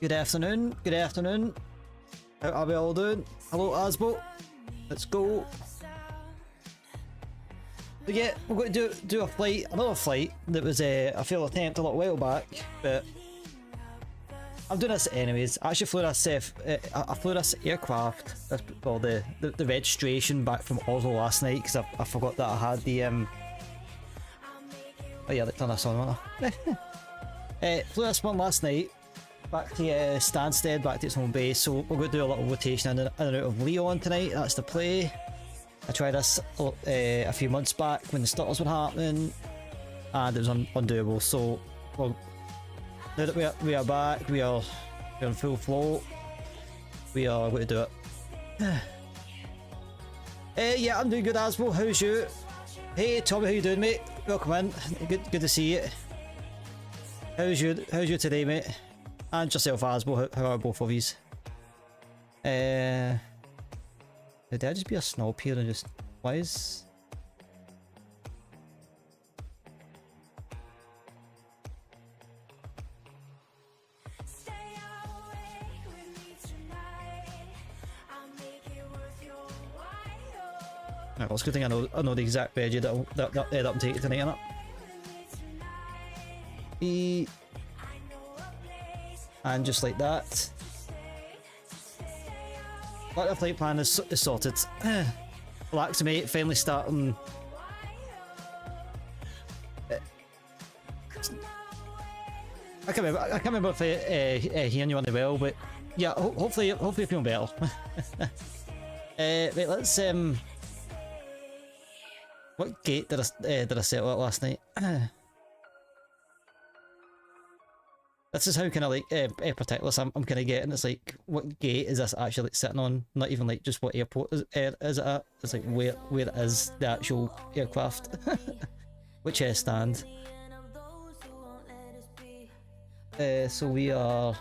Good afternoon, good afternoon. How are we all doing? Hello Asbo. Let's go. So yeah, we're going to do a flight, another flight that was a failed attempt a little while back, but I'm doing this anyways. I actually flew this, I flew this aircraft, well the registration back from Oslo last night because I forgot that I had the oh yeah, let's turn this on, won't I? Flew this one last night back to Stansted, back to its home base, so we're going to do a little rotation in and out of Leon tonight. That's the play. I tried this a few months back when the stutters were happening and it was undoable, so well, now that we are back, we're in full flow, we are going to do it. Yeah, I'm doing good, Asbo. How's you? Hey Tommy, how you doing, mate? Welcome in. Good to see you. How's you today, mate? And yourself, Asbo. How are both of yous? Did I just be a snob here and just why is? Right, well, it's a good thing I know the exact veggie that I'm taking tonight, innit? And just like that. Like the flight plan is sorted. Relax, mate, finally starting. I can't remember if hearing you on the well, but yeah, hopefully you're feeling better. Right, let's what gate did I settle at last night? This is how kind of like particulars I'm kind of getting. It's like, what gate is this actually like, sitting on? Not even like just what airport is it at. It's like where it is the actual aircraft. Which stand. So we are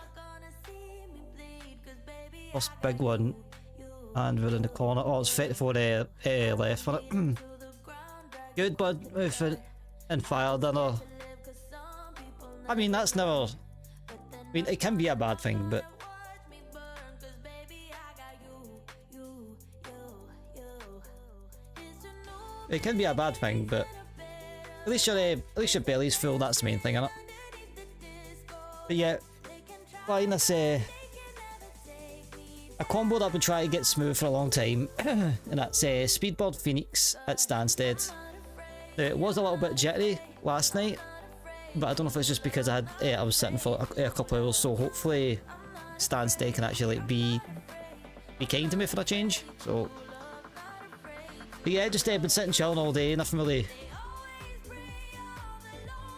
first big one, and we're in the corner. Oh, it's 54 left on it. Good, bud. Move and fire dinner. I mean, that's never. I mean, it can be a bad thing, but it can be a bad thing, but at least your belly's full. That's the main thing, innit? But yeah, flying this a combo that I've been trying to get smooth for a long time, and that's Speedbird Phoenix at Stansted. It was a little bit jittery last night, but I don't know if it's just because I was sitting for a couple of hours, so hopefully Stansted can actually like be kind to me for a change. So, but yeah, just been sitting chilling all day, nothing really.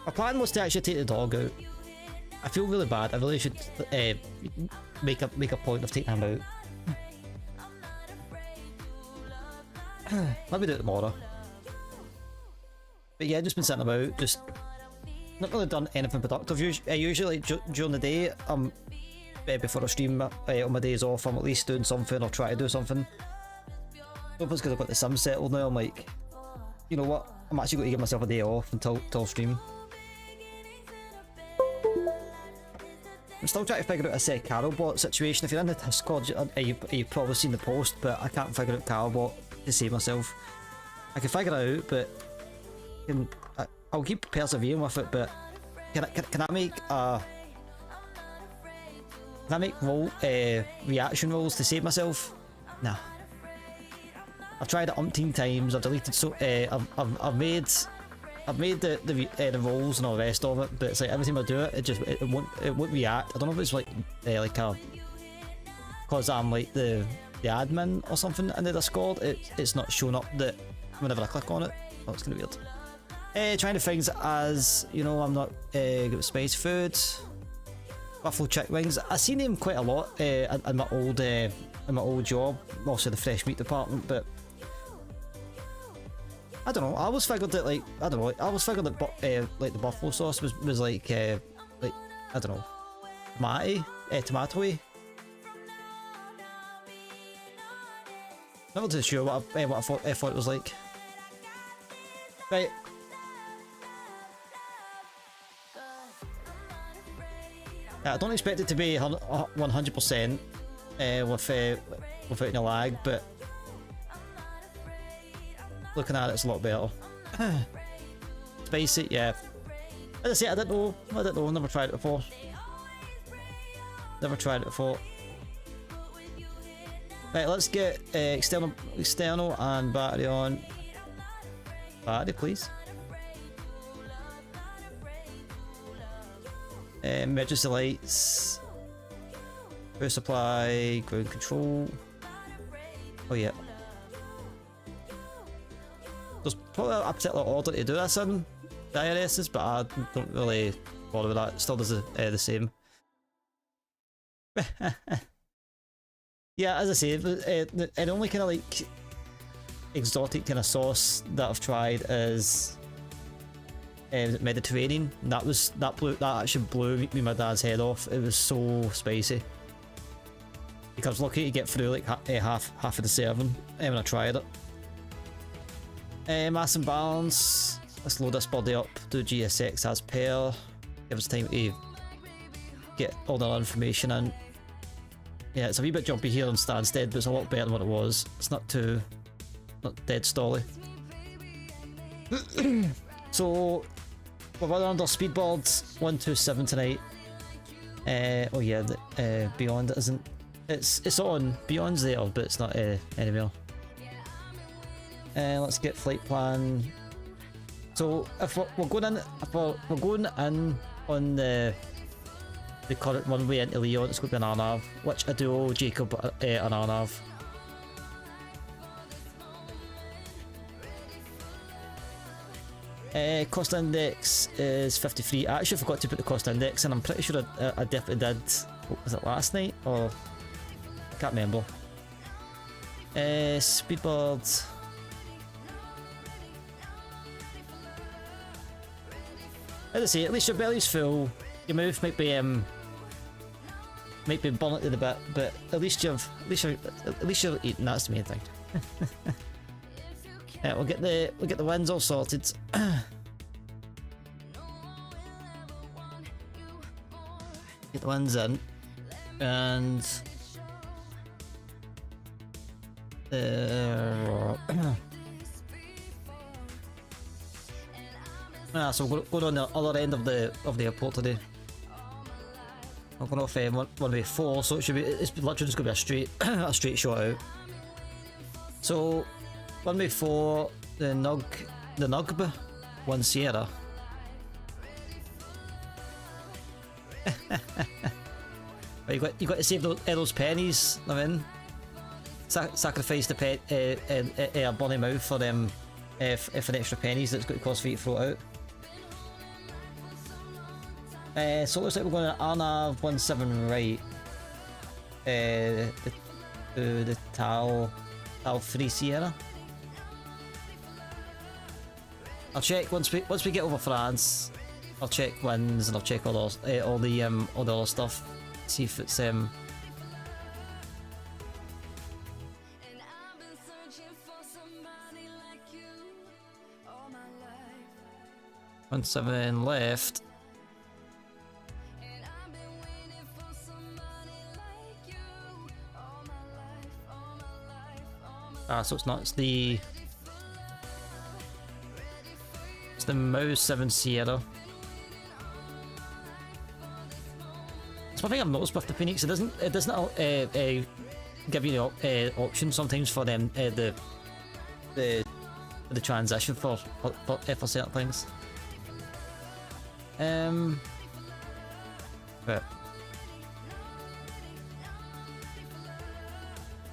My plan was to actually take the dog out. I feel really bad. I really should make a point of taking him out. Let me do it tomorrow. But yeah, just been sitting about, just not really done anything productive. Usually during the day, before I stream on my days off, I'm at least doing something or try to do something. But it's because I've got the sim settled now, I'm like, you know what, I'm actually going to give myself a day off until stream. I'm still trying to figure out a Carolbot situation. If you're in the Discord, you've probably seen the post, but I can't figure out Carolbot to save myself. I can figure it out, but I'll keep persevering with it. But can I make reaction rolls to save myself? Nah. I've tried it umpteen times. I've deleted I've made the rolls and all the rest of it, but it's like every time I do it, it won't react. I don't know if it's like cause I'm like the admin or something in the Discord. It's not showing up that whenever I click on it. Oh, it's kind of weird. Trying to things as you know, I'm not good with spicy food. Buffalo chicken wings. I seen them quite a lot in my old job, also the fresh meat department, but. I don't know. I always figured that like I always figured that like the buffalo sauce was like I don't know, tomatoey. Not too sure what I thought it was like. Right. I don't expect it to be 100% without any lag, but looking at it, it's a lot better. Spicy, yeah. As I say, I didn't know, never tried it before. Never tried it before. Right, let's get external and battery on. Battery, please. Emergency lights. Power supply, ground control. Oh yeah. There's probably a particular order to do this in the IRSs, but I don't really bother with that. It still does the same. Yeah, as I say, the only kind of like exotic kind of sauce that I've tried is Mediterranean. That actually blew me my dad's head off. It was so spicy. Because I was lucky to get through like half of the serving when I tried it. Mass and balance. Let's load this body up. Do GSX as per. Give us time to get all the information in. Yeah, it's a wee bit jumpy here on Stansted, but it's a lot better than what it was. It's not dead stally. So we're running under speedboard 127 tonight. Oh yeah, Beyond isn't. It's on. Beyond's there, but it's not anywhere. Let's get flight plan. So if we're going in on the current runway into Leon, it's going to be an RNAV, which I do owe Jacob an RNAV. Cost index is 53. I actually forgot to put the cost index in. I'm pretty sure I definitely did. Was it last night? Or I can't remember. Speedboard. As I say, at least your belly's full. Your mouth might be burnt to the bit, but at least you're eating. That's the main thing. We'll get the winds all sorted. Get the winds in, and so we're going on the other end of the airport today. I'm going off runway 4, so it's literally just going to be a straight shot out. So runway 4, the Nugb 1 Sierra. You got to save those pennies. I mean, sacrifice the a bunny mouth for them if an extra pennies that's got to cost for you to throw it out. So it looks like we're going to RNAV 17 right. The Tal 3 Sierra. I'll check once we get over France. I'll check winds and I'll check all the other stuff. See if it's 17 left. So it's not. It's the Mouse 7 Sierra. It's one thing I've noticed with the Phoenix. It doesn't give you the option sometimes for them the transition for certain things. But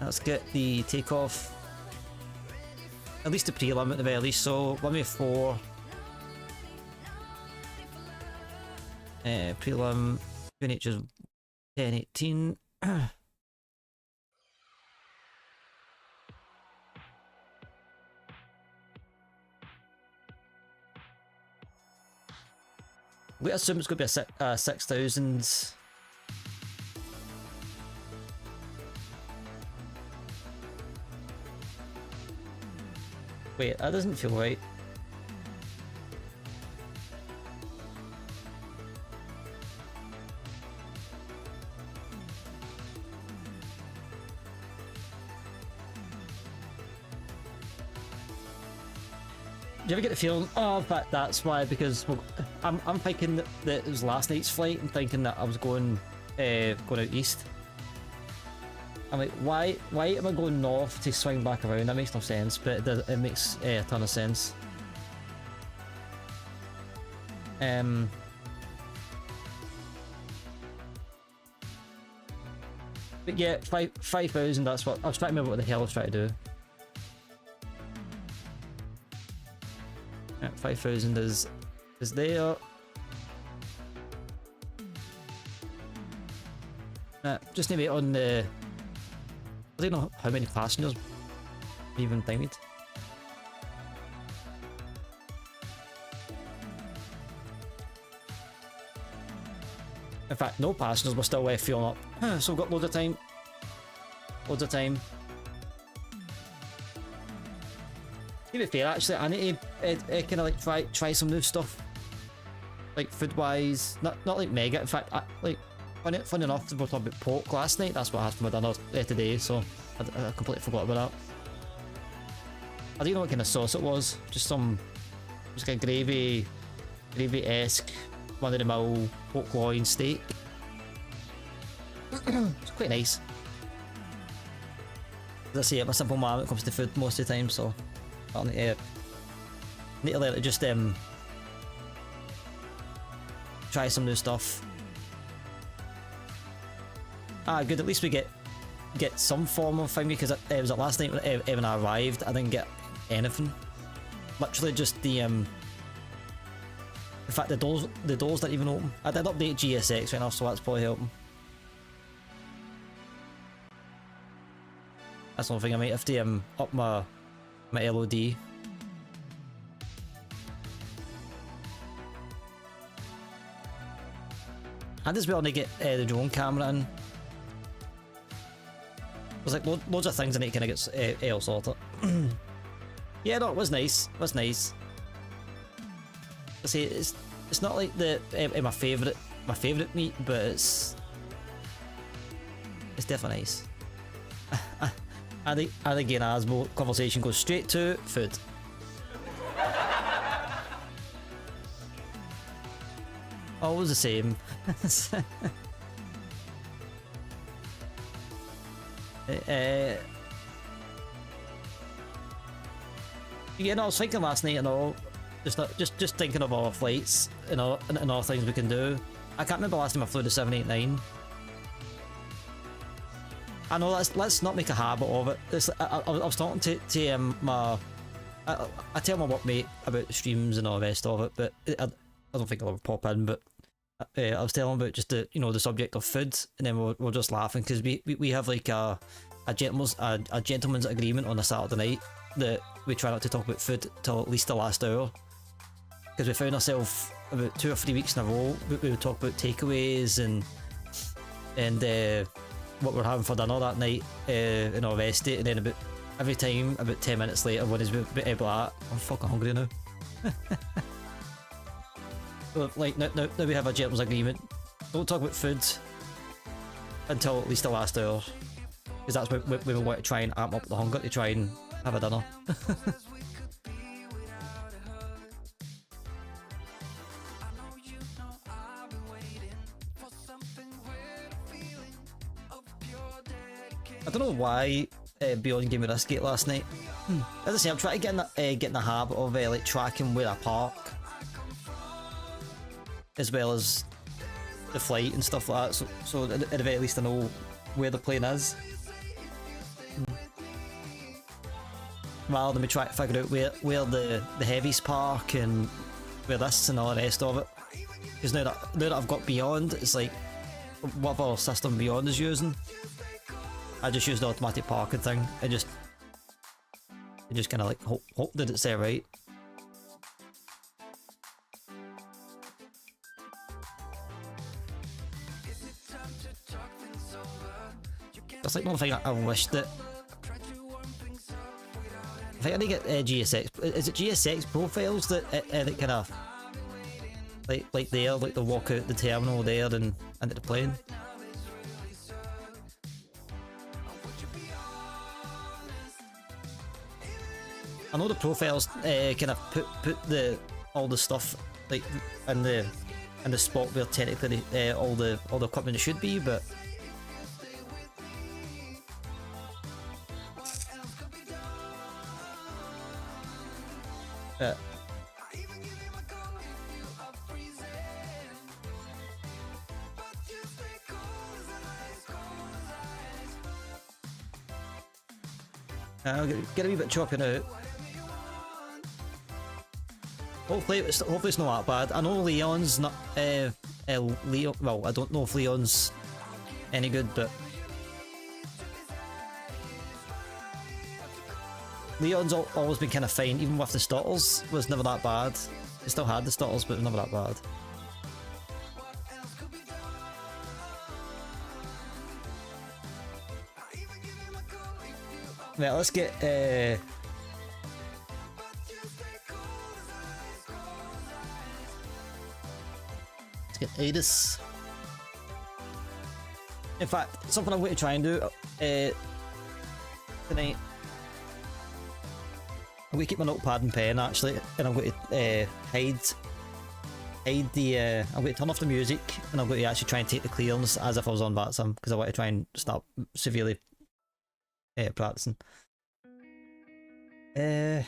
let's get the takeoff. At least the prelim at the very least. So runway 4. Prelim QNH is 10:18. We assume it's going to be a 6,000. Wait, that doesn't feel right. you ever get the feeling, oh, in fact, that's why, because I'm thinking that it was last night's flight and thinking that I was going out east. I'm like, why am I going north to swing back around? That makes no sense, but it makes a ton of sense. But yeah, 5,000, that's what I was trying to remember what the hell I was trying to do. Yeah, 5,000 is there. Just maybe on the... I don't know how many passengers even thingied. In fact, no passengers, we're still filling up. So we've got loads of time. Loads of time. To be fair, actually, I need to kind of like try some new stuff. Like food wise, not like mega. In fact, like funny enough, we were talking about pork last night. That's what I had for my dinner today, so I completely forgot about that. I don't know what kind of sauce it was. Just some, just kind of gravy-esque, one-of-the-mill pork loin steak. It's quite nice. As I say, I'm a simple man when it comes to food most of the time, so I'll need to let it just try some new stuff. Good, at least we get some form of thing, because it was last night when I arrived, I didn't get anything. Literally just the in fact the doors didn't even open. I did update GSX right now, so that's probably helping. That's one thing I might have to up my LOD. And as well to get the drone camera in. There's like loads of things I need to kind of get all sorted. Yeah, no, it was nice. It was nice. I say it's not like the my favourite meat, but it's definitely nice. I think again, Asmo conversation goes straight to food. Always the same. Yeah, no, I was thinking last night and all, just thinking of our flights and all things we can do. I can't remember last time I flew the 789. I know let's not make a habit of it. I was talking to my I tell my workmate about the streams and all the rest of it, but I don't think I'll ever pop in. But I was telling him about just the the subject of food, and then we're just laughing because we have like a gentleman's agreement on a Saturday night that we try not to talk about food till at least the last hour, because we found ourselves about 2 or 3 weeks in a row we would talk about takeaways and what we're having for dinner that night and all the rest of it, and then every time about 10 minutes later when he's like, I'm fucking hungry now. Like now we have a gentleman's agreement, don't talk about food until at least the last hour, because that's when we want to try and amp up the hunger to try and have a dinner. I don't know why Beyond gave me this gate last night. As I say, I'm trying to get in the habit of like tracking where I park, as well as the flight and stuff like that. So at the very least I know where the plane is. Rather than me try to figure out where the heavies park and where this and all the rest of it. Because now that I've got Beyond, it's like whatever system Beyond is using, I just use the automatic parking thing. I just kind of like hope that it's there right. That's like one thing I wish that. I think I need to get GSX. Is it GSX profiles that kind of like there, like they'll walk out the terminal there and into the plane. I know the profiles kind of put the all the stuff like in the spot where technically all the equipment should be, but I'll get a wee bit choppy now. Hopefully it's not that bad. I know Leon's not Leon. Well, I don't know if Leon's any good, but Leon's always been kind of fine, even with the stutters. Was never that bad. He still had the stutters, but never that bad. Right, let's get Adis. In fact, something I'm going to try and do tonight. I'm going to keep my notepad and pen actually, and I'm going to hide the. I'm going to turn off the music, and I'm going to actually try and take the clearance as if I was on VATSIM, because I want to try and start severely practicing. Yeah,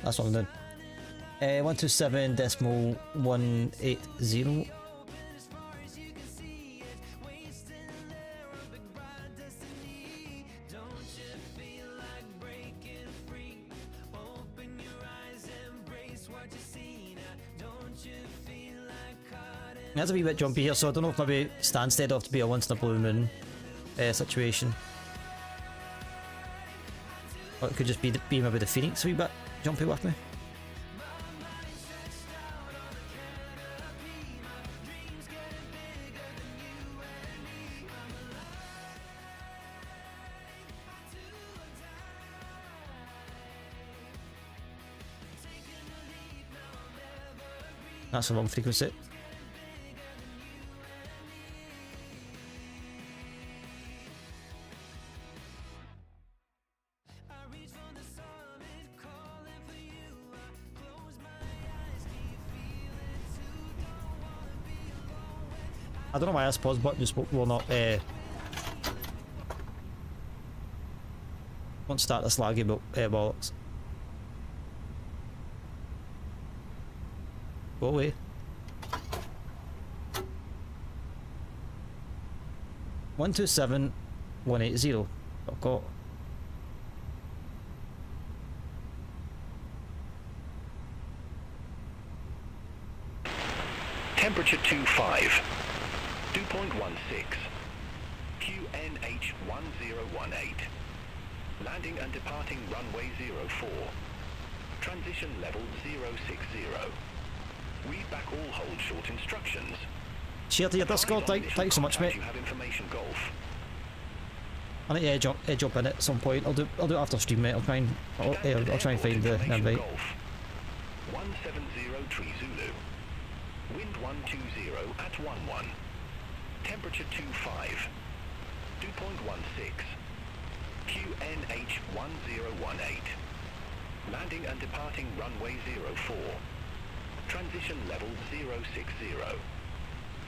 that's what I'm doing. 127.180. That's a wee bit jumpy here, so I don't know if maybe Stansted will have to be a once in a blue moon situation. Or it could just be maybe the Phoenix a wee bit jumpy with me. That's the wrong frequency. I don't know why this pause button just will not won't start this laggy bollocks. Go away. 127.180. I've got. Temperature 25. 2.16. QNH 1018. Landing and departing runway 04. Transition level 060. Read back all hold short instructions. Cheer to your Discord, thanks so much, mate. You have information golf. I need to edge up in it at some point. I'll do it after stream, mate. I'll try and find the invite. 170 Tree Zulu. Wind 120 at 11. Temperature 25. 2.16. QNH 1018. Landing and departing runway 04. Transition level 060.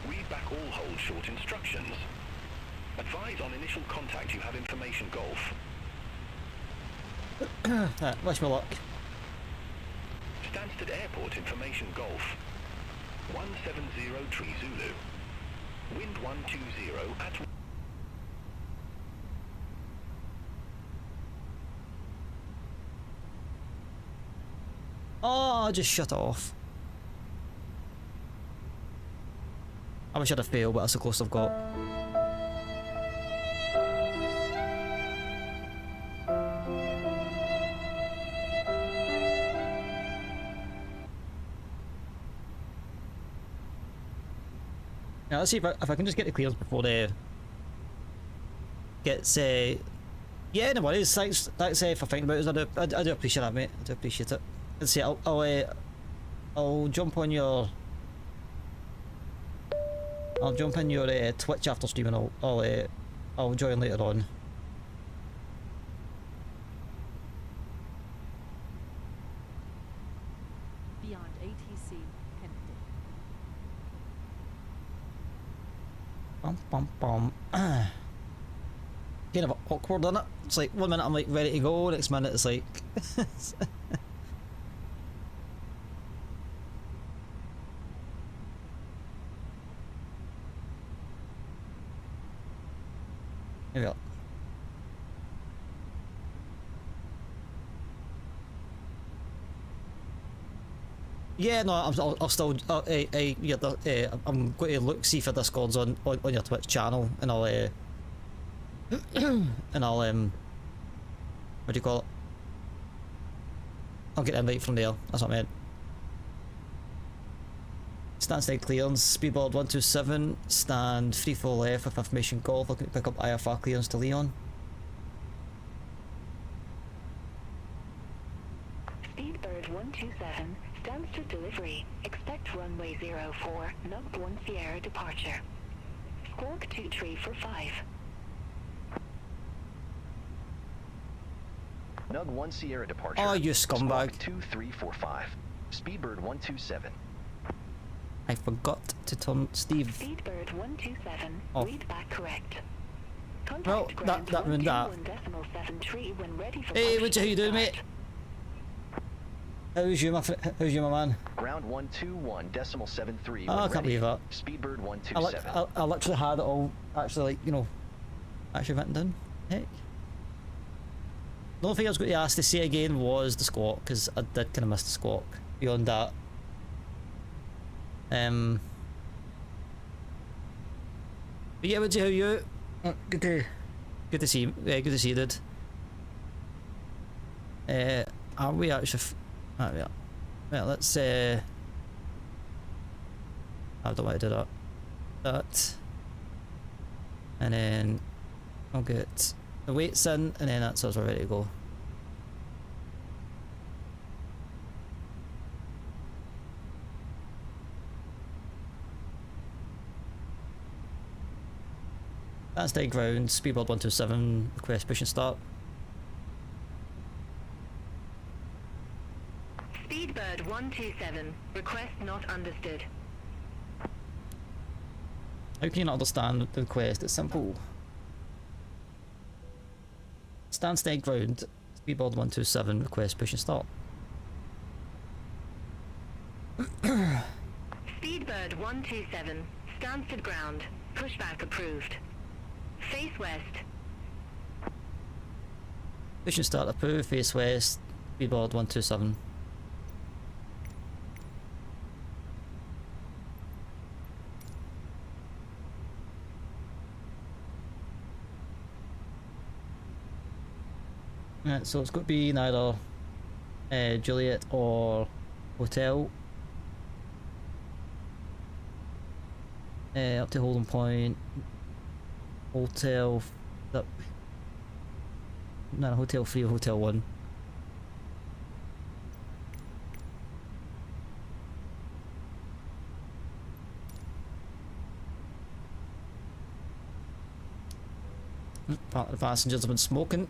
Read back all hold short instructions. Advise on initial contact you have information golf. Wish me luck. Stansted Airport information golf. 170 Tree Zulu. Wind 120 at... Oh, just shut it off. I wish I'd have failed, but that's the closest I've got. Now let's see if I can just get the clearance before the gets yeah, no worries. Thanks for thinking about us. I do appreciate that, mate. I do appreciate it. Let's see. I'll jump on your. I'll jump in your Twitch after stream, and I'll join later on. bum, bum. Kind of awkward, isn't it? It's like 1 minute I'm like ready to go, next minute it's like here we go. Yeah, no, I'll still. Yeah, I'm going to look see if your Discord's on your Twitch channel, and I'll and I'll what do you call it? I'll get an invite from there. That's what I meant. Stand side clearance, speedboard 127, stand 3-4 left with information golf, looking to pick up IFR clearance to Leon. Speedbird 127, stands to delivery. Expect runway 04, Nug 1 Sierra departure. Squawk 2345. Nug 1 Sierra departure. Oh, you scumbag. Squawk 2345. Speedbird 127. I forgot to turn Steve. Speedbird 127, off. read back correct. Contact Well, ground that ruined that. 121.73 when ready for Hey, function how you doing, start. mate? How's you, my man? Ground 121.73. Oh, I can't believe that. Speedbird 127. I literally had it all actually, like, you know, actually written down. Heck. The only thing I was going to ask to say again was the squawk, because I did kind of miss the squawk. Beyond that, but yeah, Woodsy, how you? Good to see you. Good to see you, dude. Are we actually? Ah, yeah. Well, let's. I don't want to do that. And then I'll get the weights in, and then that's us ready to go. That's the ground, speedboard 127, request push and start. Speedbird 127, request not understood. How can you not understand the request? It's simple. Stand steady ground, speedboard 127, request push and start. Speedbird 127, stands to ground, pushback approved. Face west. Push and start approved, face west, speedboard 127. Right, so it's got to be neither Juliet or Hotel. Up to holding point. Hotel. No, Hotel 3 or Hotel 1. Part of the passengers have been smoking.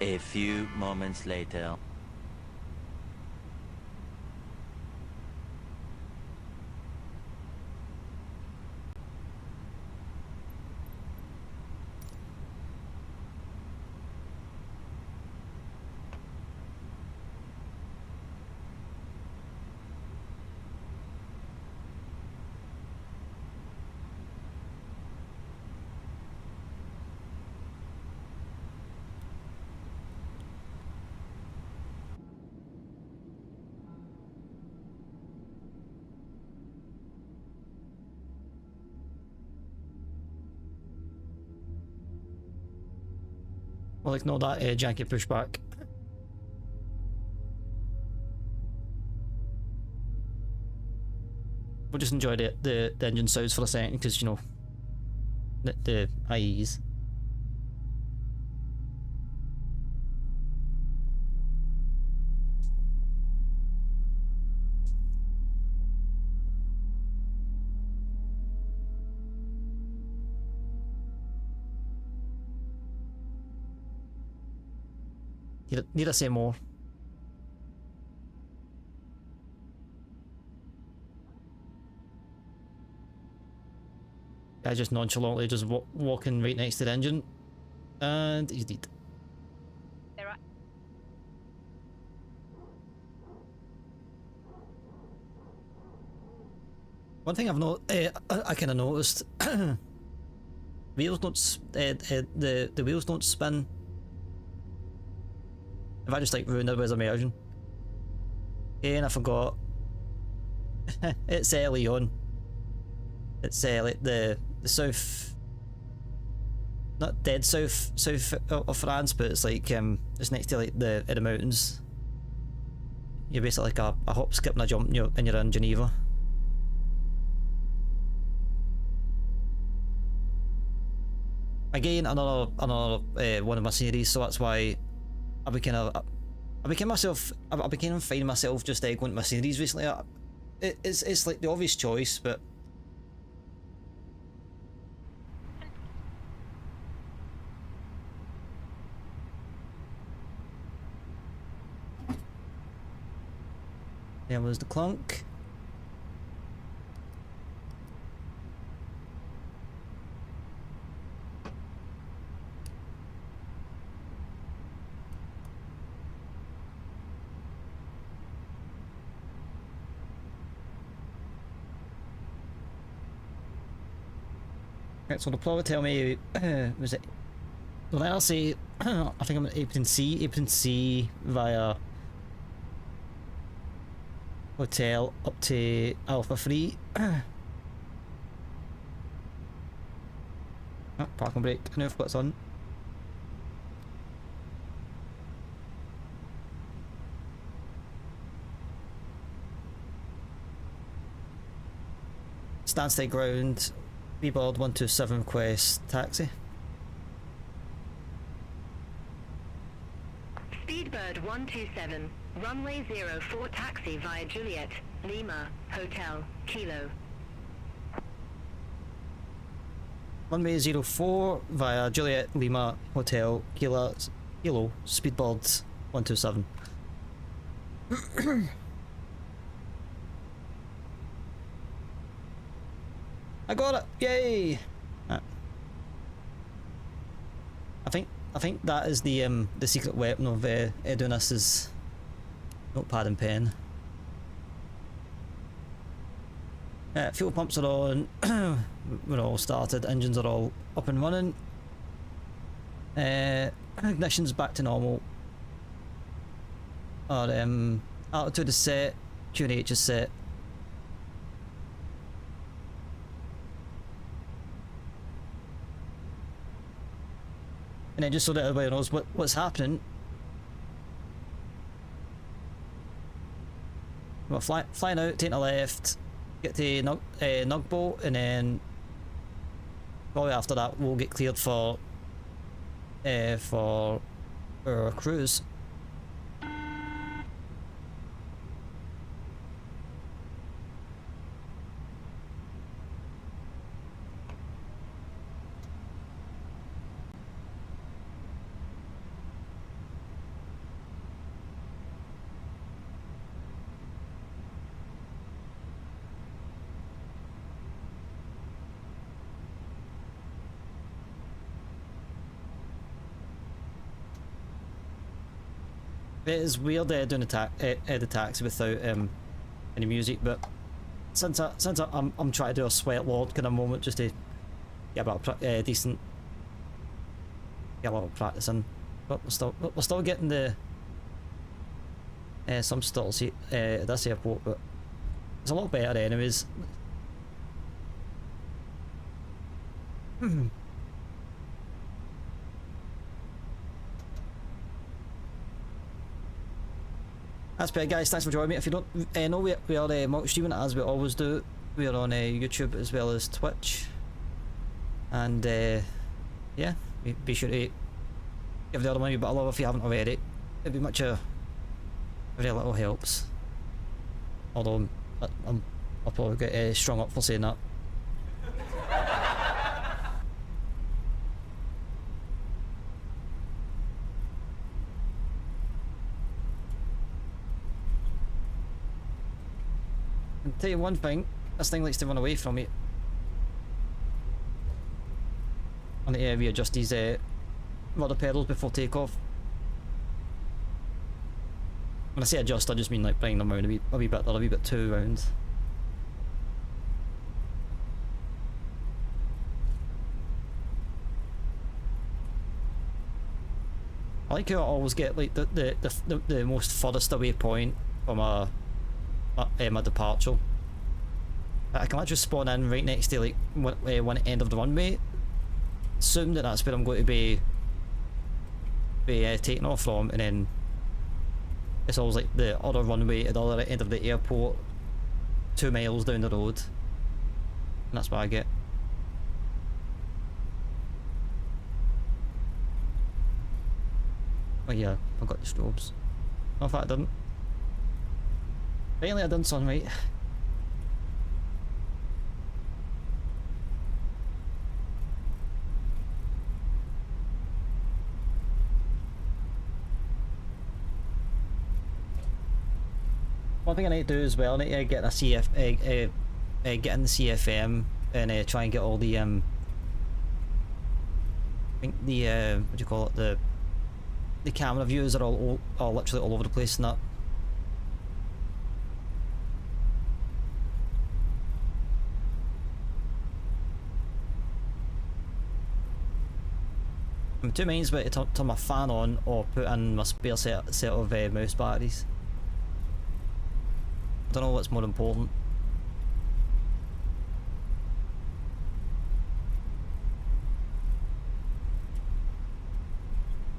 A few moments later. Well, ignore that janky pushback. We'll just enjoy the engine sounds for a second, because, you know, the IEs. Need to say more. Guy just nonchalantly just walking right next to the engine, and he's dead. There are... One thing I kind of noticed, wheels don't the wheels don't spin. If I just like ruined it with immersion. And I forgot. It's Lyon. It's like the south, not dead south of France, but it's like it's next to like the mountains. You're basically like a hop, skip, and a jump, and you're in Geneva. Again, another one of my series, so that's why I became finding myself just going to my series recently. It's like the obvious choice, but there was the clunk. Right, so the plot would tell me, was it? Well, I'll say, I think I'm at Apton C via hotel up to Alpha 3. Oh, parking brake. I know I've got this on. Stansted ground. Speedbird 127 request taxi. Speedbird 127, runway 04 taxi via Juliet, Lima, Hotel, Kilo. Runway 04 via Juliet, Lima, Hotel, Kilo, Speedbird 127. I got it! Yay! I think that is the secret weapon of doing this is notepad and pen. Fuel pumps are on. We're all started. Engines are all up and running. Ignition's back to normal. Our altitude is set. QNH is set. And then just so that everybody knows what's happening, we're flying out, taking a left, get to Nugbo, and then probably after that we'll get cleared for our cruise. It is weird doing the taxi without any music, but since I'm trying to do a sweat lord kind of moment just to get a bit of decent, get a lot of practice in, but we're still getting the some stalls at this airport, but it's a lot better anyways. That's better, guys. Thanks for joining me. If you don't know, we are multi-streaming as we always do. We are on YouTube as well as Twitch, and yeah, be sure to give the other one a bit of love if you haven't already. It'd be much very little helps. Although I'll probably get strung up for saying that. tell you one thing, this thing likes to run away from me. I need to readjust these rudder pedals before takeoff. When I say adjust, I just mean like bring them around a wee bit too round. I like how I always get like the most furthest away point from my departure. I can actually spawn in right next to like one end of the runway. Assume that that's where I'm going to be taking off from, and then it's always like the other runway at the other end of the airport, 2 miles down the road, and that's what I get. Oh yeah, I got the strobes. No, in fact I didn't. Finally I done something right. One thing I need to do as well, I need to get a get in the CFM and try and get all the I think the what do you call it, the camera views are all literally all over the place and that. I'm in 2 minds whether to turn my fan on or put in my spare set of mouse batteries. I don't know what's more important.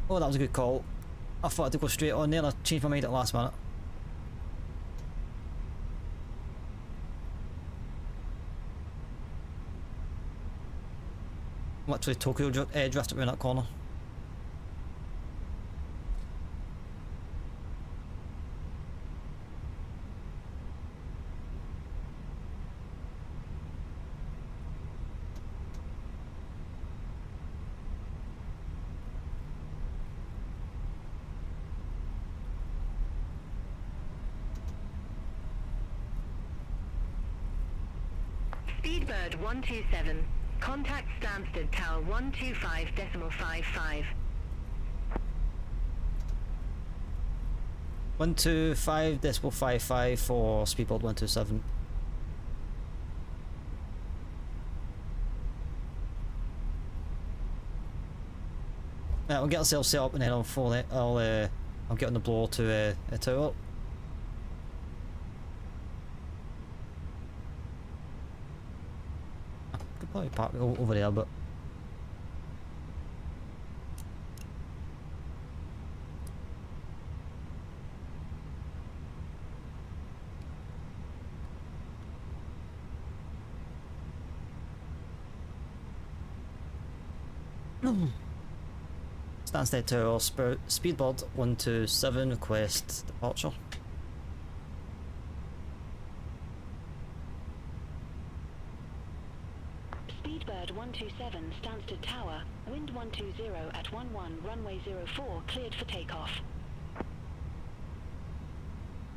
Oh, that was a good call. I thought I'd go straight on there and I changed my mind at the last minute. Literally Tokyo drifted around that corner. Speedbird 127. Contact Stansted Tower 125.55. 125.55 for Speedbird 127. We'll get ourselves set up and then I'll get on the blower to a tower. Could probably park it over there, but Stansted Tower, Speedbird 127, request departure. Speedbird 127, Stansted Tower, wind 120 at 11, runway 04, cleared for takeoff.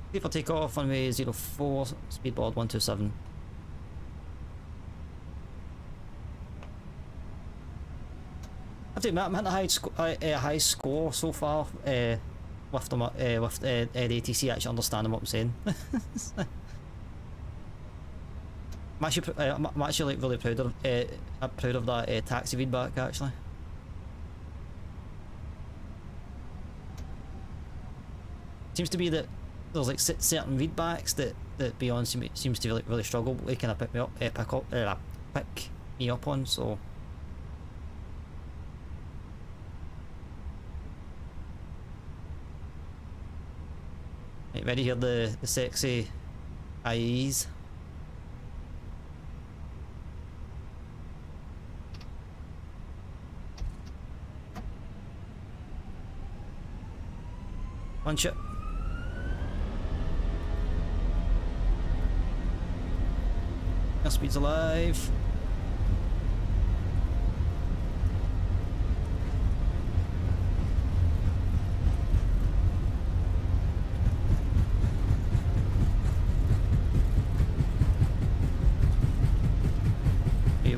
Clear for takeoff, runway 04, Speedbird 127. I have to admit, I'm hitting a high score so far with the ATC actually understanding what I'm saying. I'm actually like really proud of that taxi feedback actually. Seems to be that there's like certain feedbacks that Beyond seems to really struggle. They kind of pick me up on, so. Right, ready to hear the sexy IEs. Punch it. Airspeed's alive.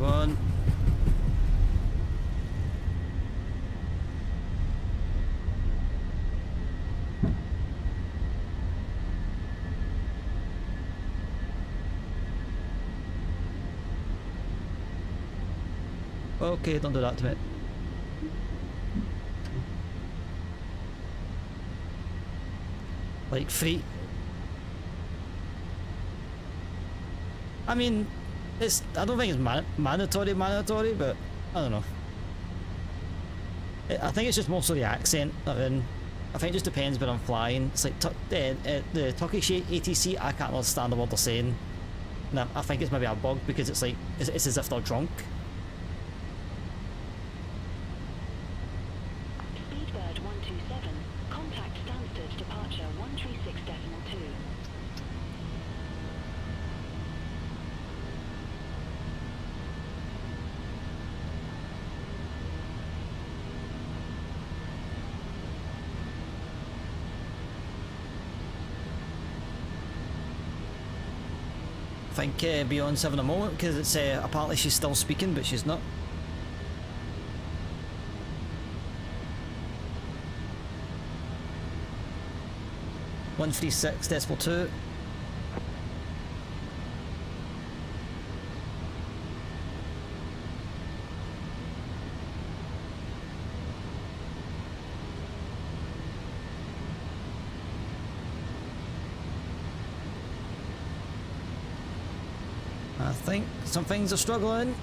on. Okay, don't do that to me. Like free. I mean, I don't think it's mandatory, but I don't know. I think it's just mostly the accent. I think it just depends when I'm flying. It's like the Turkish ATC, I can't understand the word they're saying. And I think it's maybe a bug because it's like, it's as if they're drunk. Speedbird 127, contact Stansted departure 136.2. I think Beyond's having a moment because it's apparently she's still speaking, but she's not. (136.2). I think some things are struggling.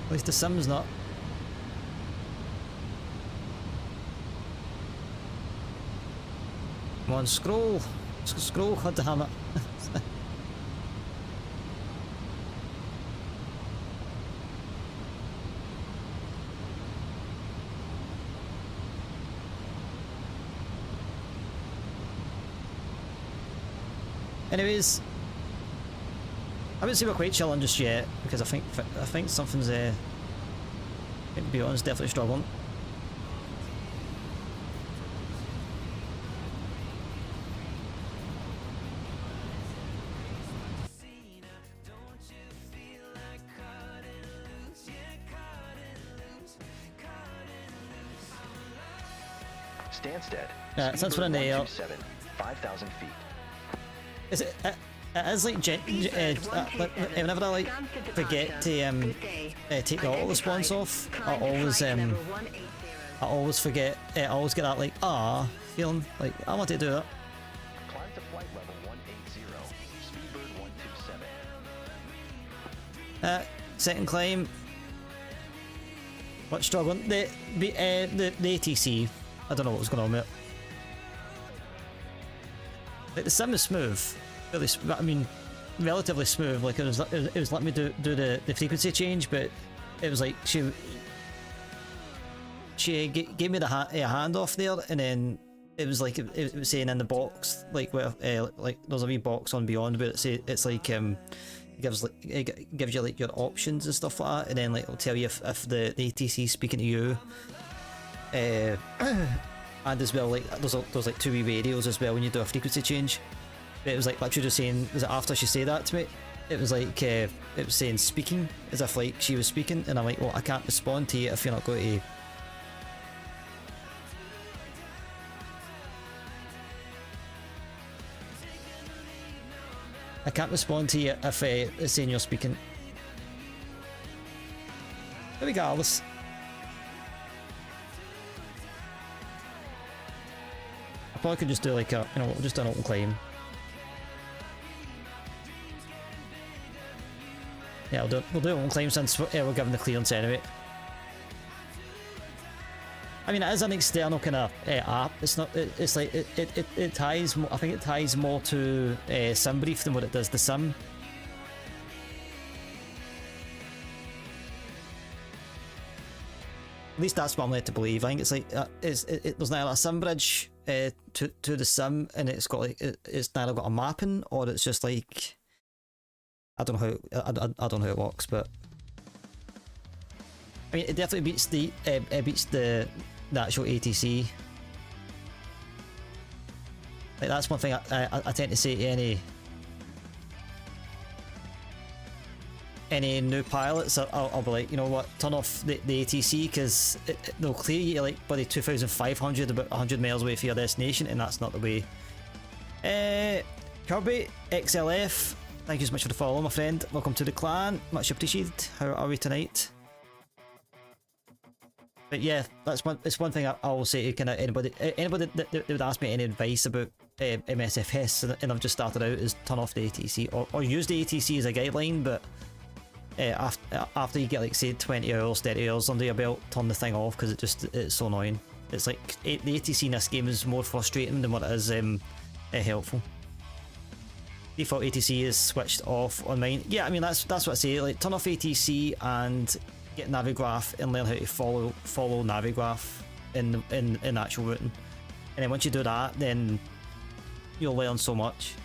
At least the sim's not. Come on, scroll. Scroll, god damn it. Anyways, I wouldn't say we're quite chilling just yet because I think something's Beyond's definitely struggling. Stansted. Since we're in the air, 5,000 feet. is it? It is like whenever I like forget to take the auto response off, I always forget. I always get that like feeling like I want to do that. Climb to flight level 180. Speedbird 127. Second climb. What's struggling? The ATC. I don't know what was going on with it. Like the sim is smooth. Really, I mean, relatively smooth. Like it was letting me do the frequency change, but it was like she gave me the hand off there, and then it was like it was saying in the box like where like there's a wee box on Beyond, but it's like it gives you like your options and stuff like that, and then like it'll tell you if the ATC is speaking to you. And as well, like there's like two-way radios as well when you do a frequency change. But it was like literally just saying, was it after she said that to me? It was like it was saying speaking, as if like she was speaking, and I'm like, well, I can't respond to you if you're not going to. I can't respond to you if it's saying you're speaking. Regardless. I probably could just do like a, just an open climb. Yeah, we'll do an open climb since we're given the clearance anyway. I mean, it is an external kind of app. It's not. It's like it ties. I think it ties more to SimBrief than what it does to Sim. At least that's what I'm led to believe. I think it's like there's neither a sim bridge to the sim, and it's got like it's neither got a mapping, or it's just like I don't know how I don't know how it works, but I mean it definitely beats the actual ATC. Like that's one thing I tend to say to any new pilots, I'll be like, you know what, turn off the ATC, because they'll clear you like bloody 2,500 about 100 miles away from your destination, and that's not the way. Kirby XLF, thank you so much for the follow, my friend. Welcome to the clan, much appreciated. How are we tonight? But yeah, it's one thing I will say to kind of anybody that would ask me any advice about MSFS, and I've just started out, is turn off the ATC, or use the ATC as a guideline, but after you get like say 20 hours, 30 hours under your belt, turn the thing off, because it's so annoying. It's like the ATC in this game is more frustrating than what it is helpful. Default ATC is switched off on mine. Yeah, I mean that's what I say. Like turn off ATC and get Navigraph and learn how to follow Navigraph in actual routing. And then once you do that, then you'll learn so much.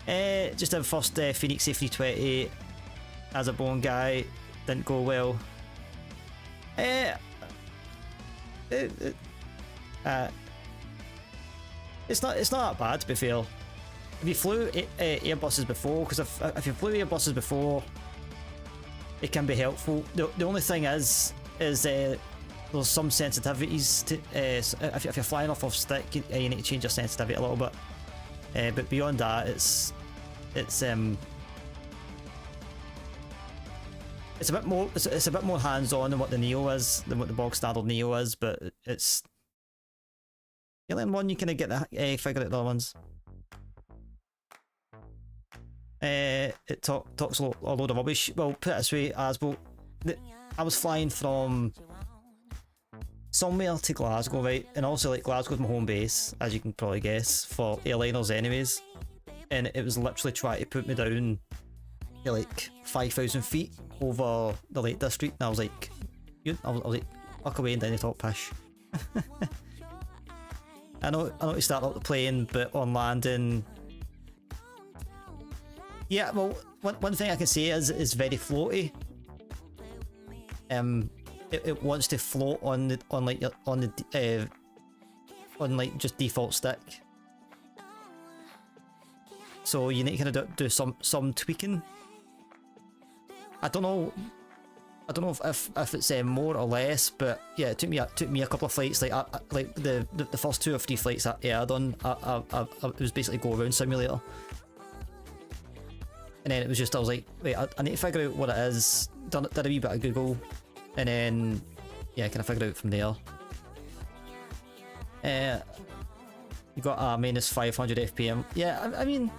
Just a first Fenix A320 as a bone guy, didn't go well. It's not that bad, to be fair. If you flew Airbuses before, because if you flew Airbuses before, it can be helpful. The only thing is there's some sensitivities to if you're flying off stick, you need to change your sensitivity a little bit. But beyond that, it's a bit more hands-on than what the Neo is, than what the bog standard Neo is. But it's you learn one, you kind of get the figure out the other ones. It talks a load of rubbish. Well, put it this way, Asbo, I was flying from somewhere to Glasgow, right? And also like Glasgow's my home base, as you can probably guess, for airliners anyways. And it was literally trying to put me down to like 5,000 feet over the Lake District, and I was like, I was like, fuck away and down the top, pish. I know to start up the plane, but on landing, yeah, well, one thing I can say is it's very floaty. It wants to float on just default stick. So you need to kind of do some tweaking. I don't know if it's more or less, but yeah, it took me a couple of flights. Like the first 2 or 3 flights I had on, it was basically go around simulator. And then it was just, I was like, wait, I need to figure out what it is. Did a wee bit of Google, and then yeah, kind of figured it out from there. You got a minus 500 FPM. Yeah, I mean,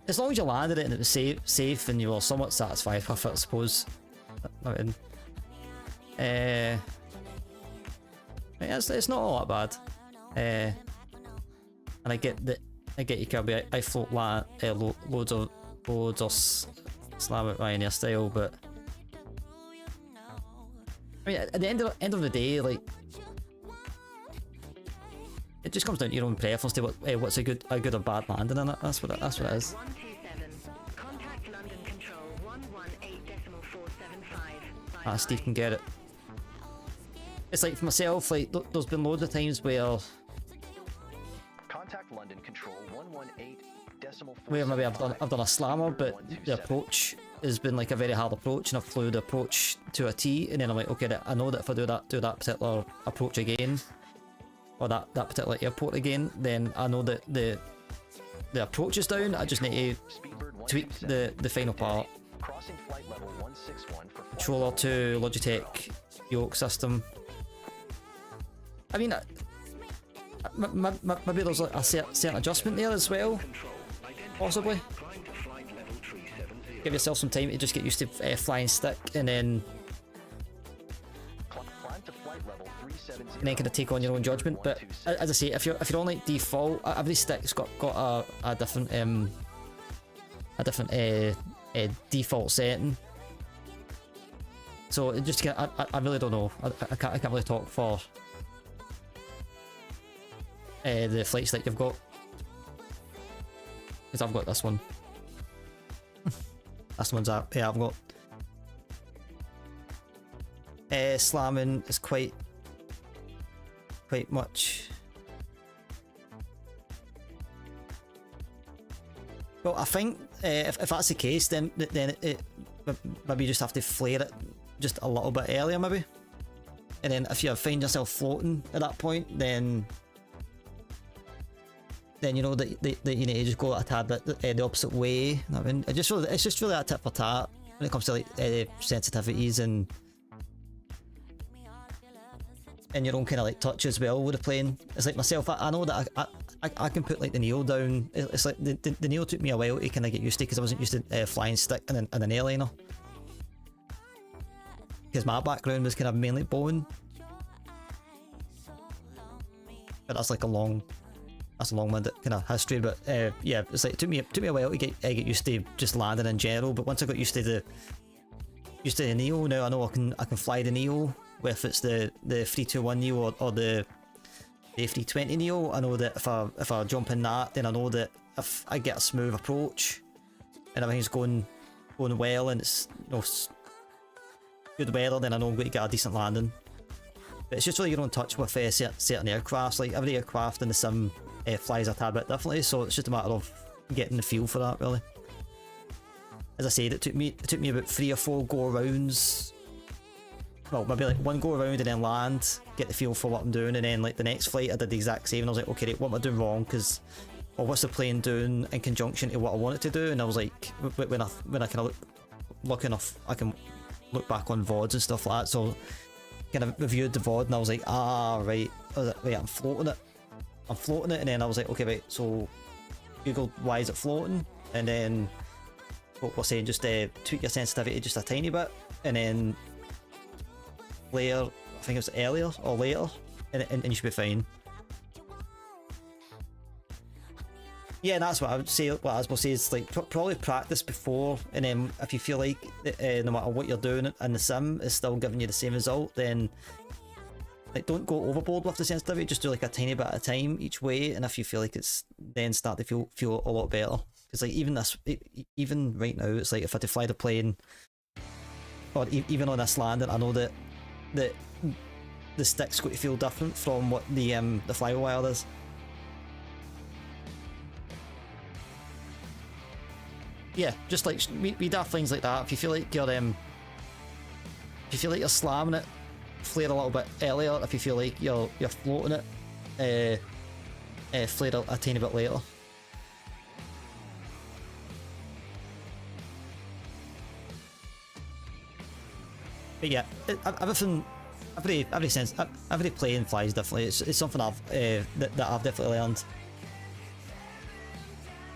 as long as you landed it and it was safe and you were somewhat satisfied with it, I suppose. It's not all that bad. And I get you, Kirby. I float loads of slam it Ryanair style, but I mean, at the end of the day, like, it just comes down to your own preference to what's a good or bad landing in it. That's what it is. 127. Contact London Control 118.475. Steve can get it. It's like for myself, like there's been loads of times where Contact London Control 118.475. where maybe I've done a slammer, but the approach has been like a very hard approach, and I've flew the approach to a T, and then I'm like, okay, I know that if I do that particular approach again, or that particular airport again, then I know that the approach is down. I just need to tweak the final part. Controller to Logitech yoke system. I mean, maybe there's like a certain adjustment there as well, possibly. Give yourself some time to just get used to flying stick, and then kind of take on your own judgment. But as I say, if you're on like default, every stick's got a different default setting. So it just I really don't know. I can't really talk for the flight stick you've got, because I've got this one. This one's out. Yeah, I've got. Slamming is quite Well, I think if that's the case, then it maybe you just have to flare it just a little bit earlier, maybe. And then if you find yourself floating at that point, then you know that you need to just go a tad bit the opposite way. I mean, it's just really that tit for tat when it comes to like sensitivities and your own kind of like touch as well with the plane. It's like myself, I know that I can put like the neo down. It's like the neo took me a while to kind of get used to because I wasn't used to flying stick and an airliner. Because my background was kind of mainly bowing. But that's like a long-winded kind of history. But yeah, it's like it took me a while to get used to just landing in general. But once I got used to the neo, now I know I can fly the neo. If it's the 321 neo or the 320 neo, I know that if I jump in that, then I know that if I get a smooth approach and everything's going well and it's good weather, then I know I'm going to get a decent landing. But it's just really your own touch with certain aircrafts. Like every aircraft in the sim flies a tad bit differently, so it's just a matter of getting the feel for that, really. As I said, it took me about 3 or 4 go arounds. Well, maybe like 1 go around and then land, get the feel for what I'm doing, and then like the next flight I did the exact same, and I was like, okay, what am I doing wrong? Because, or what's the plane doing in conjunction to what I want it to do? And I was like, when I kind of look enough, I can look back on VODs and stuff like that. So, kind of reviewed the VOD, and I was like, right, wait, I'm floating it, and then I was like, okay, right, so Google why is it floating, and then what we're saying, just tweak your sensitivity just a tiny bit, and then later, I think it was earlier or later, and you should be fine. Yeah, and that's what I would say. What I was going to say is like probably practice before, and then if you feel like no matter what you're doing in the sim is still giving you the same result, then like don't go overboard with the sensitivity. Just do like a tiny bit at a time each way, and if you feel like it's then start to feel a lot better. Because like even right now, it's like if I had to fly the plane, or even on this landing, I know that the stick's going to feel different from what the fly-by-wire is. Yeah, just like we do things like that. If you feel like you're slamming it, flare a little bit earlier. If you feel like you're floating it, flare a tiny bit later. But yeah, every plane flies differently. It's something that I've definitely learned.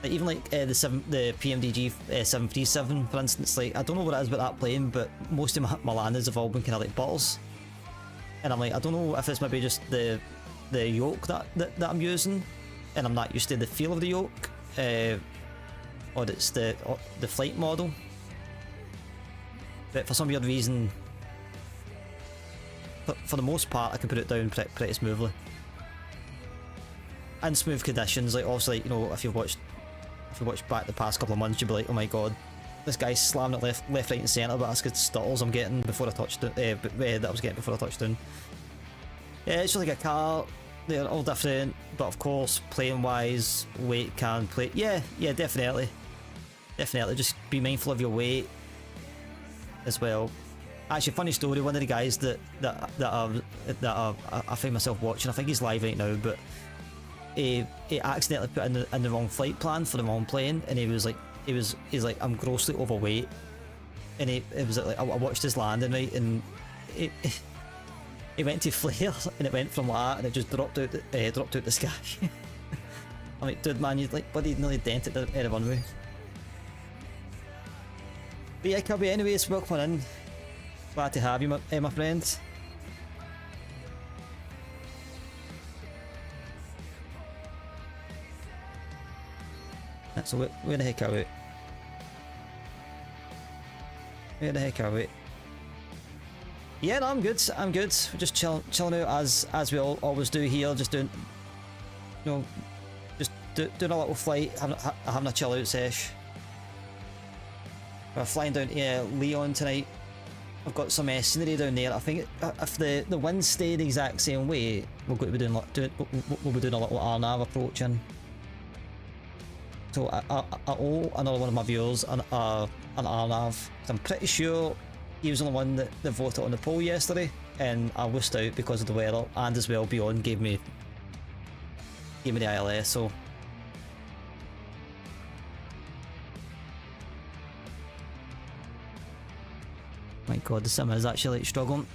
Like even like the PMDG 737, for instance. Like I don't know what it is about that plane, but most of my landings have all been kind of like butters. And I'm like, I don't know if it's maybe just the yoke that I'm using, and I'm not used to the feel of the yoke, or it's the flight model. But for some weird reason, for the most part, I can put it down pretty smoothly. In smooth conditions, like obviously, you know, if you've watched back the past couple of months, you'll be like, oh my god, this guy's slamming it left, right and centre, but that's good stutters I'm getting before I touched it, that I was getting before I touched down. Yeah, it's just like a car, they're all different, but of course, plane wise, weight can play. Yeah, definitely, just be mindful of your weight as well. Actually, funny story, one of the guys that I find myself watching, I think he's live right now, but he accidentally put in the wrong flight plan for the wrong plane, and he's like, I'm grossly overweight, and it was like I watched his landing, right, and he went to flare, and it went from like that, and it just dropped out the sky. I'm like, dude, man, you like bloody nearly dented the runway. But yeah, Kirby, anyways, welcome in. Glad to have you, my friend. So where the heck are we? Where the heck are we? Yeah, no, I'm good. We're just chilling out as we always do here. Just doing, you know, just doing a little flight, having a chill out sesh. We're flying down to Leon tonight. I've got some scenery down there. I think if the winds stay the exact same way, we're going to be doing a little RNAV approaching. So I owe another one of my viewers an RNAV. I'm pretty sure he was the one that voted on the poll yesterday, and I wussed out because of the weather, and as well Beyond gave me the ILS, so... My god, the sim is actually like struggling.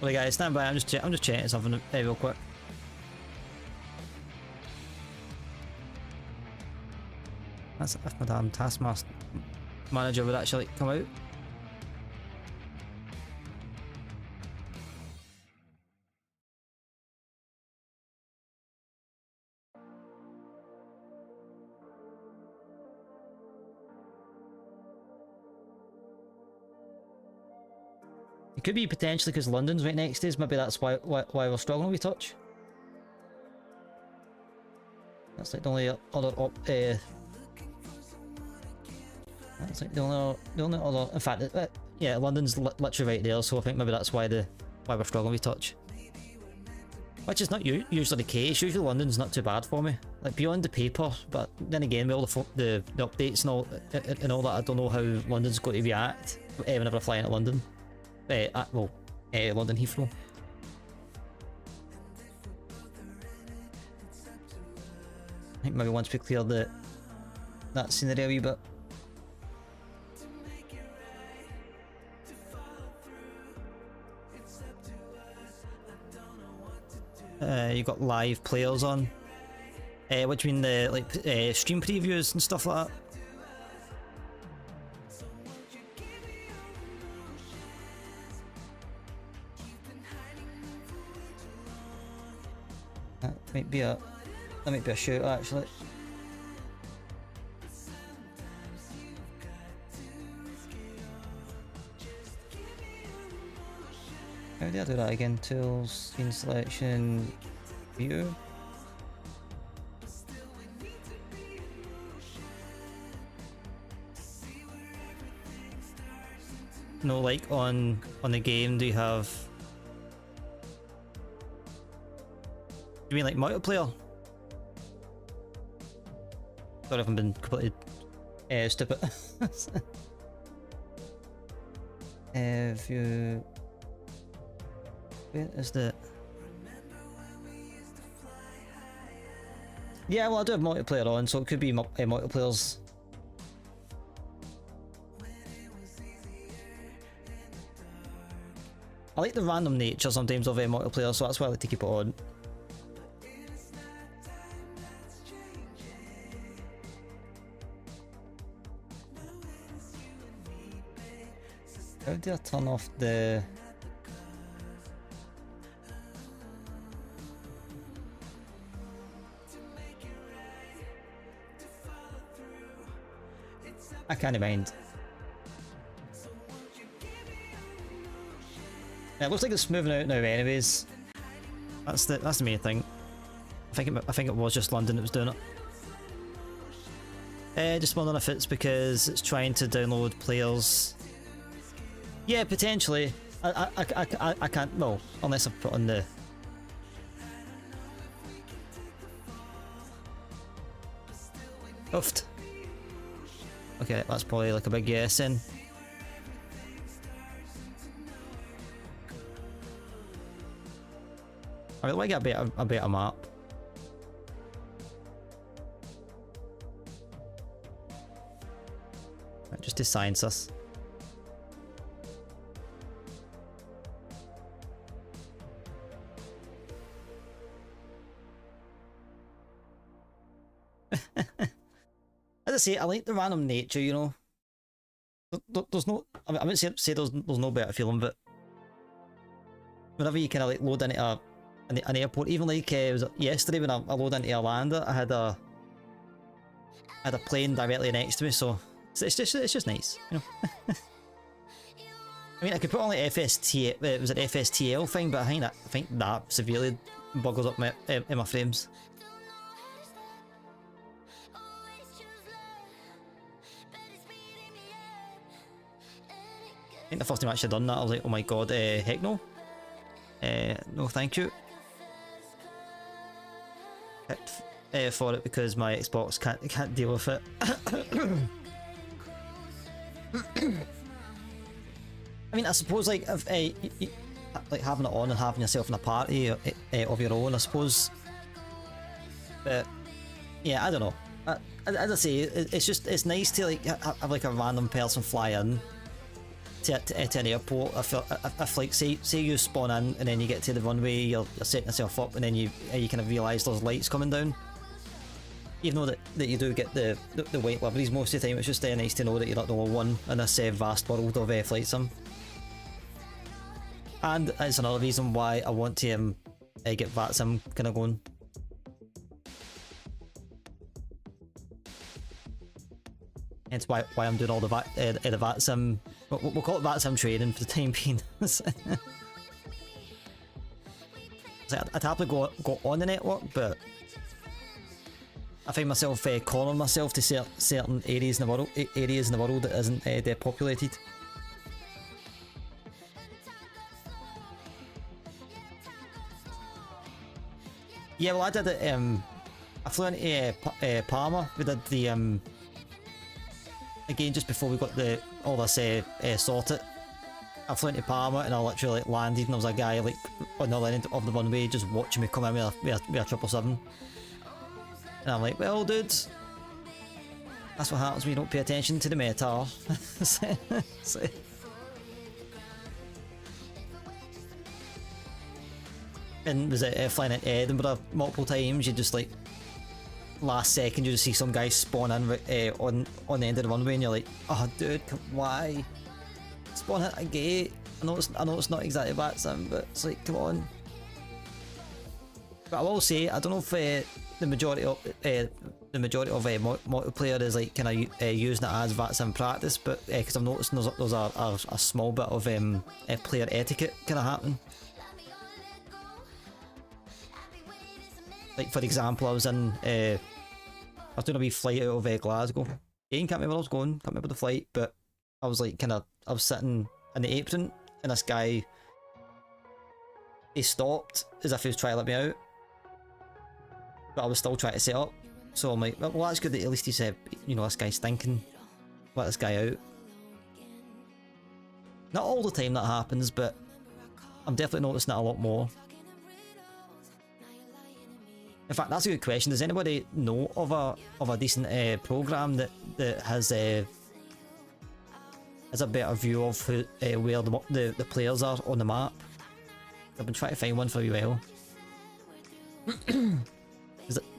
Right guys, stand by. I'm just checking something real quick. That's if my damn taskmaster manager would actually come out. It could be potentially because London's right next to us. Maybe that's why we're struggling with touch. That's like the only other that's like the only other. In fact, yeah, London's literally right there. So I think maybe that's why we're struggling with touch. Which is not usually the case. Usually London's not too bad for me. Like beyond the paper, but then again, with all the updates and all that, I don't know how London's going to react whenever I fly into London. London Heathrow. I think maybe once we clear that scenery a wee bit. You got live players on. What do you mean, the stream previews and stuff like that? That might be a shoutout actually. How do I do that again? Tools, scene selection, view. No, like on the game, do you have? You mean like multiplayer? Sorry if I've been completely stupid. If you... Where is the... Yeah, well I do have multiplayer on, so it could be multiplayers. I like the random nature sometimes of multiplayer, so that's why I like to keep it on. How do I turn off the... I can't mind. Yeah, it looks like it's moving out now anyways. That's the main thing. I think it was just London that was doing it. Just wondering if it's because it's trying to download players. Yeah, potentially. I can't, well, unless I put on the... Oofed. Okay, that's probably like a big yes in. I really like a better map. Right, just to science us. As I say, I like the random nature, you know. There's no, I wouldn't say there's no better feeling, but whenever you kind of like load into an airport, even like was it yesterday when I loaded into Orlando, I had a plane directly next to me, so it's just nice, you know. I mean, I could put on like FST, it was an FSTL thing, but I think that severely buggles up my frames. I think the first time I actually done that, I was like, oh my god, heck no. No thank you. For it because my Xbox can't deal with it. I mean, I suppose like if like having it on and having yourself in a party of your own, I suppose. But yeah, I don't know. As I say, it's nice to like have like a random person fly in to an airport. If like say you spawn in and then you get to the runway, you're setting yourself up, and then you kind of realise there's lights coming down. Even though that you do get the white liveries most of the time, it's just nice to know that you're not the only one in this vast world of flight sim. And it's another reason why I want to get VATSIM kind of going. Hence why I'm doing all the VATSIM. We'll call it VATSIM training for the time being. I'd happily go on the network, but I find myself calling myself to certain areas in the world that isn't depopulated. Yeah, well, I did it. I flew into Palma. We did the again just before we got all this sorted. I flew into Palma and I literally like landed, and there was a guy like on the other end of the runway just watching me come in with a 777. And I'm like, well, dude, that's what happens when you don't pay attention to the meta. And was it flying into Edinburgh multiple times? You just like last second you just see some guy spawn in on the end of the runway, and you're like, oh, dude, why spawn at a gate? I know it's not exactly VATSIM, but it's like, come on. But I will say, I don't know if the majority of multiplayer is like kind of using it as VATSIM practice, but because I've noticed there's a small bit of player etiquette kind of happening. Like for example, I was doing a wee flight out of Glasgow. Can't remember where I was going, can't remember the flight, but I was like I was sitting in the apron, and this guy, he stopped as if he was trying to let me out, but I was still trying to set up. So I'm like, well, that's good that at least he said, you know, this guy's thinking, let this guy out. Not all the time that happens, but I'm definitely noticing it a lot more. In fact, that's a good question. Does anybody know of a decent program that has a better view of where the players are on the map? I've been trying to find one for a while.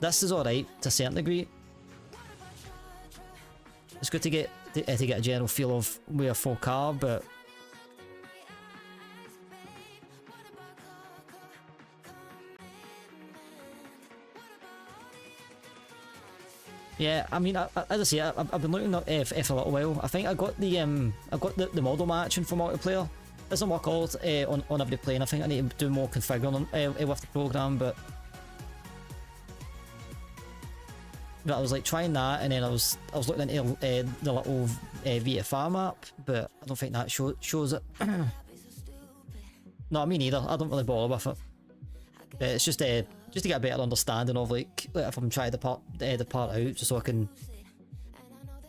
This is alright to a certain degree. It's good to get a general feel of where folk are, but yeah, I mean, as I say, I've been looking at F a little while. I think I got the model matching for multiplayer. Doesn't work all on every plane. I think I need to do more configuring with the program, but I was like trying that, and then I was looking into the little VFR map, but I don't think that shows it. No, me neither. I don't really bother with it. But it's just to get a better understanding of like if I'm trying to part out, just so I can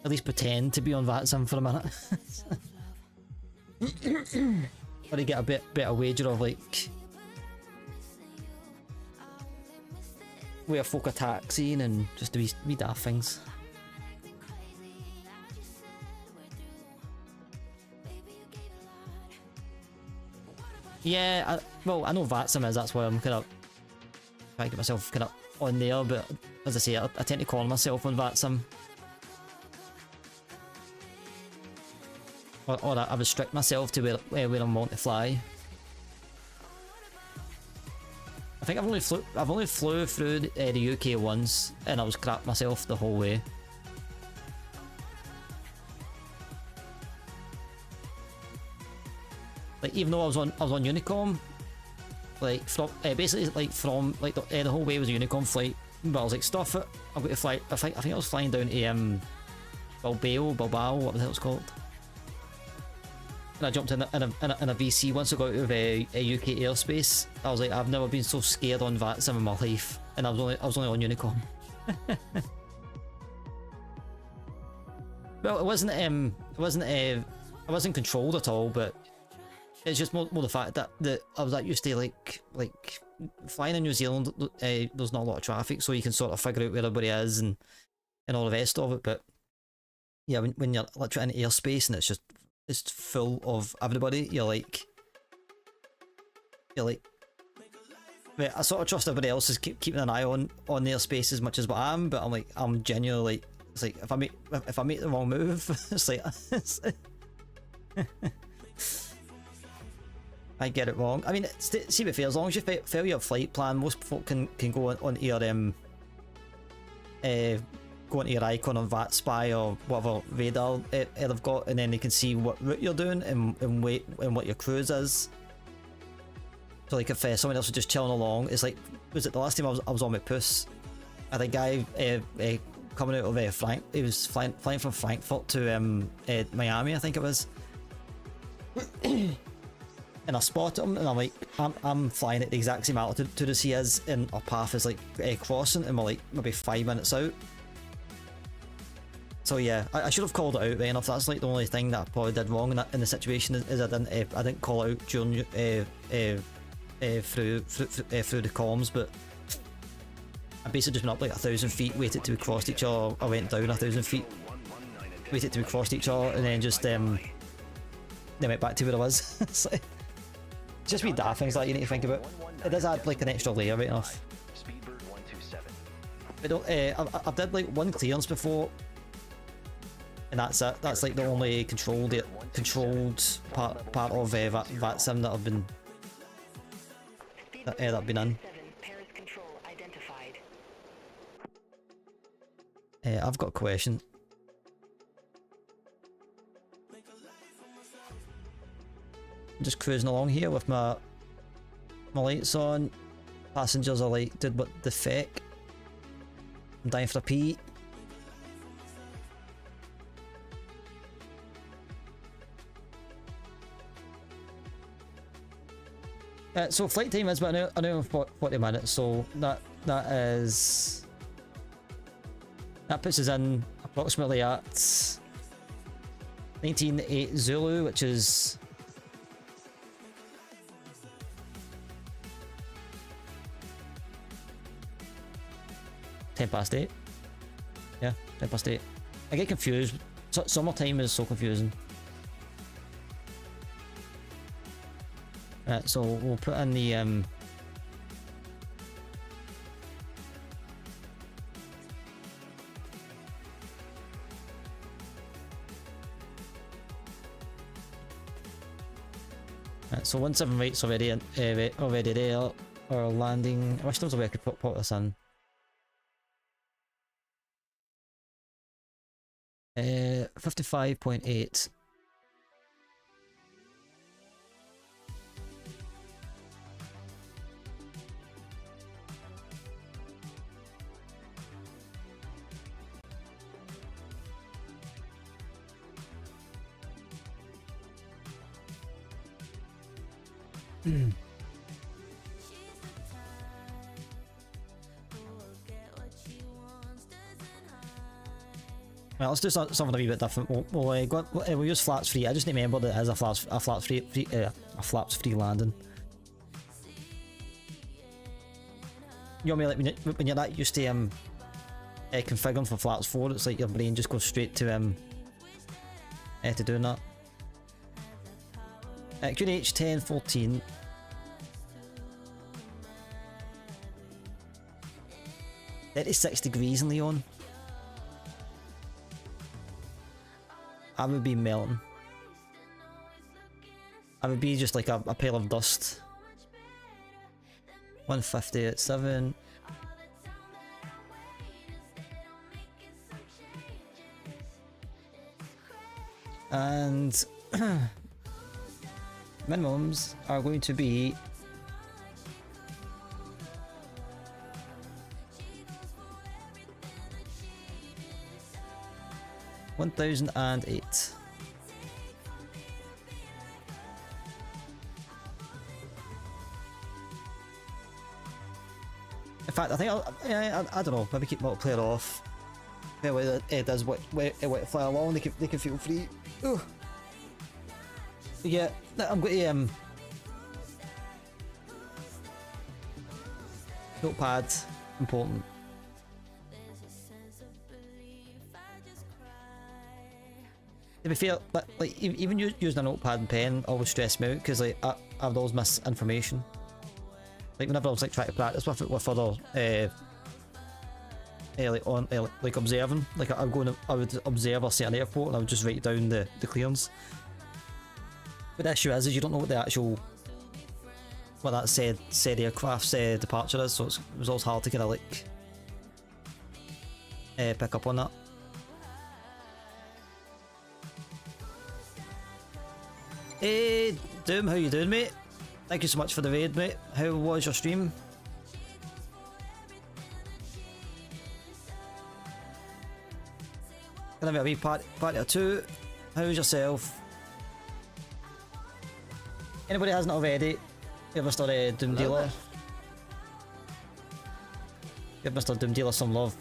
at least pretend to be on VATSIM for a minute. Or to get a bit better wager of like where folk are taxiing and just to be daft things. Yeah, well, I know VATSIM is, that's why I'm kind of trying to get myself kind of on there, but as I say, I tend to call myself on VATSIM. Or I restrict myself to where I'm wanting to fly. think I've only flew through the UK once, and I was crap myself the whole way. Like even though I was on Unicom, like from basically like from like the whole way was a Unicom flight, but I was like stuff it. I've got to fly. I think I was flying down to Bilbao, what the hell it's called. And I jumped in a VC once I got out of a UK airspace. I was like, I've never been so scared on VATSIM in my life, and I was only on Unicom. Well, it wasn't I wasn't controlled at all, but it's just more the fact that I was that used to like flying in New Zealand. There's not a lot of traffic, so you can sort of figure out where everybody is and all the rest of it. But yeah, when you're literally in airspace and it's full of everybody, you're like, wait, I sort of trust everybody else is keeping an eye on their space as much as what I am, but I'm genuinely like, it's like if I make the wrong move, it's like I get it wrong. I mean, see what fair, as long as you fail your flight plan, most folk can go on your go into your icon on VAT Spy or whatever radar they've got, and then they can see what route you're doing and what your cruise is. So like if someone else was just chilling along, it's like, was it the last time I was on my puss? I had a guy coming out of he was flying from Frankfurt to Miami, I think it was. And I spotted him, and I'm like, I'm flying at the exact same altitude as he is, and our path is like crossing, and we're like maybe 5 minutes out. So yeah, I should have called it out right enough. That's like the only thing that I probably did wrong in the situation is I didn't call it out during through the comms, but I basically just went up like 1,000 feet, waited till we crossed each other. I went down 1,000 feet, waited till we crossed each other, and then just then went back to where I was. It's like, just be daft things like you need to think about. It does add like an extra layer right enough. But I've did like one clearance before, and that's it. That's like the only controlled part of VATSIM that I've been in. I've got a question. I'm just cruising along here with my lights on. Passengers are like, dude, what the feck? I'm dying for a pee. So flight time is about an hour and 40 minutes, so that puts us in approximately at 19.8 Zulu, which is 8:10. Yeah, 8:10. I get confused. Summertime is so confusing. So we'll put in the so 17 right's already there. Or landing. I wish there was a way I could put this in. 55.8. Well, let's do something a wee bit different. We'll use flaps free. I just need to remember that it is a flaps free landing. You know what I mean? Like when you're that used to configuring for flaps 4, it's like your brain just goes straight to doing that. QNH 1014. It is 6 degrees in Leon. I would be melting. I would be just like a pile of dust. 150 at 7. And minimums are going to be 1008. In fact, I think I don't know. Maybe keep multiplayer off. Anyway, it does what fly along. They can feel free. Ooh. Yeah, I'm going to notepad important. To be fair, like even using a notepad and pen always stressed me out because like I would always miss information. Like whenever I was like trying to practice with other like observing, like I would observe a certain airport and I would just write down the clearance. But the issue is you don't know what the actual that said aircraft's departure is, so it was always hard to kind of like pick up on that. Hey Doom, how you doing, mate? Thank you so much for the raid, mate. How was your stream? Gonna be a wee party or two. How's yourself? Anybody hasn't already, give Mr. Doom Dealer. Give Mr. Doom Dealer some love.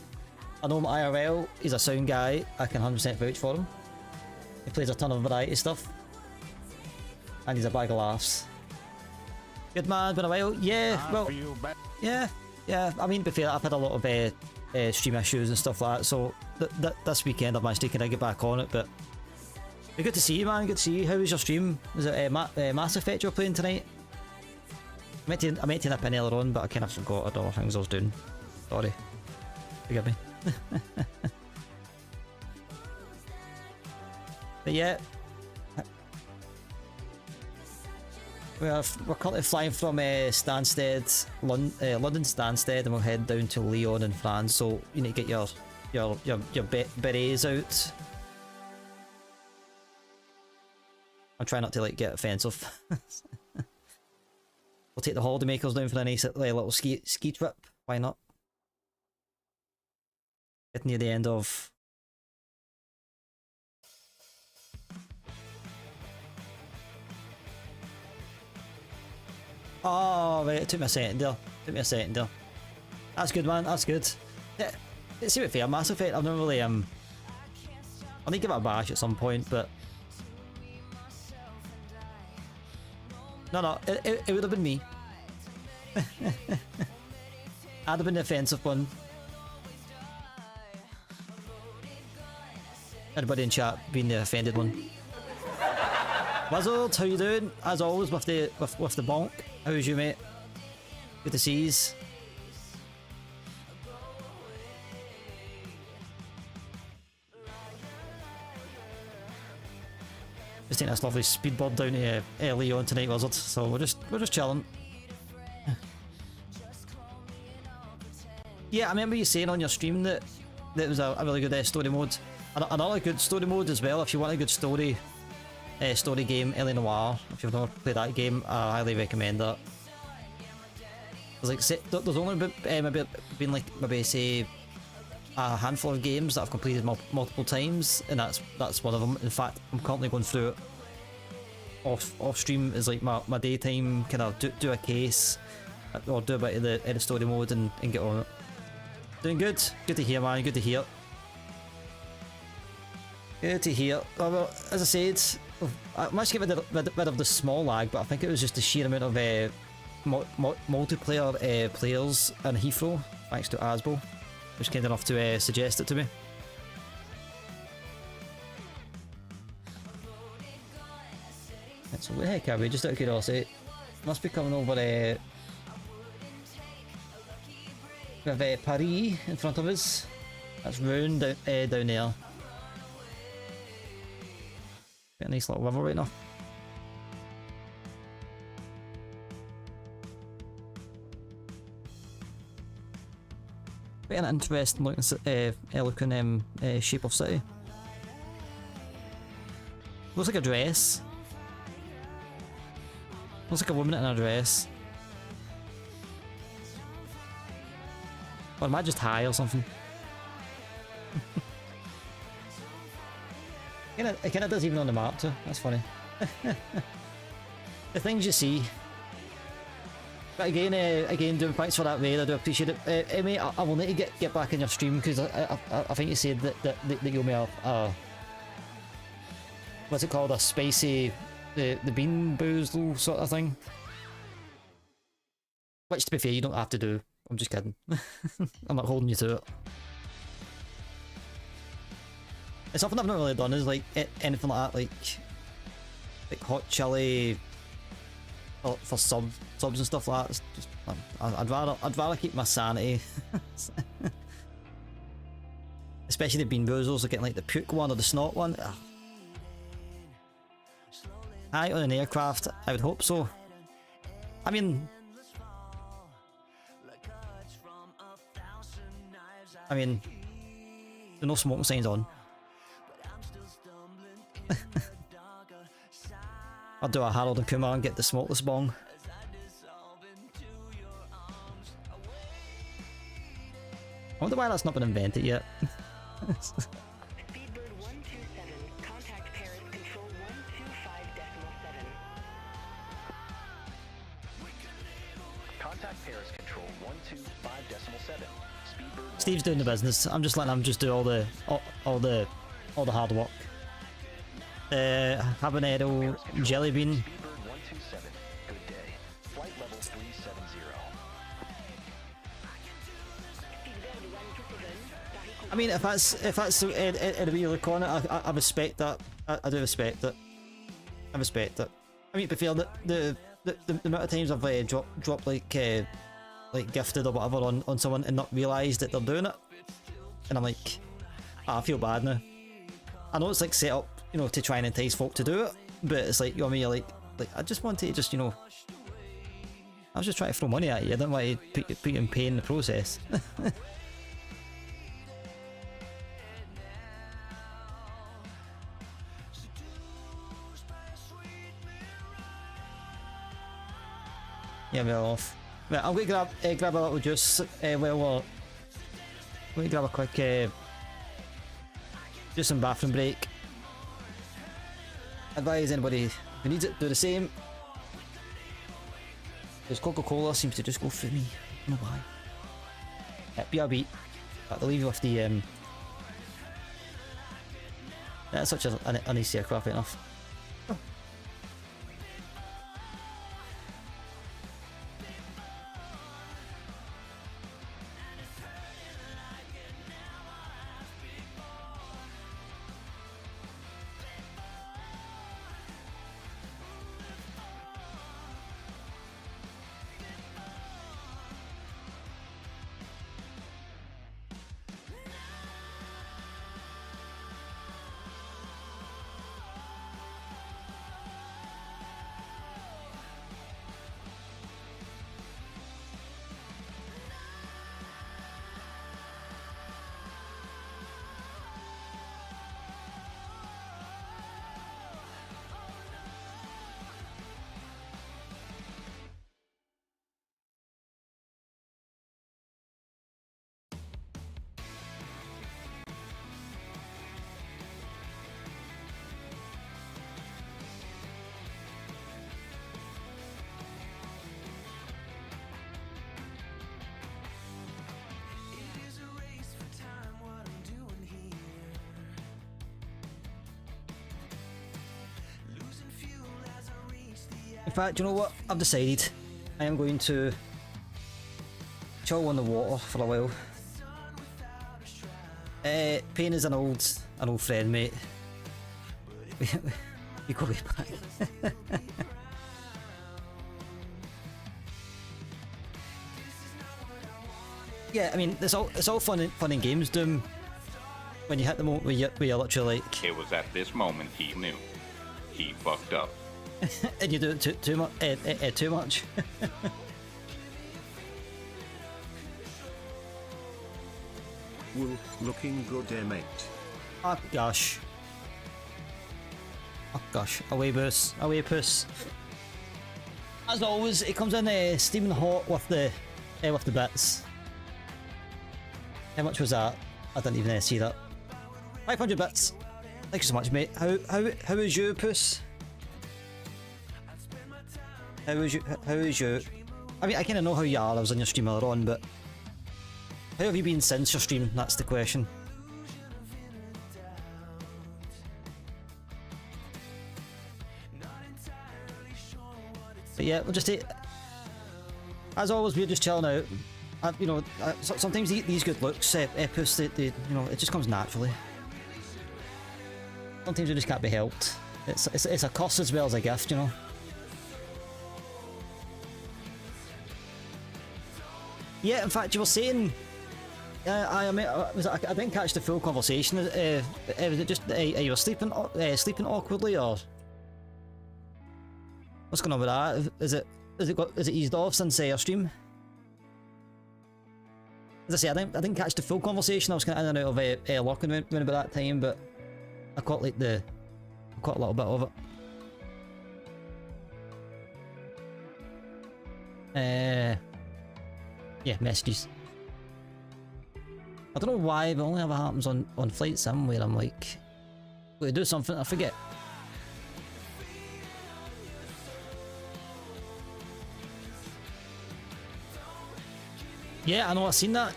I know him IRL, he's a sound guy, I can 100% vouch for him. He plays a ton of variety stuff. And he's a bag of laughs. Good man, been a while. Yeah, well, yeah. I mean, to be fair, I've had a lot of stream issues and stuff like that, so this weekend I've managed to kind of get back on it, but good to see you, man. Good to see you. How was your stream? Was it Mass Effect you're playing tonight? I meant to nip in earlier on, but I kind of forgot other things I was doing. Sorry. Forgive me. But yeah. We're currently flying from Stansted, London Stansted, and we'll head down to Lyon in France, so you need to get your berets out. I'm trying not to like get offensive. We'll take the holidaymakers down for a nice little ski trip. Why not? Getting near the end of. Oh right, it took me a second there. That's good, man. That's good. Yeah, it's a bit fair. Mass Effect. I've never really I'll need to give it a bash at some point, but. No, it would have been me. I'd have been the offensive one. Everybody in chat being the offended one. Wizard, how you doing? As always with the bonk. How's you, mate? Good to see yous. Just taking this lovely speedboard down to Lyon tonight, Wizard. So we're just chilling. Yeah, I remember you saying on your stream that was a really good story mode. Another good story mode as well. If you want a good story game, L.A. Noire. If you've never played that game, I highly recommend that. There's only been like say a handful of games that I've completed multiple times, and that's one of them. In fact, I'm currently going through it off stream. Is like my daytime kind of do a case or do a bit of the story mode and get on it. Doing good. Good to hear, man. Good to hear. Good to hear. Well, as I said, I managed to get rid of the small lag, but I think it was just the sheer amount of multiplayer players in Heathrow, thanks to Asbo, which kind enough to suggest it to me. So where the heck are we? Just out of curiosity, must be coming over with Paris in front of us. That's round down there. Got a nice little river right now. Quite an interesting looking shape of city. Looks like a dress. Looks like a woman in a dress. Or am I just high or something? It kinda does even on the map too. That's funny. The things you see. But again, doing thanks for that raid. I do appreciate it. Mate, I will need to get back in your stream because I think you said that you may have what's it called, a spicy the bean boozle sort of thing. Which, to be fair, you don't have to do. I'm just kidding. I'm not holding you to it. It's something I've not really done is like anything like that, like hot chili for subs and stuff like that. It's just, I'd rather keep my sanity. Especially the bean boozles, are getting like the puke one or the snot one. Ugh. Aye, on an aircraft, I would hope so. I mean, there's no smoking signs on. I'll do a Harold and Kumar and get the smokeless bong. I wonder why that's not been invented yet. Speedbird 127, contact Paris control 125.7. Contact Paris control 125.7. Speedbird. Steve's doing the business. I'm just letting him just do all the hard work. Habanero jelly bean. Speedbird 127. Good day. Flight level 370. I mean, if that's the way you look on it, I respect that. I do respect it. I respect it. I mean, to be fair, the amount of times I've dropped like gifted or whatever on someone and not realised that they're doing it, and I'm like, I feel bad now. I know it's like set up, you know, to try and entice folk to do it, but it's like, you know what I mean, you're like I just wanted to just, you know, I was just trying to throw money at you. I didn't want to put you in pain in the process. Yeah, we're off. Right, I'm going to grab a little juice while we're... I'm going to grab a quick juice and bathroom break. Advise anybody who needs it, do the same. Because Coca-Cola seems to just go through me. I don't know why. BRB. I'll leave you with the... That's such a nice aircraft enough. In fact, you know what? I've decided I am going to chill on the water for a while. Payne is an old friend, mate. You go way back. Yeah, I mean, it's all fun and games, Doom. When you hit the moment where you're literally like... It was at this moment he knew. He fucked up. And you do it too much. Woo, looking good, mate. Oh gosh. Oh gosh. Away Puss. Away Puss. As always, it comes in steaming hot with the bits. How much was that? I didn't even see that. 500 bits. Thank you so much, mate. How is you, Puss? How is you? I mean, I kind of know how you are. I was on your stream earlier on, but how have you been since your stream? That's the question. But yeah, we'll just as always, we're just chilling out. You know, sometimes these good looks, Puss, they, you know, it just comes naturally. Sometimes it just can't be helped. It's a cost as well as a gift, you know. Yeah, in fact, you were saying, I didn't catch the full conversation. Was it just you were sleeping awkwardly, or what's going on with that? Is it eased off since your stream? As I say, I didn't catch the full conversation. I was kind of in and out of locking when about that time, but I caught a little bit of it. Yeah, messages. I don't know why, but it only ever happens on Flight Sim where I'm like, we do something, I forget. Yeah, I know, I've seen that.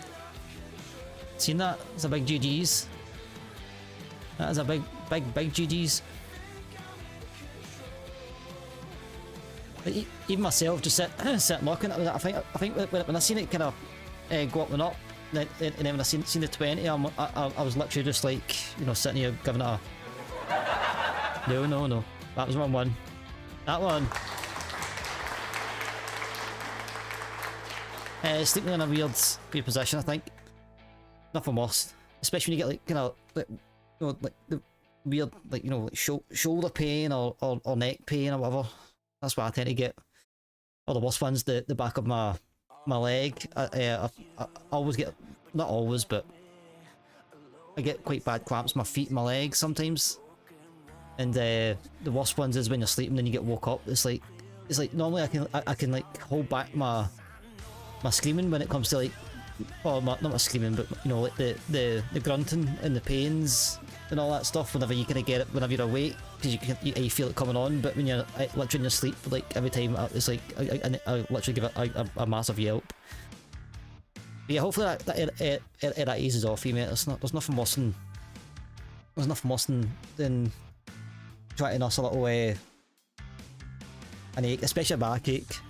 Seen that. It's a big GG's. That is a big GG's. Even myself just sitting looking at it. I think when I seen it kind of go up and up, and then when I seen the 20, I was literally just like, you know, sitting here giving it a no. That was wrong one. That one. Sleeping in a weird position, I think. Nothing worse, especially when you get like kind of like, you know, like the weird, like, you know, like shoulder pain or neck pain or whatever. That's what I tend to get. Or the worst one's the back of my leg. I always get, not always, but I get quite bad cramps in my feet and my legs sometimes. And the worst ones is when you're sleeping and you get woke up. It's like normally I can like hold back my screaming when it comes to like, well, not my screaming, but you know, like the grunting and the pains and all that stuff whenever you kind of get it whenever you're awake, because you feel it coming on. But when you're literally in your sleep, like every time it's like I literally give it a massive yelp. But yeah, hopefully that eases off you, mate. There's nothing worse than trying to nurse a little an ache, especially a backache.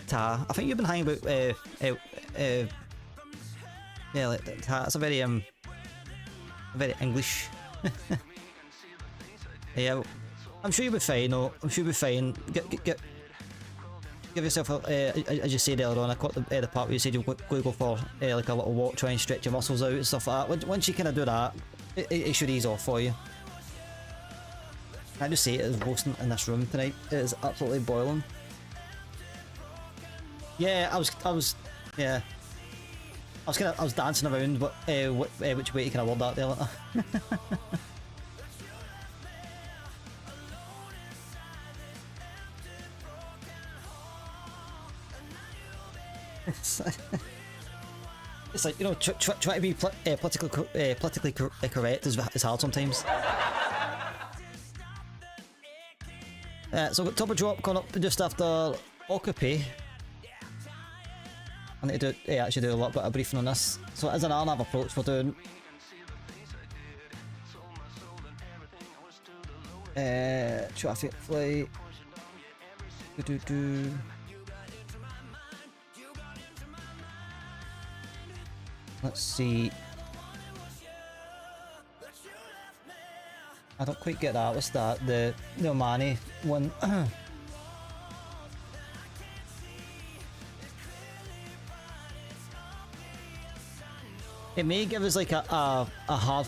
Ta, I think you've been hanging about yeah, like Ta. It's a very English. Yeah, I'm sure you'll be fine. No, I'm sure you'll be fine. Give yourself as you said earlier on. I caught the part where you said you're going to go for like a little walk, try and stretch your muscles out and stuff like that. Once you kind of do that, it should ease off for you. Can I just say it is roasting in this room tonight? It is absolutely boiling. Yeah, I was dancing around, but which way you kind of word that there, like that. It's like, you know, try to be politically correct is hard sometimes. So we've got Top of Drop coming up just after Okape. I need to actually do a little bit of briefing on this. So as an Arnav approach, we're doing traffic flight. Let's see. I don't quite get that. What's that? The Omani one. It may give us like a hard,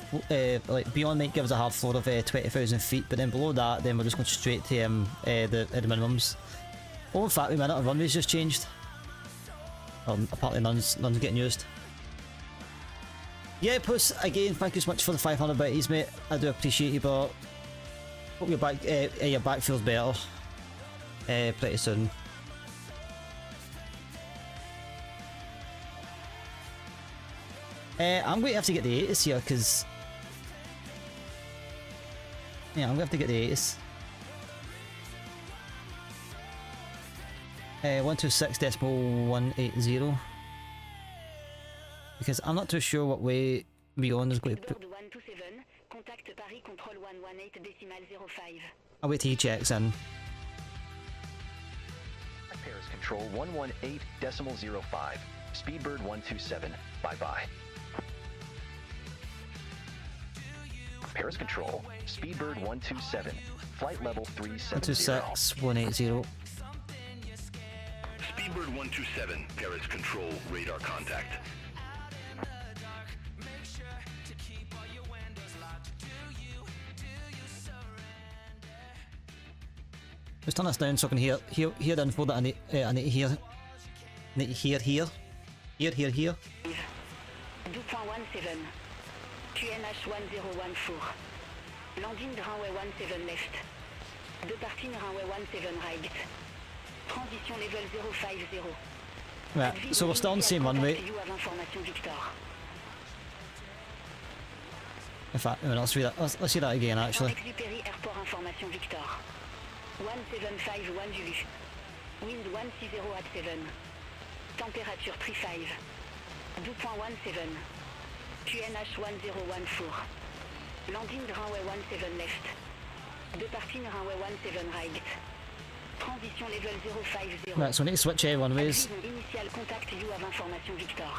like beyond might give us a hard floor of 20,000 feet, but then below that, then we're just going straight to the minimums. Oh, in fact, the minute of runway's just changed. Apparently none's getting used. Yeah, Puss, again, thank you so much for the 500 bitties, mate. I do appreciate you, but hope your back feels better pretty soon. I'm going to have to get the 80s here, because... Yeah, I'm going to have to get the 80s. 126.180. Because I'm not too sure what way Beyond is going to put... I'll wait till he checks in. Paris Control 118.05. Speedbird 127. Bye-bye. Paris Control, Speedbird 127. Flight level 370. 126.180. Speedbird 127, Paris Control, radar contact. Just turn this down so I can hear the info that I need to hear. I need to hear. Here. 12.17. QNH 1014. Landing runway 17 left. Departing runway 17 right. Transition level 050. Right, so we're still on the same runway. In fact, let's read that. Let's see that again, actually. Airport information Victor. 1751 du vue. Wind 160 at 7. Température 35. 2.17. QNH 1014. Landing runway 17 left. Departing runway 17 right. Transition level 050. Right, so we need to switch runways. Initial contact, you have information Victor.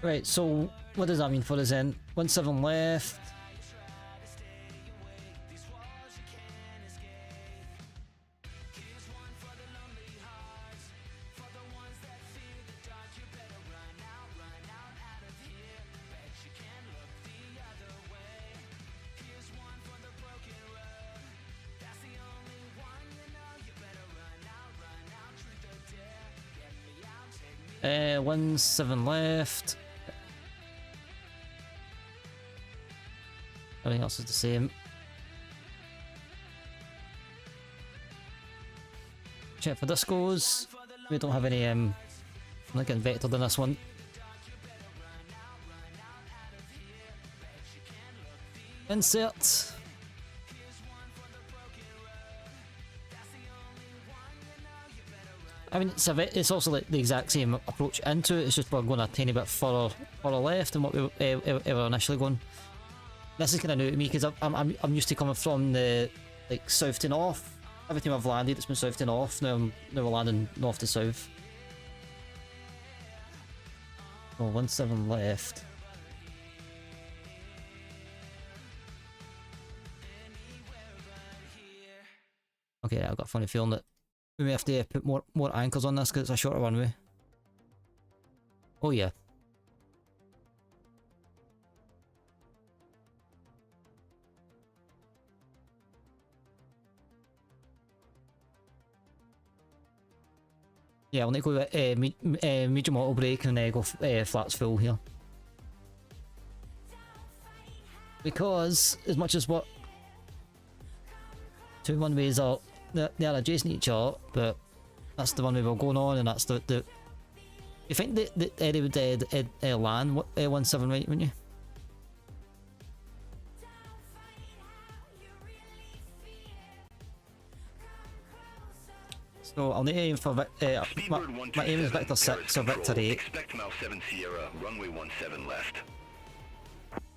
Right, so what does that mean for us then? 17 left. One 7 left. Everything else is the same. Check for discos. We don't have any I'm not getting vectored in this one. Insert. I mean, it's also like the exact same approach into it. It's just we're going a tiny bit further left than what we were initially going. This is kind of new to me because I'm used to coming from the like south to north. Every time I've landed, it's been south to north. Now we're landing north to south. Oh, 17 left. Okay, I've got a funny feeling that we may have to put more anchors on this because it's a shorter runway. Oh yeah. Yeah, we'll need to go medium auto brake and go flats full here. Because as much as what two runways are, they are adjacent to each other, but that's the runway we're going on, and that's the. You think that Eddie would land 17 right, wouldn't you? So I'll need to aim for my aim is Victor 6 or Victor 8. Expect Mal 7 Sierra, runway 17 left.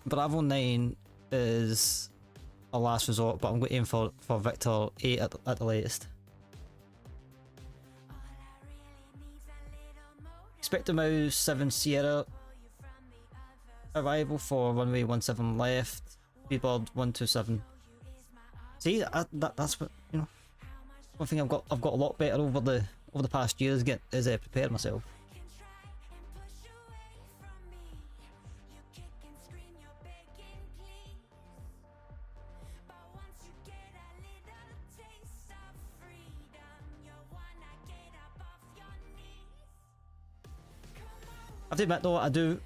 Bravo 9 is a last resort, but I'm going to aim for Victor 8 at the latest. Expect the Mouse 7 Sierra arrival for runway 17 left, Speedbird 127. See, that's what, you know. One thing I've got a lot better over the past year is prepare myself. have to admit though, I do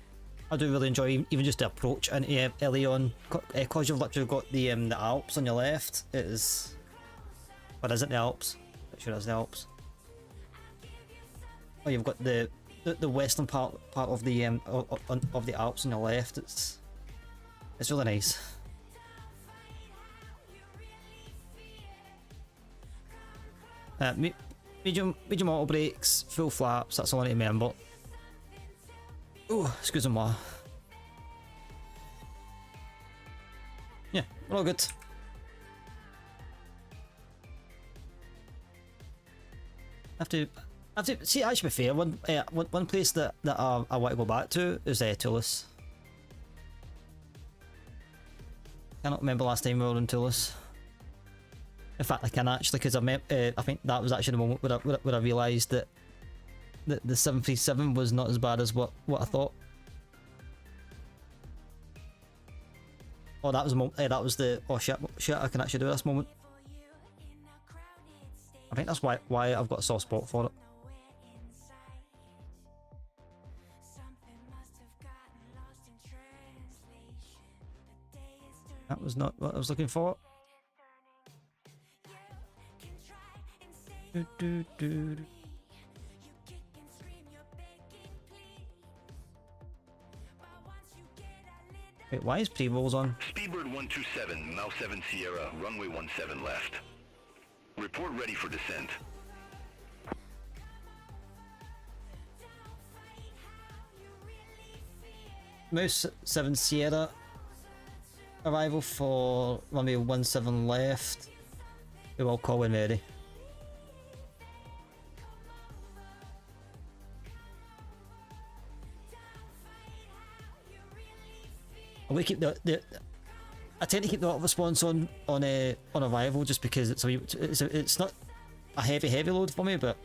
really enjoy even just the approach into Leon, because you've literally got the Alps on your left. It is, or is it the Alps? I'm sure it's the Alps. Oh, you've got the western part of the of the Alps on your left. It's really nice. Medium auto brakes, full flaps. That's all I need to remember. Oh, excusez-moi. Yeah, we're all good. I have to see. Actually, be fair. One place that I want to go back to is Toulouse. Cannot remember last time we were in Toulouse. In fact, I can actually, because I think that was actually the moment where I realised that the 737 was not as bad as what I thought. Oh, that was the moment. That was the oh shit! I can actually do this moment. I think that's why I've got a soft spot for it. That was not what I was looking for. Wait, why is pre-rolls on? Speedbird 127, Mount 7 Sierra, runway 17 left. Report ready for descent. Mouse 7 Sierra, arrival for runway 17 left. We will call when ready. We keep I tend to keep the auto response on arrival just because it's not a heavy load for me, but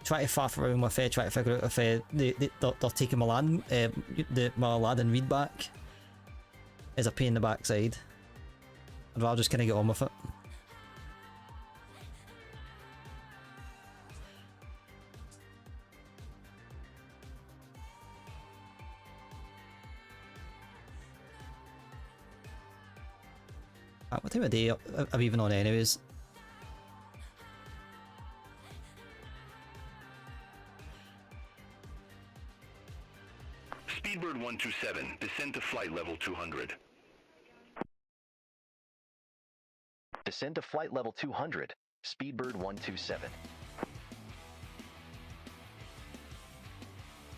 try to faff around with try to figure out if they're taking my land and read back is a pain in the backside. I'd rather just kind of get on with it. What time of day are we even on anyways? Speedbird 127, descend to flight level 200. Descend to flight level 200, Speedbird 127.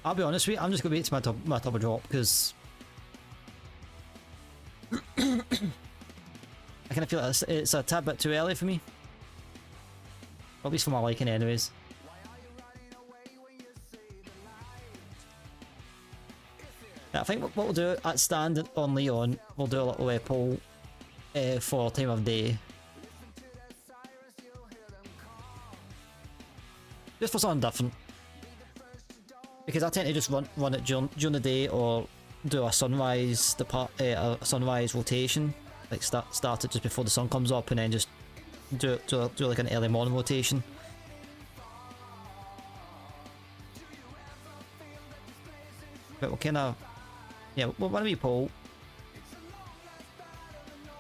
I'll be honest with you, I'm just going to wait to my top of drop because I kind of feel like it's a tad bit too early for me. Or at least for my liking anyways. Yeah, I think what we'll do at stand on Leon, we'll do a little poll for time of day. Just for something different. Because I tend to just run it during the day or do a sunrise rotation. Like start it just before the sun comes up and then just do like an early morning rotation. But we'll kind of, yeah, well, why don't we poll?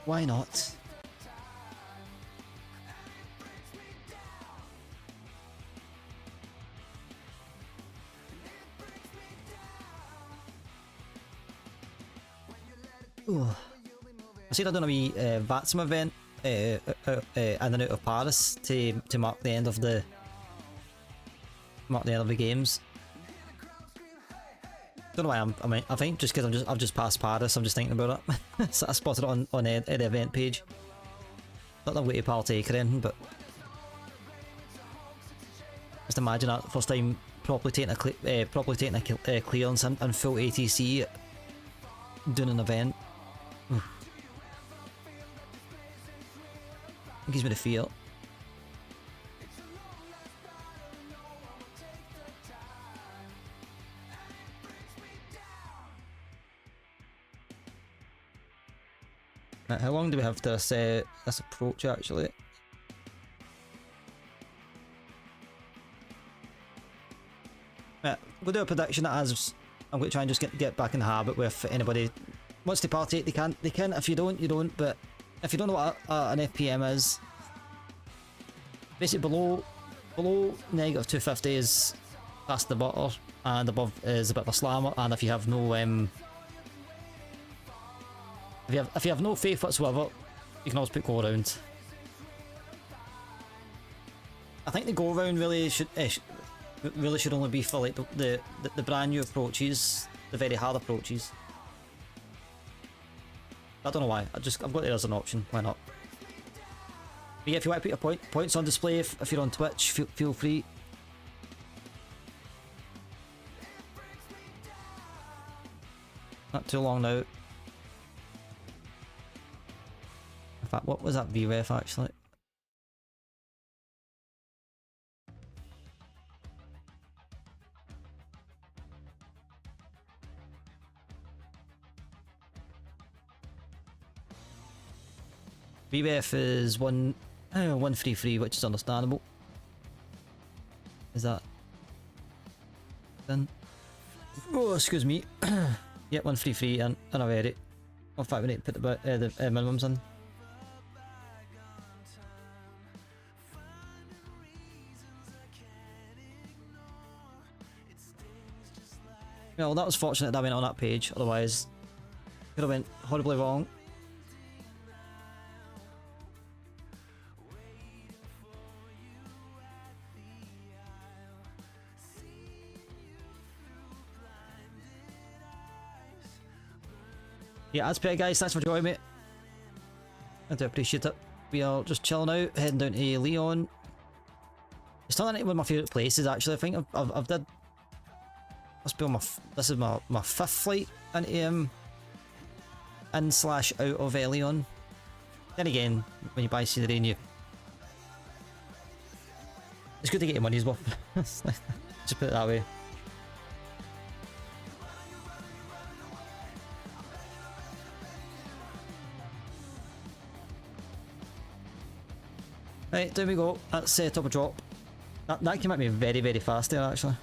Why not? Ooh. I said I'd done a wee VATSIM event in and out of Paris to mark the end of the games. Don't know why I think just because I've just passed Paris, I'm just thinking about it. So I spotted it on the event page. Not that I'm going to partake or anything, but just imagine that first time properly taking a clearance and full ATC doing an event. It gives me the feel. Right, how long do we have this approach actually? Yeah, we'll do a prediction as I'm going to try and just get back in the habit with anybody wants to partake. They can. If you don't, you don't. But if you don't know what an FPM is, basically below negative 250 is past the butter, and above is a bit of a slammer. And if you have no if you have no faith whatsoever, you can always put go around. I think the go around really should only be for like the brand new approaches, the very hard approaches. I don't know why. I've got it as an option. Why not? But yeah, if you want to put your points on display, if you're on Twitch, feel free. Not too long now. In fact, what was that VREF actually? VREF is 133, which is understandable. Is that then? Oh, excuse me. Yep, 133 and I've read it. In fact, we need to put the minimums in. Well, that was fortunate that I went on that page, otherwise could have went horribly wrong. Yeah, that's pretty guys, thanks for joining me. I do appreciate it. We are just chilling out, heading down to Leon. It's not one of my favourite places actually. I think I've did. This is my 5th flight into in/out of Leon. Then again, when you buy scenery and it's good to get your money's worth. Just put it that way. Right, there we go. That's top of drop. That came at me very, very fast there, actually.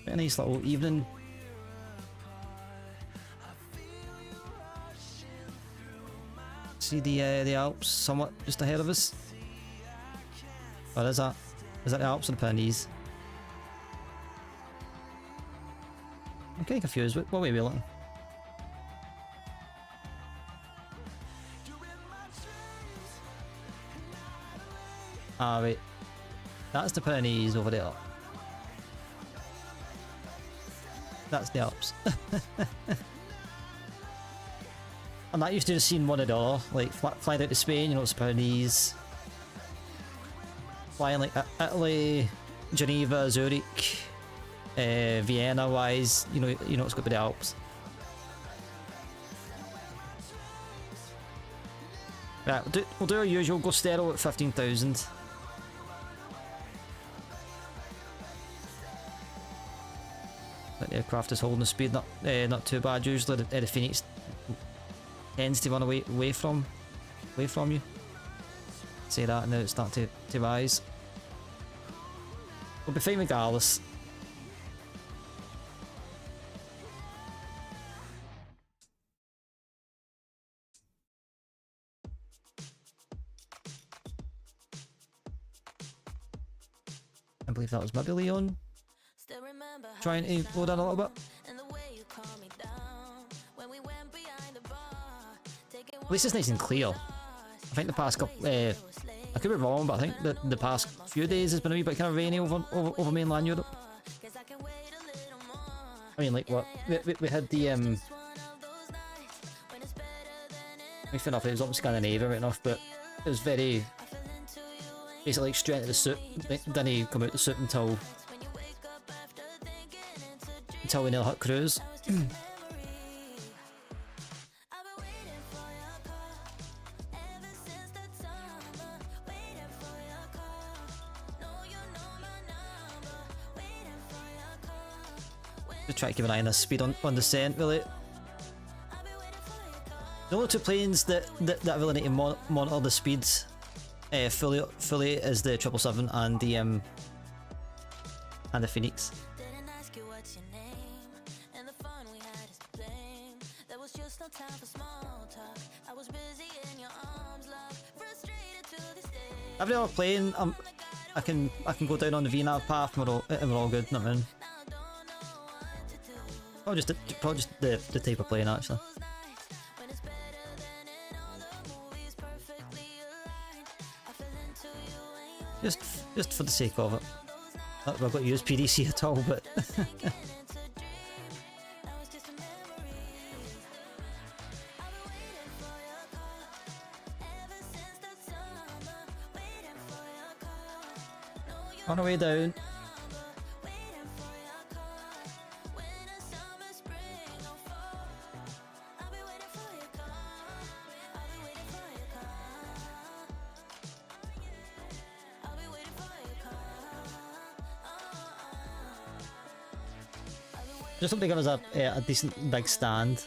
A nice little evening. See the Alps somewhat just ahead of us. What is that? Is that the Alps or the Pyrenees? I'm getting confused. What way are we looking? Ah, wait. That's the Pyrenees over there. That's the Alps. I'm not used to just seeing one or the other. Like, flying out to Spain, you know, it's the Pyrenees. Flying like Italy, Geneva, Zurich, Vienna wise, you know it's got to be the Alps. Right, we'll do our usual, go sterile at 15,000. The aircraft is holding the speed, not too bad. Usually the Phoenix tends to run away from you. Say that and now it's starting to rise. We'll be fine regardless. I believe that was maybe Leon. Trying to load in a little bit. At least it's nice and clear. I think the past couple, I could be wrong, but I think that the past few days has been a wee bit kind of rainy over mainland Europe. I mean, like what? We had the fair enough, it was up in Scandinavia right enough, but it was very basically like straight into the soup. Didn't he come out the soup until we nearly hit cruise. Just try to keep an eye on the speed on descent, really. The only two planes that really need to monitor the speeds fully is the 777 and the Phoenix. Didn't ask you what's your name, and the fun we had is to blame. There was just no time for small talk. I was busy in your arms, love, frustrated to this day. Every time I'm playing, I can go down on the VNAV path and we're all good. Not mean. Probably just the type of playing actually. Just for the sake of it. Not that I've got to use PDC at all, but on our way down. Just hope they give us a decent big stand.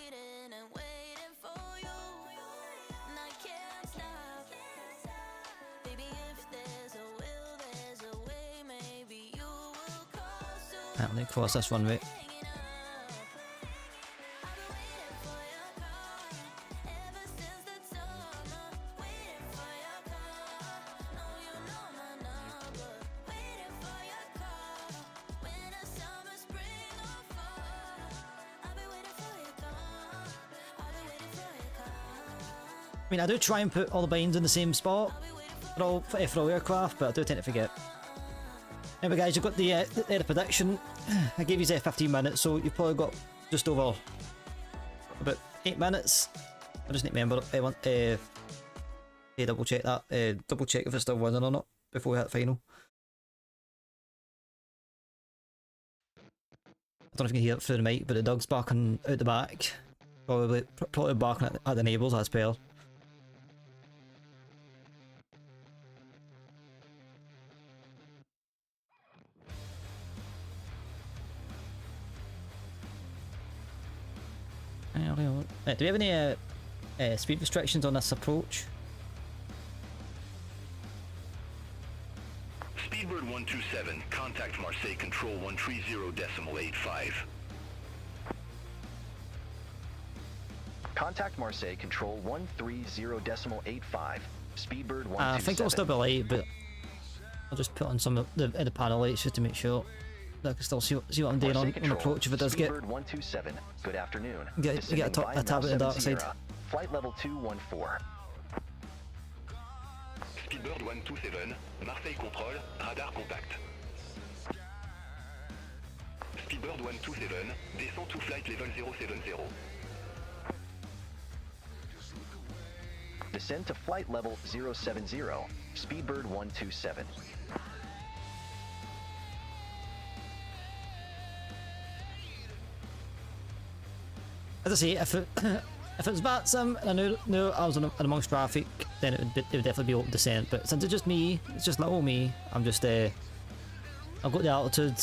I'm gonna cross this runway. I mean, I do try and put all the binds in the same spot for all aircraft, but I do tend to forget. Anyway guys, you've got the prediction. I gave you 15 minutes, so you've probably got just over about 8 minutes. I just need to remember, double check that, double check if it's still running or not before we hit final. I don't know if you can hear it through the mic, but the dog's barking out the back. Probably barking at the neighbours as per. Do we have any speed restrictions on this approach? Speedbird 127, contact Marseille Control 130.85. Contact Marseille Control 130.85. Speedbird 127. I think it'll still be light, but I'll just put on some of the panel lights just to make sure that I can still see what I'm doing on approach if it does get. Speedbird 127. Good afternoon. Get a tab at the dark side. Flight level 214. Speedbird 127, Marseille Control, radar contact. Speedbird 127, descend to flight level 070. Descend to flight level 070. Speedbird 127. As I say, if it was VATSIM and I knew I was in amongst traffic, then it would definitely be open descent. But since it's just me, it's just little me, I'm just I've got the altitude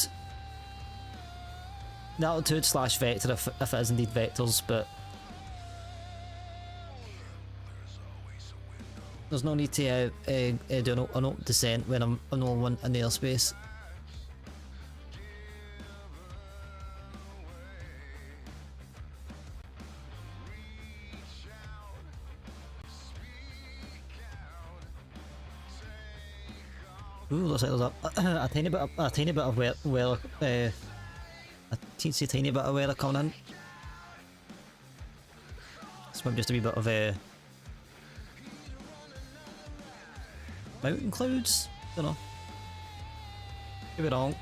slash vector if it is indeed vectors, but there's no need to do an open descent when I'm the only one in the airspace. Ooh, looks like there's a tiny bit of weather, a tiny bit of weather coming in. This might be just a wee bit of mountain clouds. Don't know. Could be wrong.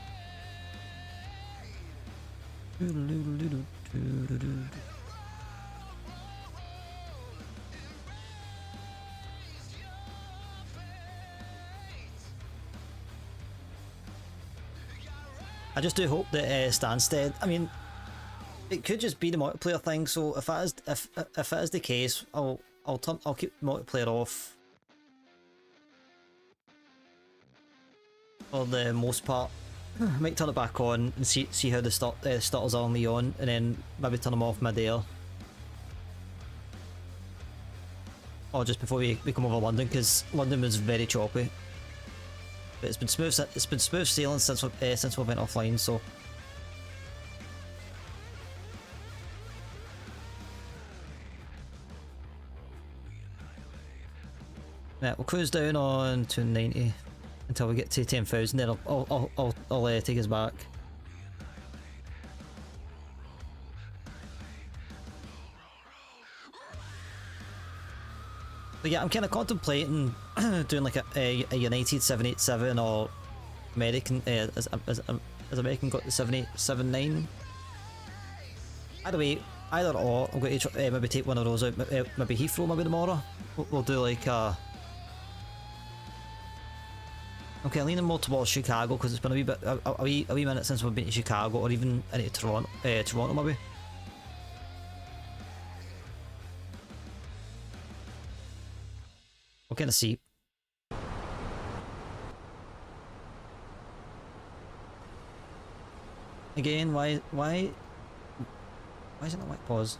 I just do hope that Stansted, I mean, it could just be the multiplayer thing. So if it is the case, I'll keep multiplayer off for the most part. I might turn it back on and see how the stutters are on Leon, and then maybe turn them off mid-air. or just before we come over London, because London was very choppy. But it's been smooth. It's been smooth sailing since we went offline. So. Yeah, we'll cruise down on 290 until we get to 10,000. Then I'll take us back. But yeah, I'm kind of contemplating doing like a United 787 or American as American got the 7879. Either way, either or, I'm going to try, maybe take one of those out. Maybe Heathrow, maybe tomorrow. We'll do like a. Okay, leaning more towards Chicago because it's been a wee bit a wee minute since we've been to Chicago, or even into Toronto maybe. We'll kind of see. Again, why isn't it like pause?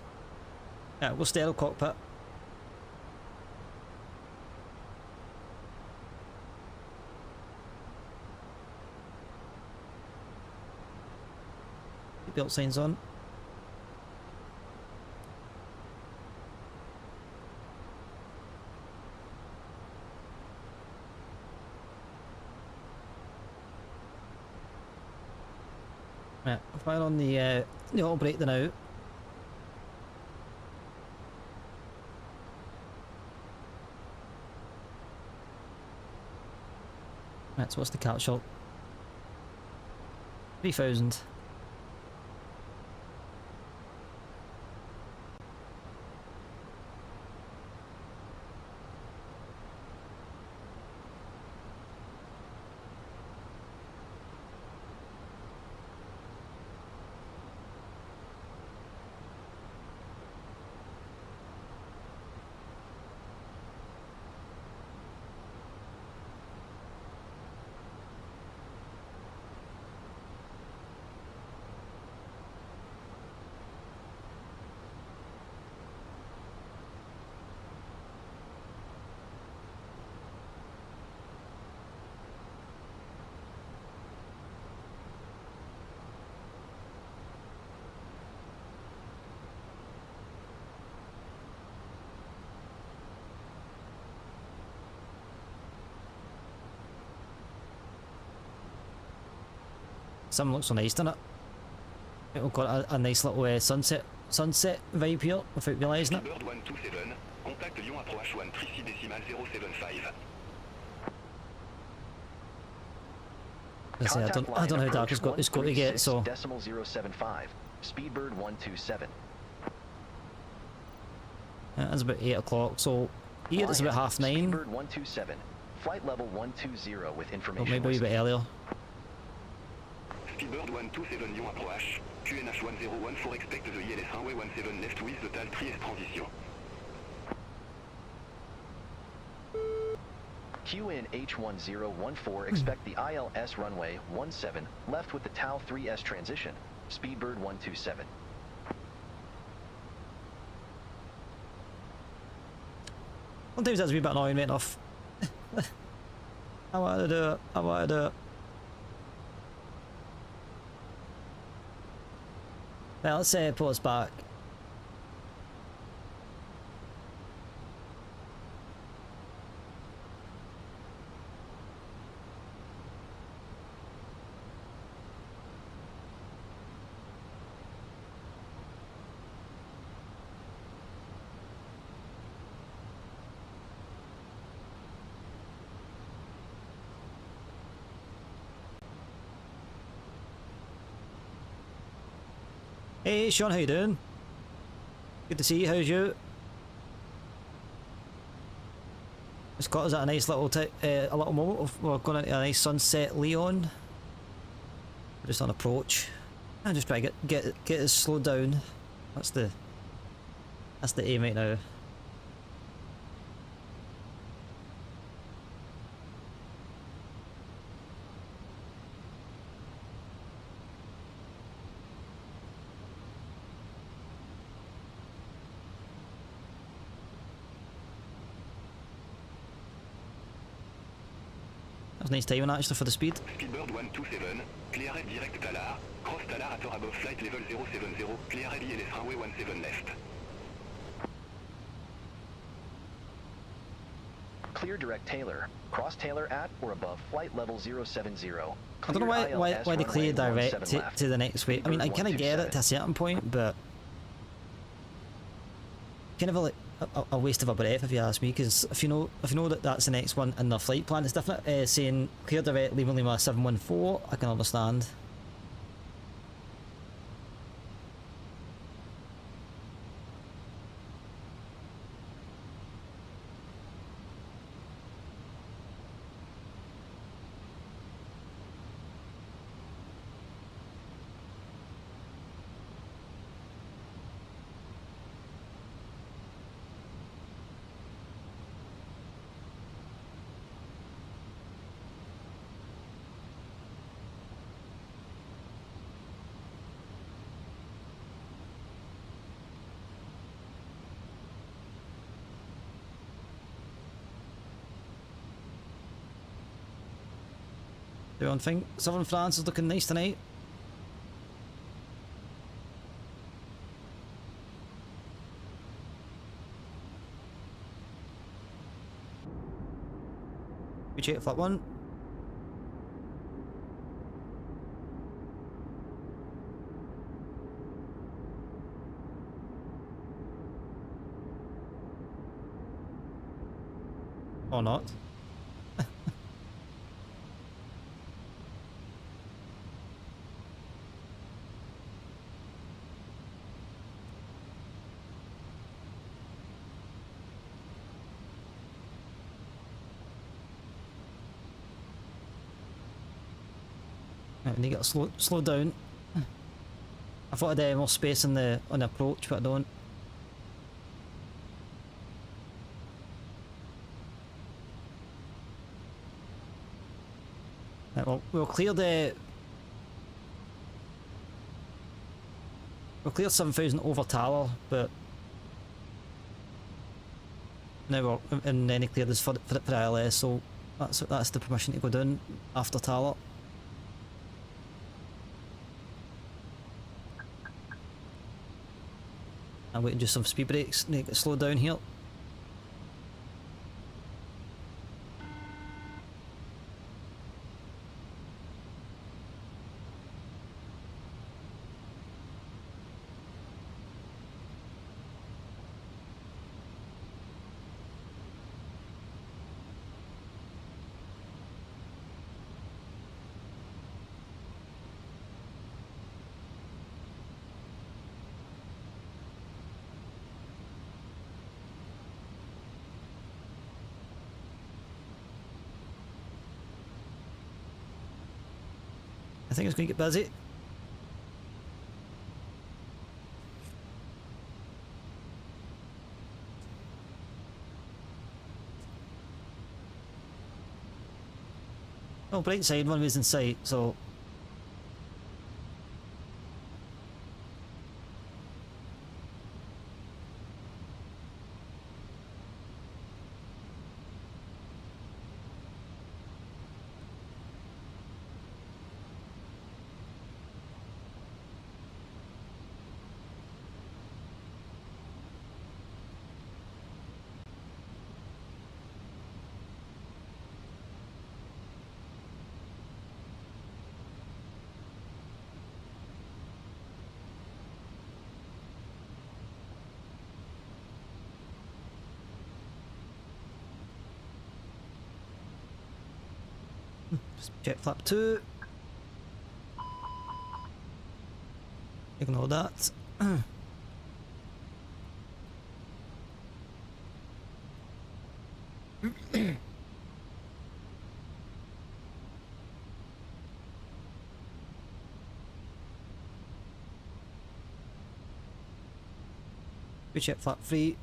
Yeah, we'll stereo cockpit. Built signs on. Right, fire on the auto brake then out. Right, so what's the cat shot? 3,000. Something looks so nice, doesn't it? We've got a nice little sunset vibe here without realising it. Bird 127, contact Lyon approche 136.075. I don't know how dark it's got to get, so. .075, Speedbird 127. It's about 8 o'clock, so here it's about 9:30. Speedbird 127, flight level 120 with information. Or maybe a wee bit earlier. Speedbird 127 Lyon approche. QNH 101 expect the ILS runway 17 left with the TAL Trieste transition. QN H1014 expect the ILS runway 17 left with the TAL 3S transition. Speedbird 127. Sometimes that's a wee bit annoying, mate, enough. I want to do it. Well, let's pull us back. Hey Sean, how you doing? Good to see you. How's you? It's got us at a nice little a little moment of we're going into a nice sunset Leon. We're just on approach. I'm just trying to get it slowed down. That's the aim right now. nice timing actually for the speed. Speedbird 127, clear right direct Talar, cross Talar at or above flight level 070, clear right ILS runway 17 left. Clear direct Taylor. Cross Taylor at or above flight level 070. I don't know why they clear direct to the next way. I mean, I kind of get it to a certain point, but kind of a waste of a breath if you ask me. Because if you know that that's the next one in their flight plan, it's different. Saying clear direct Lima Lima 714, I can understand. Everyone think Southern France is looking nice tonight. We check flat one. Or not. Right, we need to get slow down. I thought I had more space on the approach, but I don't. Right, well, we'll clear 7,000 over Talar, but now we're in any clearance for ILS, so that's the permission to go down after Talar. I'm waiting just some speed brakes to get slowed down here. I think it's going to get busy. Oh, bright side, one was in sight, so jet flap 2. Ignore that. We check flap 3.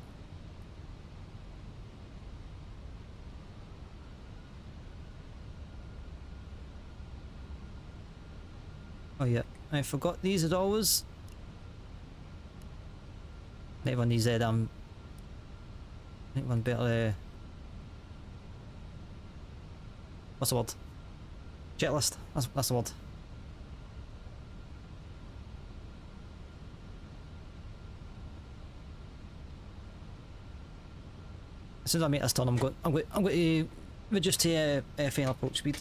Oh yeah, I forgot these as always. Need one of these I think one better what's the word? Checklist. That's the word. As soon as I make this turn, I'm going to reduce to final approach speed.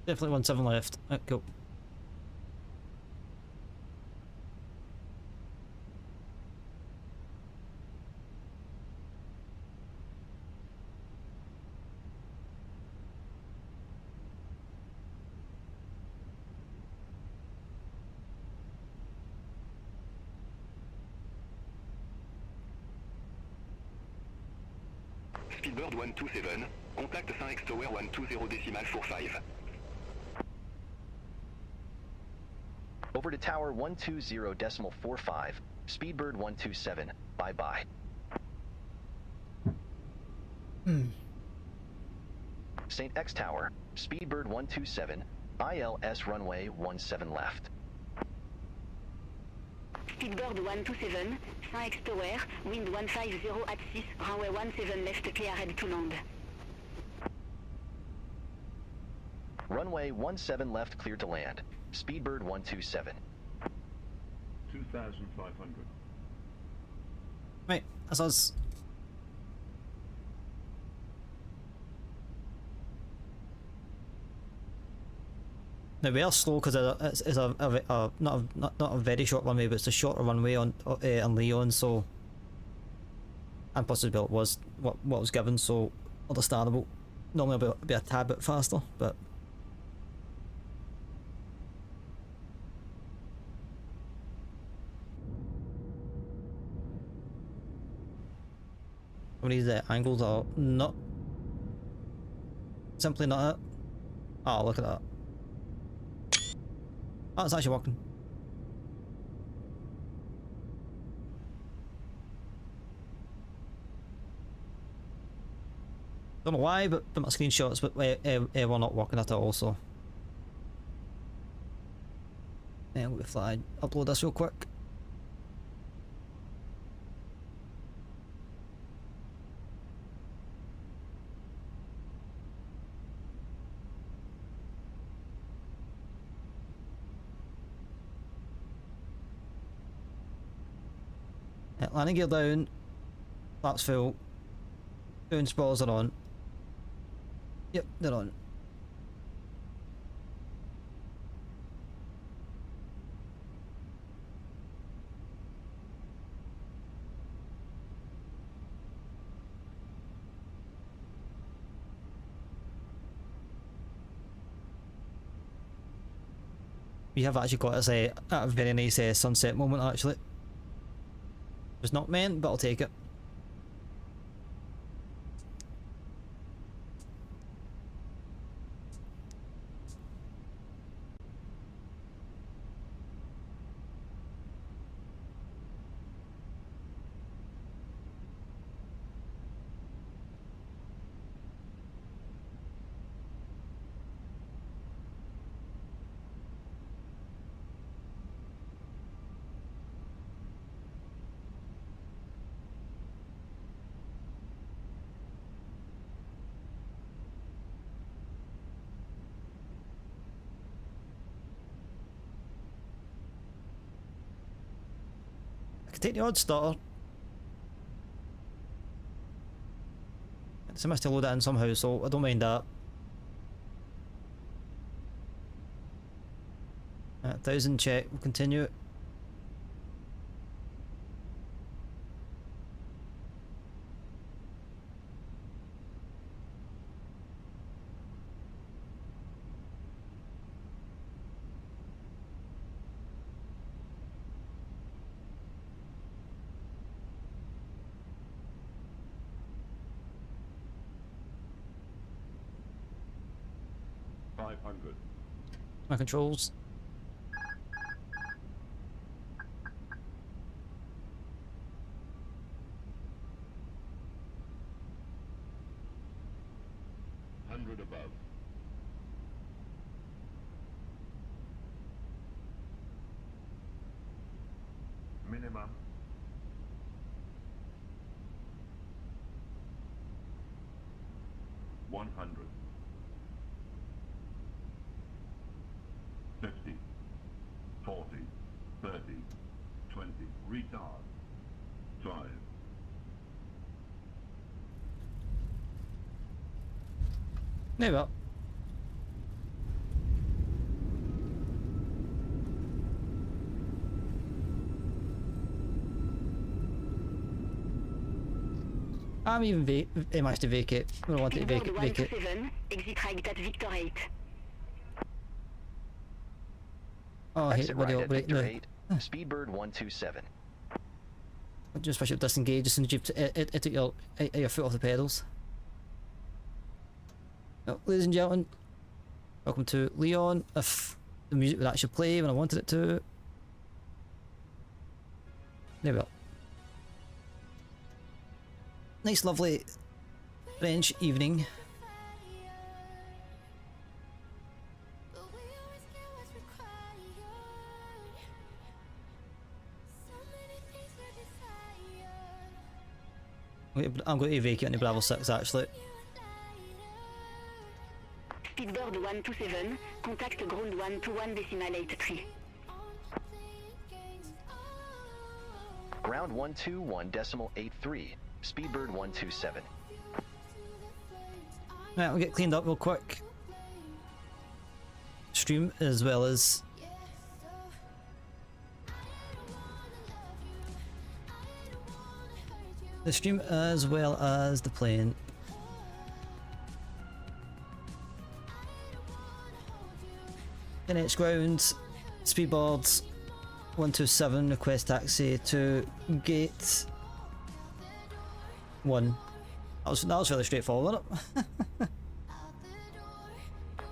Definitely 17 left. Cool. Speedbird 127, contact Fenix Tower 120 decimal 45. Over to Tower 120.45, Speedbird 127, bye-bye. St. X Tower, Speedbird 127, ILS runway 17 left. Speedbird 127, Fenix Tower, wind 150 at 6, runway 17 left, clear ready to land. Runway 17 left, cleared to land. Speedbird 127. 2,500. Right, that's us. Now we are slow because it's not a very short runway, but it's a shorter runway on Leon, so, and possibly it was what was given, so understandable. Normally I'll be a tad bit faster, but some of these angles are not simply not it. Oh, look at that. Oh, it's actually working. Don't know why, but my screenshots were not working at all, so. Yeah, if I upload this real quick. Landing gear down, that's full. Down spoilers are on. Yep, they're on. We have actually got us a very nice sunset moment actually. It was not meant, but I'll take it. I could take the odd starter. So I must have loaded that in somehow, so I don't mind that. 1000 check, we'll continue. My controls. Above. Minimum. $100. 50, 40, 30, 20, retard, 5. There we are. I'm even managed to vacate. I don't want to vacate. Exit right at Victor 8. Oh, I hate Exit the video right at break Victor now. 8, Speedbird 127. I just wish it would disengage as soon as you took your foot off the pedals. Well, ladies and gentlemen, welcome to Leon. If the music would actually play when I wanted it to. There we go. Nice, lovely French evening. I'm going to vacate on the Bravo 6 actually. Speedbird 127, contact ground 121.83. Ground 121.83, Speedbird 127. Right, we'll get cleaned up real quick. Stream as well as the stream as well as the plane. NH ground, speedboards 127, request taxi to gate 1. That was fairly straightforward, wasn't it?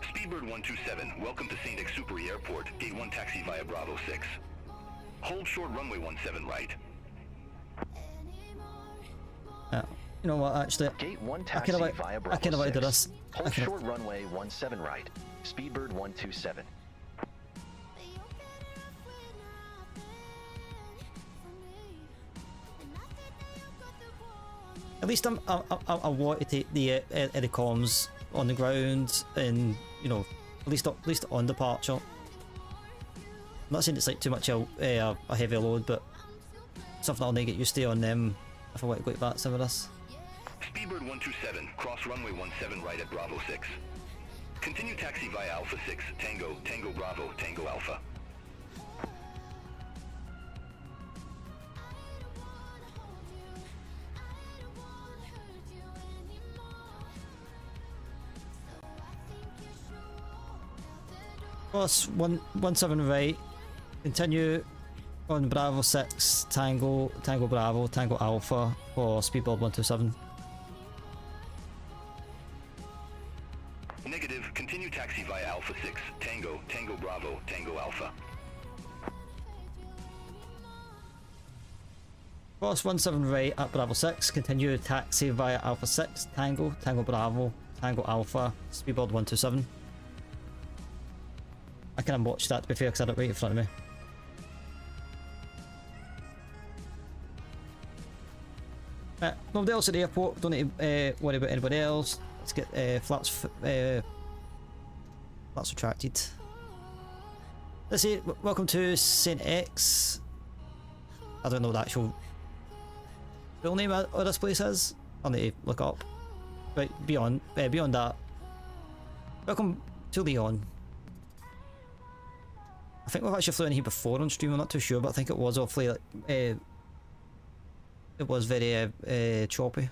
Speedbird 127, welcome to St. Exupery Airport, Gate 1 taxi via Bravo 6. Hold short runway 17 right. You know what, actually, Gate 1 taxi via Bravo I can't avoid 6. this. Hold short runway 17 right, Speedbird 127. At least I want to take the comms on the ground, and you know, at least on departure. I'm not saying it's like too much a heavy load, but something I'll need to get used to on them if I want to go back to some of this. Speedbird 127, cross runway 17 right at Bravo 6. Continue taxi via Alpha 6, Tango, Tango Bravo, Tango Alpha. Cross 17 right, continue on Bravo 6, Tango, Tango Bravo, Tango Alpha for Speedbird 127. Negative, continue taxi via Alpha 6, Tango, Tango Bravo, Tango Alpha. Cross 17 right at Bravo 6, continue taxi via Alpha 6, Tango, Tango Bravo, Tango Alpha, Speedbird 127. I can't watch that to be fair because I had it right in front of me. Nobody else at the airport, don't need to worry about anybody else. Let's get flaps retracted. Let's see, welcome to St. X. I don't know the actual full name of this place is. I'll need to look up. Right, beyond that. Welcome to Leon. I think we've actually flew in here before on stream, I'm not too sure, but I think it was awfully like, it was very choppy.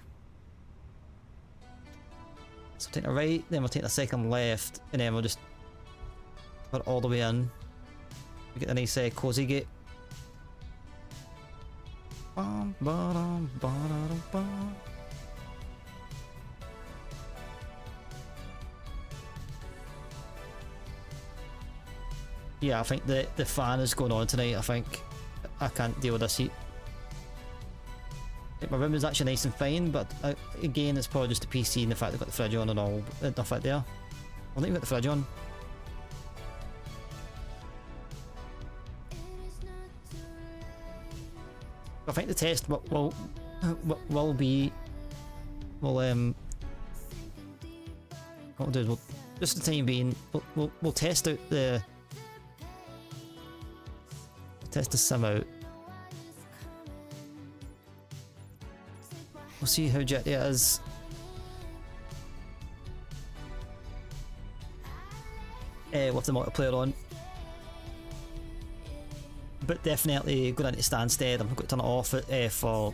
So we'll take a right, then we'll take a second left, and then we'll just put it all the way in. We get a nice cozy gate. Yeah, I think the fan is going on tonight. I think I can't deal with this heat. My room is actually nice and fine, but again, it's probably just the PC and the fact they've got the fridge on and all stuff like there. I think we've got the fridge on. I think the test will be what we'll do is we'll just the time being we'll test out the sim out. We'll see how jetty it is. With the multiplayer on. But definitely going into Stansted, I'm going to turn it off for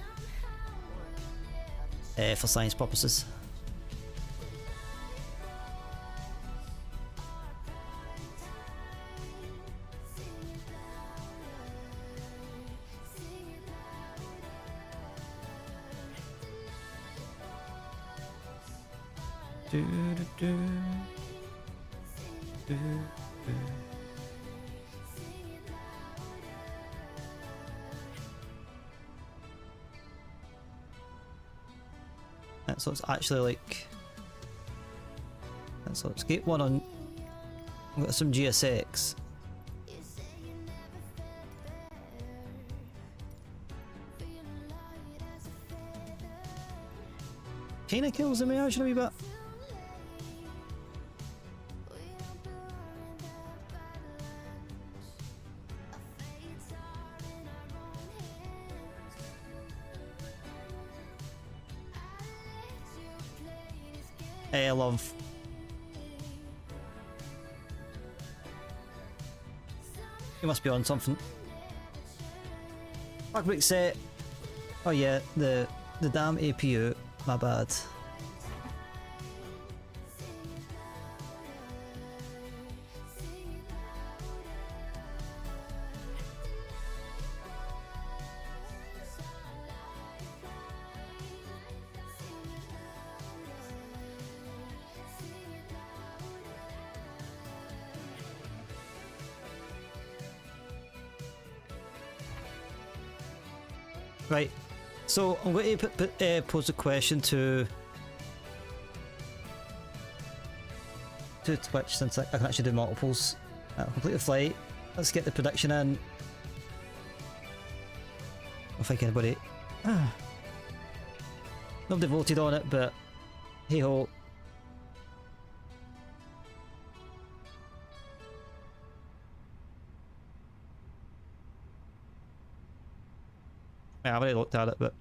science purposes. So it's actually like, so it's gate 1 on, we've got some GSX. Kinda kills the mirage a wee bit. I love. You must be on something. Back break set. Oh yeah, the damn APU. My bad. Right, so I'm going to pose a question to Twitch, since I can actually do multiples. Complete the flight. Let's get the prediction in. I think anybody. Nobody voted on it, but hey ho. Yeah, I've already looked at it, but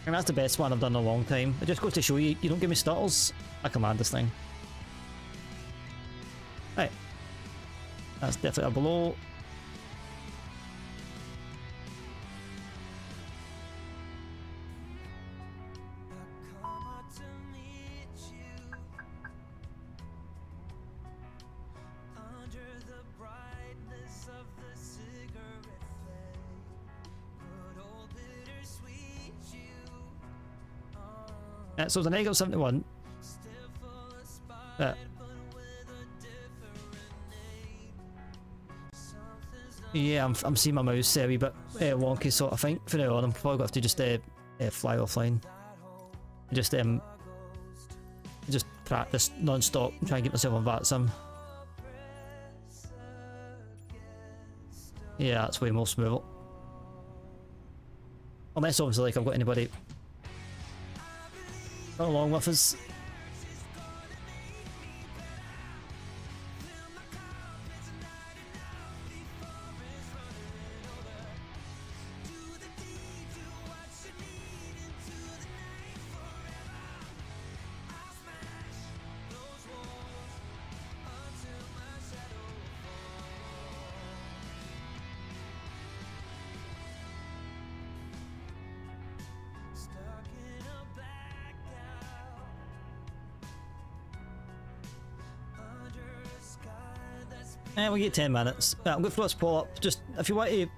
and that's the best one I've done in a long time. It just goes to show you, you don't give me stutters, I command this thing. Right. That's definitely a below. So the negative 71. Yeah, I'm seeing my mouse a wee bit wonky, so I think for now on I'm probably going to have to just fly offline. Just practice non-stop and try and get myself on VAT sim. Yeah, that's way more smooth. Unless obviously like I've got anybody along with us. We'll get 10 minutes. I'm going to throw this poll up. Just if you want to,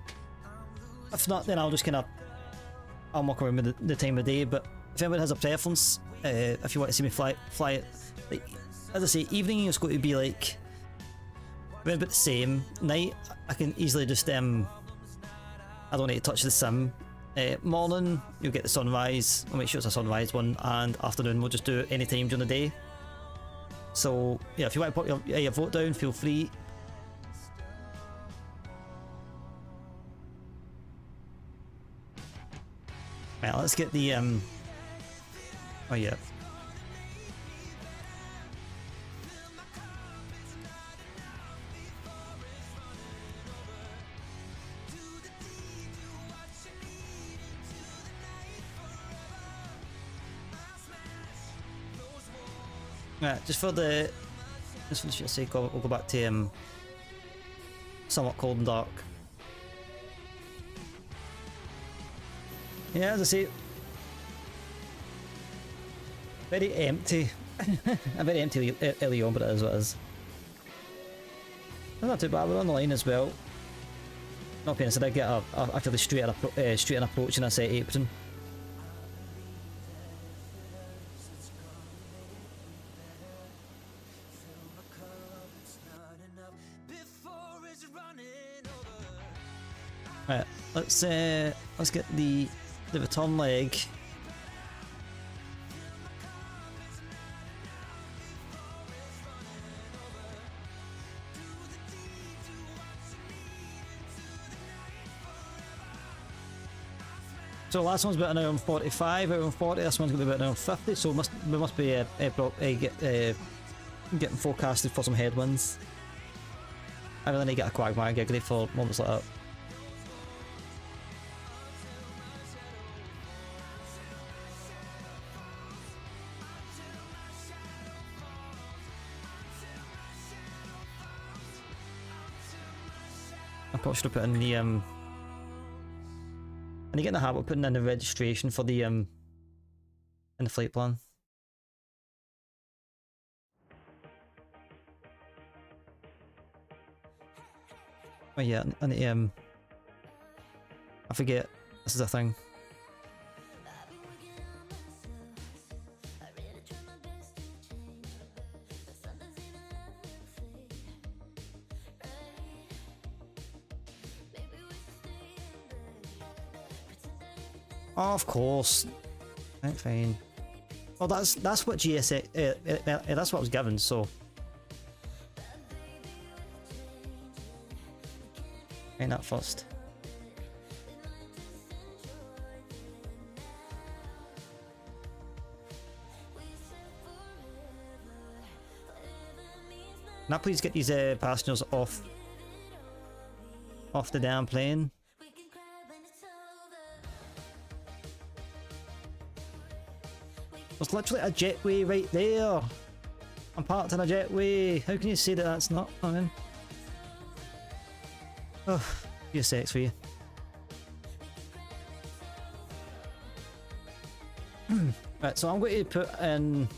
if not, then I'll just kind of, I'll muck around with the time of day. But if anyone has a preference, if you want to see me fly it, like, as I say, evening is going to be like around about the same. Night, I can easily just I don't need to touch the sim. Morning, you'll get the sunrise. I'll make sure it's a sunrise one, and afternoon we'll just do it any time during the day. So yeah, if you want to put your vote down, feel free. Right, let's get the oh yeah. Right, just for the sake, we'll go back to somewhat cold and dark. Yeah, as I say, very empty. Very empty early on, but it is what it is. That's not too bad. We're on the line as well. Not paying, so I get a fairly straight approach in a set apron. Right, let's get the return leg. So the last one's about an hour and 45, hour and 40. This one's going to be about an hour and 50. So we must be getting forecasted for some headwinds. I really need to get a Quagmire gig ready for moments like that. I probably should have put in the I need to get in the habit of putting in the registration for the in the flight plan. Oh yeah, I need to, I forget this is a thing. Oh, of course. Right, fine. Well, that's what GSX. That's what I was given. So. Ain't that first. Now, please get these passengers off the damn plane. There's literally a jetway right there. I'm parked in a jetway. How can you say that that's not? I mean, oh, your sex for you. Right, so I'm going to put in.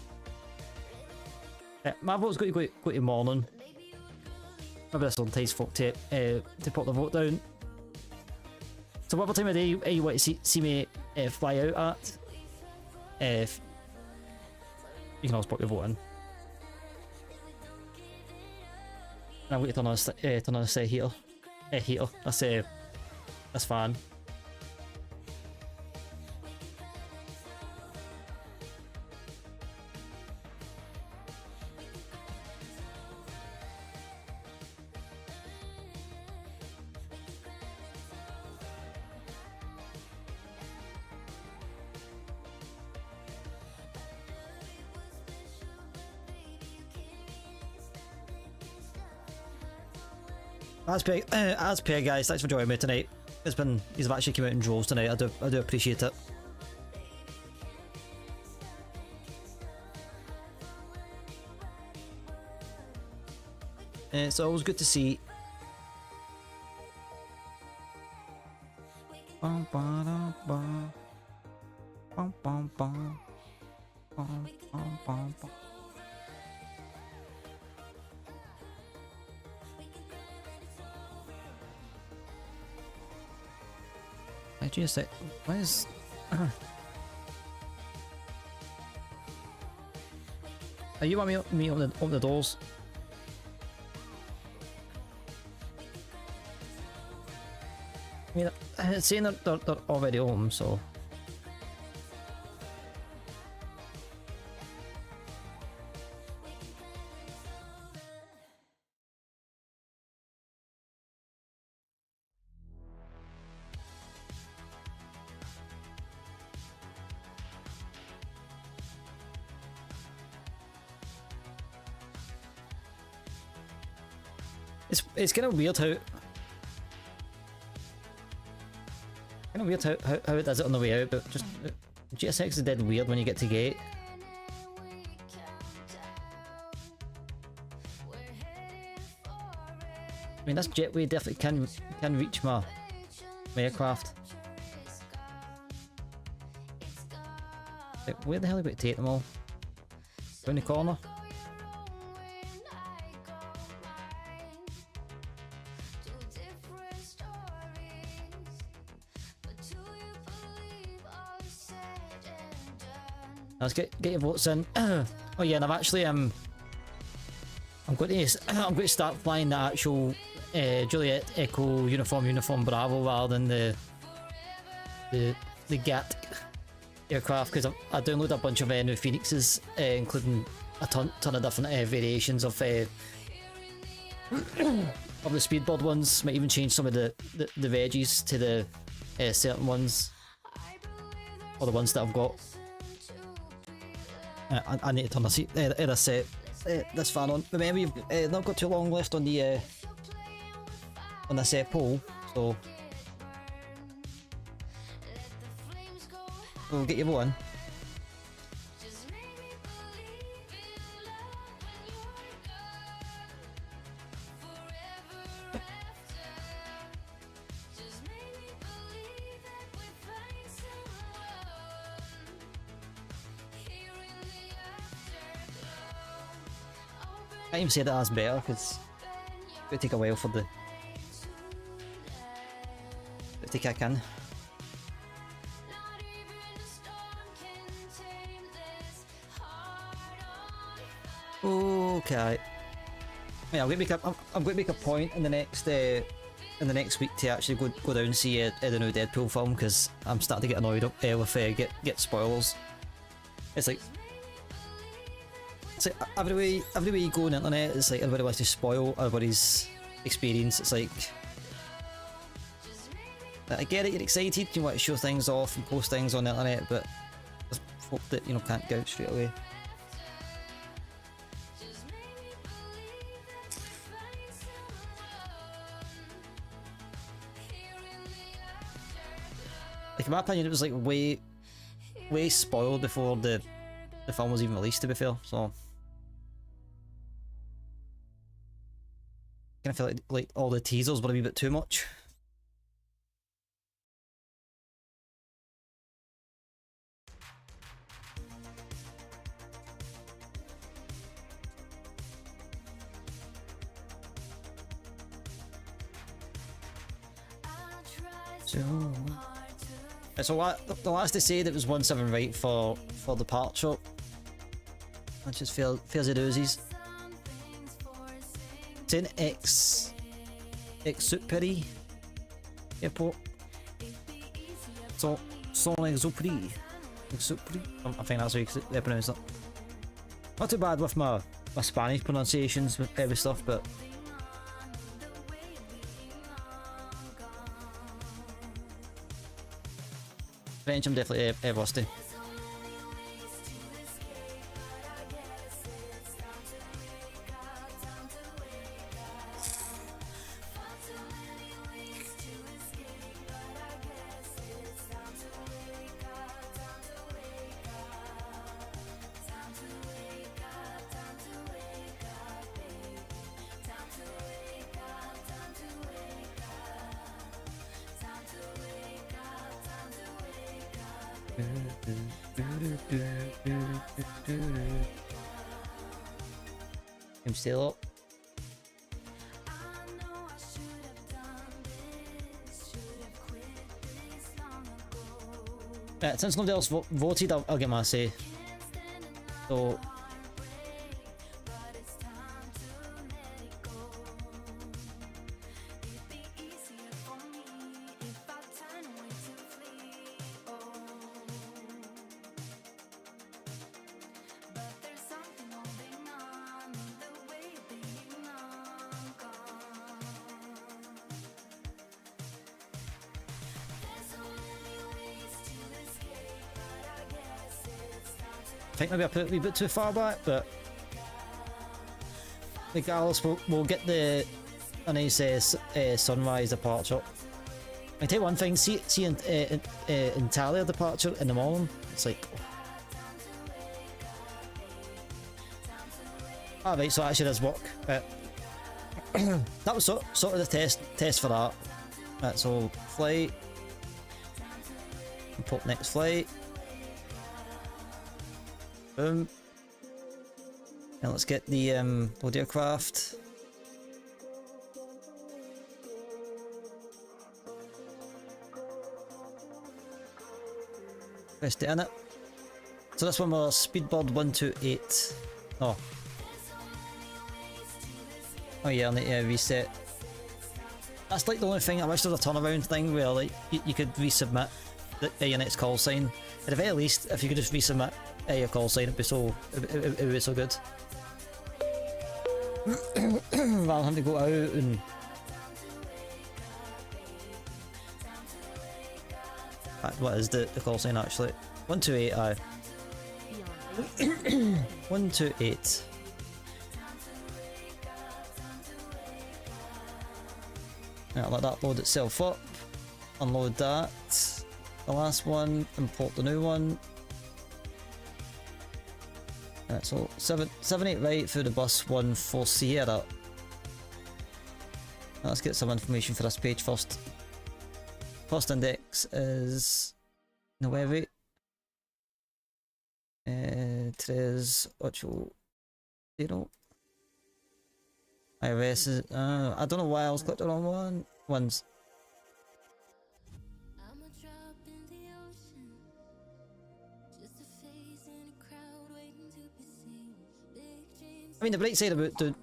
My vote's going to go to morning. Maybe this will entice folk to put the vote down. So, whatever time of day you want to see me fly out at, you can always put your vote in. And I'm going to turn on this heater. That's fan. As per guys, thanks for joining me tonight. You've actually come out in droves tonight. I do appreciate it. It's always good to see. Actually, a sec. Why is... Are you want me open the doors? I mean, it's saying they're already home, so... It's kind of weird how it does it on the way out, but just GSX is dead weird when you get to gate. I mean, this jetway definitely can reach my aircraft. Like, where the hell are we going to take them all? Down the corner? Let's get your votes in. Oh yeah, and I've actually I'm going to start flying the actual Juliet Echo Uniform Bravo rather than the GAT aircraft, because I downloaded a bunch of new Phoenixes, including a ton of different variations of the speedbird ones. Might even change some of the veggies to the certain ones, or the ones that I've got. I need to turn this fan on. Remember, you've not got too long left on the on this poll, so we'll get you one. I can't even say that that's better, because it's going to take a while for the to kick in. Okay. Yeah, I'm going to make a point in the next week to actually go down and see the new Deadpool film, because I'm starting to get annoyed with get spoilers. It's like every way you go on the internet, it's like everybody wants to spoil everybody's experience. It's like, I get it, you're excited, you want to show things off and post things on the internet, but there's folk that, can't go out straight away. Like, in my opinion, it was like way spoiled before the film was even released, to be fair, so I feel like all the teasers were a wee bit too much. So the last they said it was 1-7 right for departure, which is fairly doozies. It's in Exupéry Airport. So Exupéry. I think that's how you pronounce it. Not too bad with my Spanish pronunciations with every stuff, but French I'm definitely rusty. I'm still up. Since nobody else voted, I'll get my say. So I think maybe I put it a wee bit too far back, but regardless, we'll get a nice sunrise departure. I tell you one thing, see in Talia departure in the morning, it's like, alright, so it actually does work. That was sort of the test for that. Right, so flight, import next flight. Boom. And let's get the load aircraft. Press it in it. So this one was Speedbird 128. Oh. Oh yeah, I need to reset. That's like the only thing. I wish there was a turnaround thing where like you could resubmit your next call sign. At the very least, if you could just resubmit your call sign, it'd be so good. Rather than having to go out and what is the call sign actually? 128. Aye. 128. Now let that load itself up. Unload that. The last one. Import the new one. Right, so 78 right through the bus 1 for Sierra. Let's get some information for this page first. First index is 9. 380. IRS is I don't know why I was clicked the wrong ones. I mean, the bright side about doing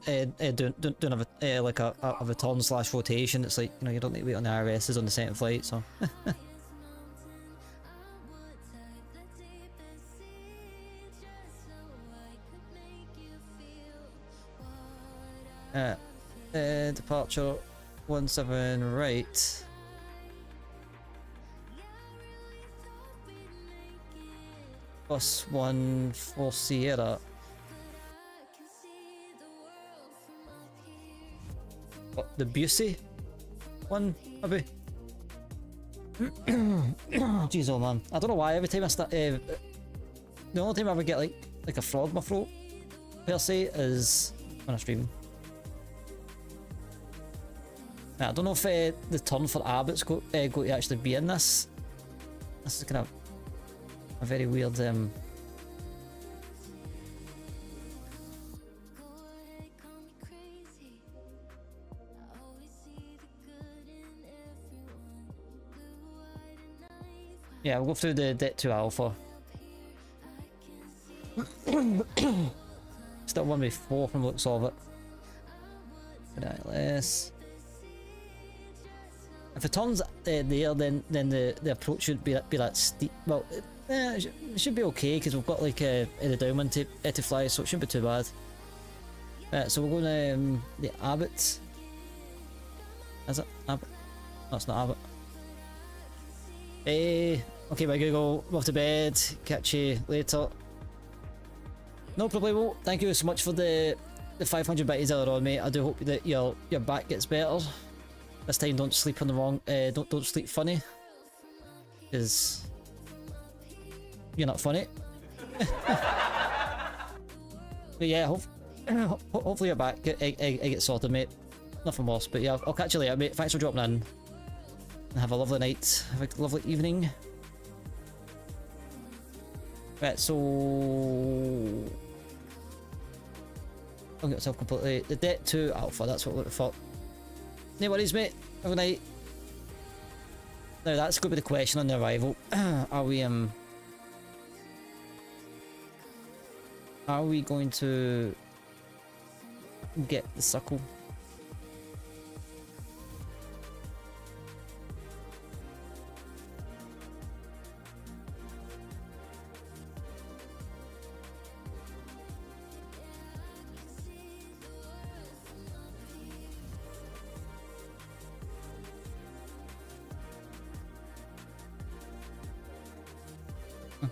like a return / rotation, it's like, you know, you don't need to wait on the IRSs on the second flight, so. Departure 17 right. Bus 1 for Sierra. What, the Busey one, maybe? Jeez, oh man. I don't know why every time I start, the only time I ever get like a frog in my throat, per se, is when I stream. Now, I don't know if the turn for Abbott's going to actually be in this. This is kind of a very weird yeah, we'll go through the Det 2 Alpha. Still 1v4 from the looks of it. ILS. If it turns there, then the approach should be that steep. Well, it should be okay because we've got like the downwind to fly, so it shouldn't be too bad. So we're going to the Abbott. Is it Abbott? No, it's not Abbott. Okay, bye Google. We're off to bed. Catch you later. No problemo. Thank you so much for the 500 bitties earlier on, mate. I do hope that your back gets better. This time, don't sleep on the wrong. Don't sleep funny, because you're not funny. But yeah, hopefully your back gets sorted, mate. Nothing worse. But yeah, I'll catch you later, mate. Thanks for dropping in. And have a lovely night. Have a lovely evening. Right, so I'll get myself completely. The Det 2 Alpha. That's what we're looking for. No worries, mate. Have a night. Now that's going to be the question on the arrival. Are we going to get the suckle?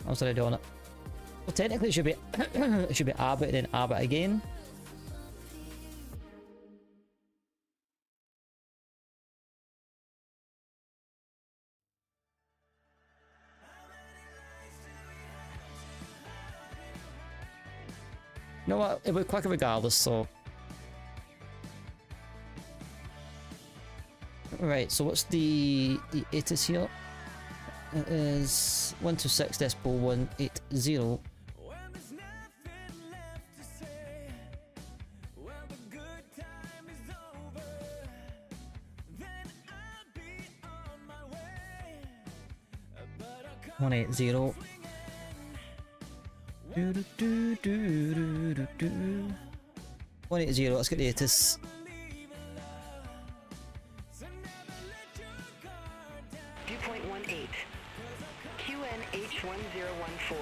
I was already on it. Well, technically it should be it should be Abbott and then Abbott again. You know what? It would be quicker regardless, so. Right, so what's the ATIS here? It is 126.180. One 180. 180, let's get the ATIS. Viewpoint 18. QNH1014.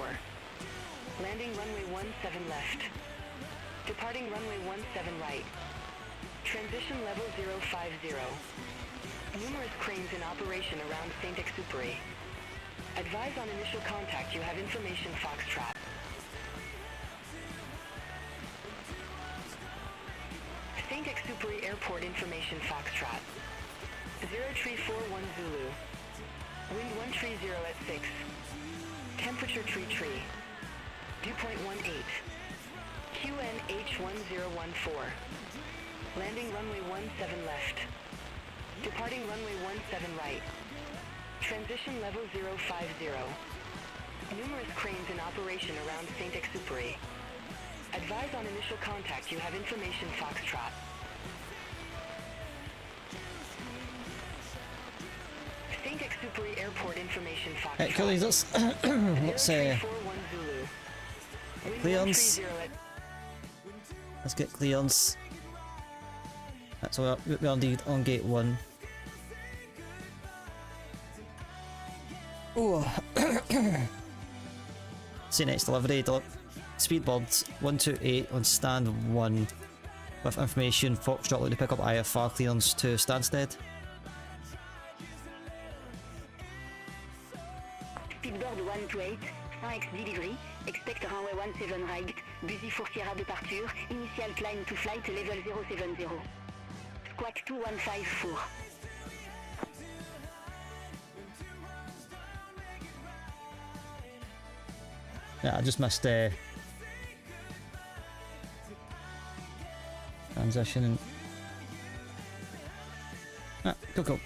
Landing runway 17 left. Departing runway 17 right. Transition level 050. Numerous cranes in operation around Saint-Exupéry. Advise on initial contact. You have information, Foxtrot. Saint-Exupéry Airport information, Foxtrot. 0341 Zulu. Wind 130 at 6. Temperature tree. Viewpoint 18. QNH1014. Landing runway 17 left. Departing runway 17 right. Transition level 050. Numerous cranes in operation around Saint-Exupéry. Advise on initial contact. You have information, Foxtrot. Saint-Exupéry Airport information, Foxtrot. Right, cool, let's clearance. Let's get clearance. Right, so we're on gate 1. Oh. See next delivery. Speedbird 128 on stand 1 with information Foxtrot looking to pick up IFR clearance to Stansted. Speedbird 128, 5X delivery, expect runway 17 right, busy for Sierra departure, initial climb to flight level 070. Squawk 2154. Yeah, I just missed transition. Ah, cool.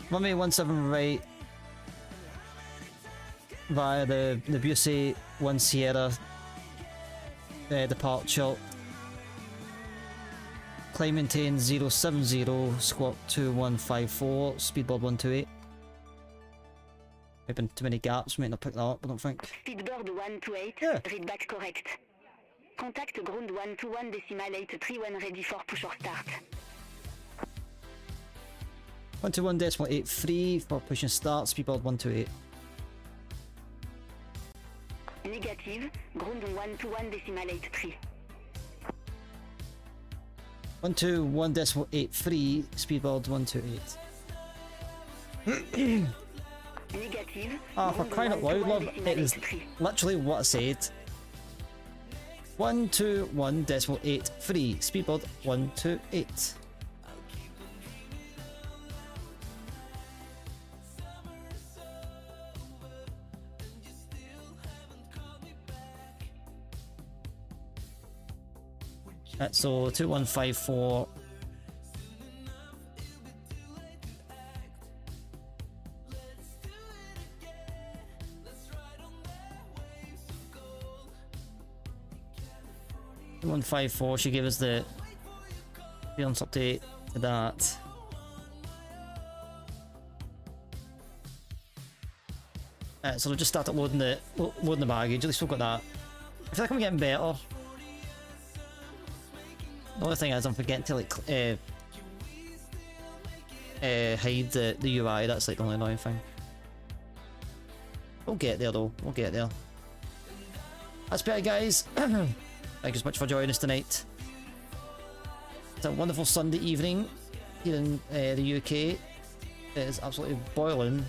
Runway 17 right via the Busey 1 Sierra departure. Climb maintain 070, squawk 2154, speedbird 128. Maybe too many gaps, might not pick that up, I don't think. Speedbird 128, Yeah. read back correct. Contact ground 121.83 ready for push or start. 121.83 for push and start, speedbird 128. Negative, ground 121.83. 121.83, speedbird 128. Negative. Ah, for crying out loud, love, it is literally what I said. 121.83, speedbird 128. Right, so 2154. She gave us the clearance update to that. So we'll just start loading the baggage. At least we've got that. I feel like I'm getting better. The only thing is I'm forgetting to like hide the UI. That's like the only annoying thing. We'll get there though. We'll get there. That's better, guys. Thank you so much for joining us tonight. It's a wonderful Sunday evening here in the UK. It is absolutely boiling.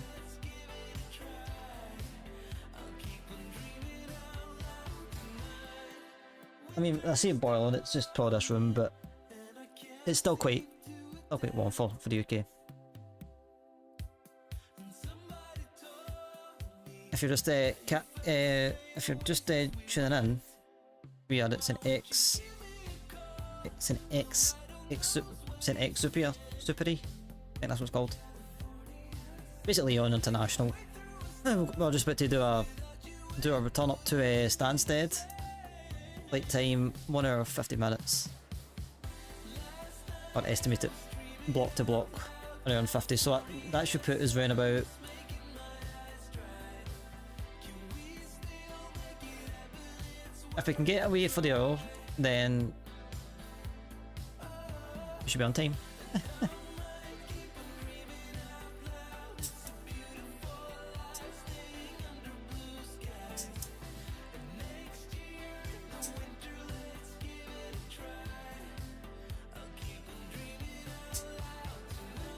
I mean, I see it boiling, it's just called this room, but it's still quite warm for the UK. If you're just tuning in, it's an X Super, Supery. I think that's what it's called. Basically on international. We're just about to do a return up to Stansted. Flight time 1 hour 50 minutes. Or estimated block to block 1 hour and 50. So that should put us round about. If we can get away for the hour, then we should be on time.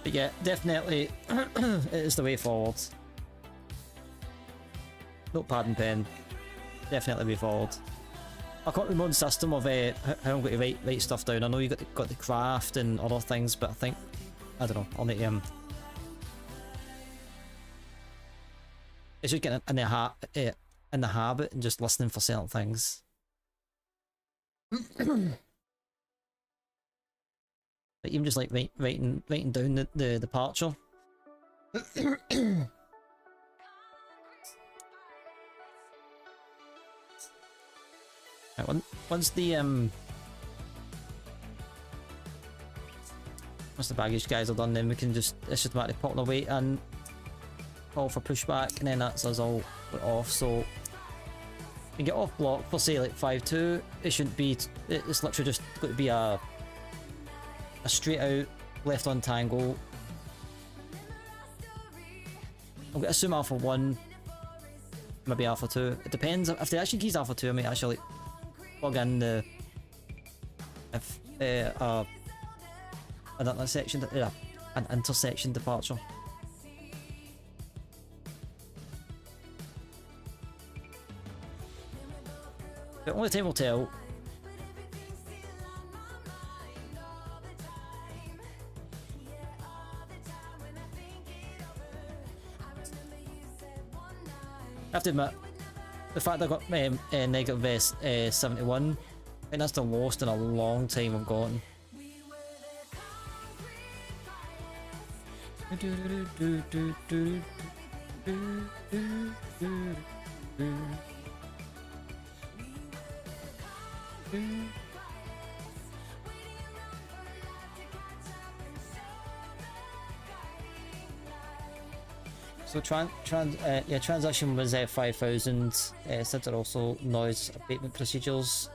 But yeah, definitely it is the way forward. Notepad and pen, definitely way forward. I can't remember the system of how I'm going to write stuff down. I know you got the craft and other things, but I think, I don't know, I'll need it's just getting in the habit and just listening for certain things. But even just like writing down the departure. Right, once the baggage guys are done, then we can just automatically put on the weight and call for pushback, and then that's us all off. So you can get off block for say like 5-2. It shouldn't be. It's literally just going to be a straight out left on tango. I'm going to assume alpha 1, maybe alpha 2. It depends. If they actually keys alpha 2, I might actually like plug in the an intersection departure. But only time will tell. I have to admit, the fact I got negative 71, I think that's the lowest in a long time I've gotten. So transition was 5,000. Since it also noise abatement procedures,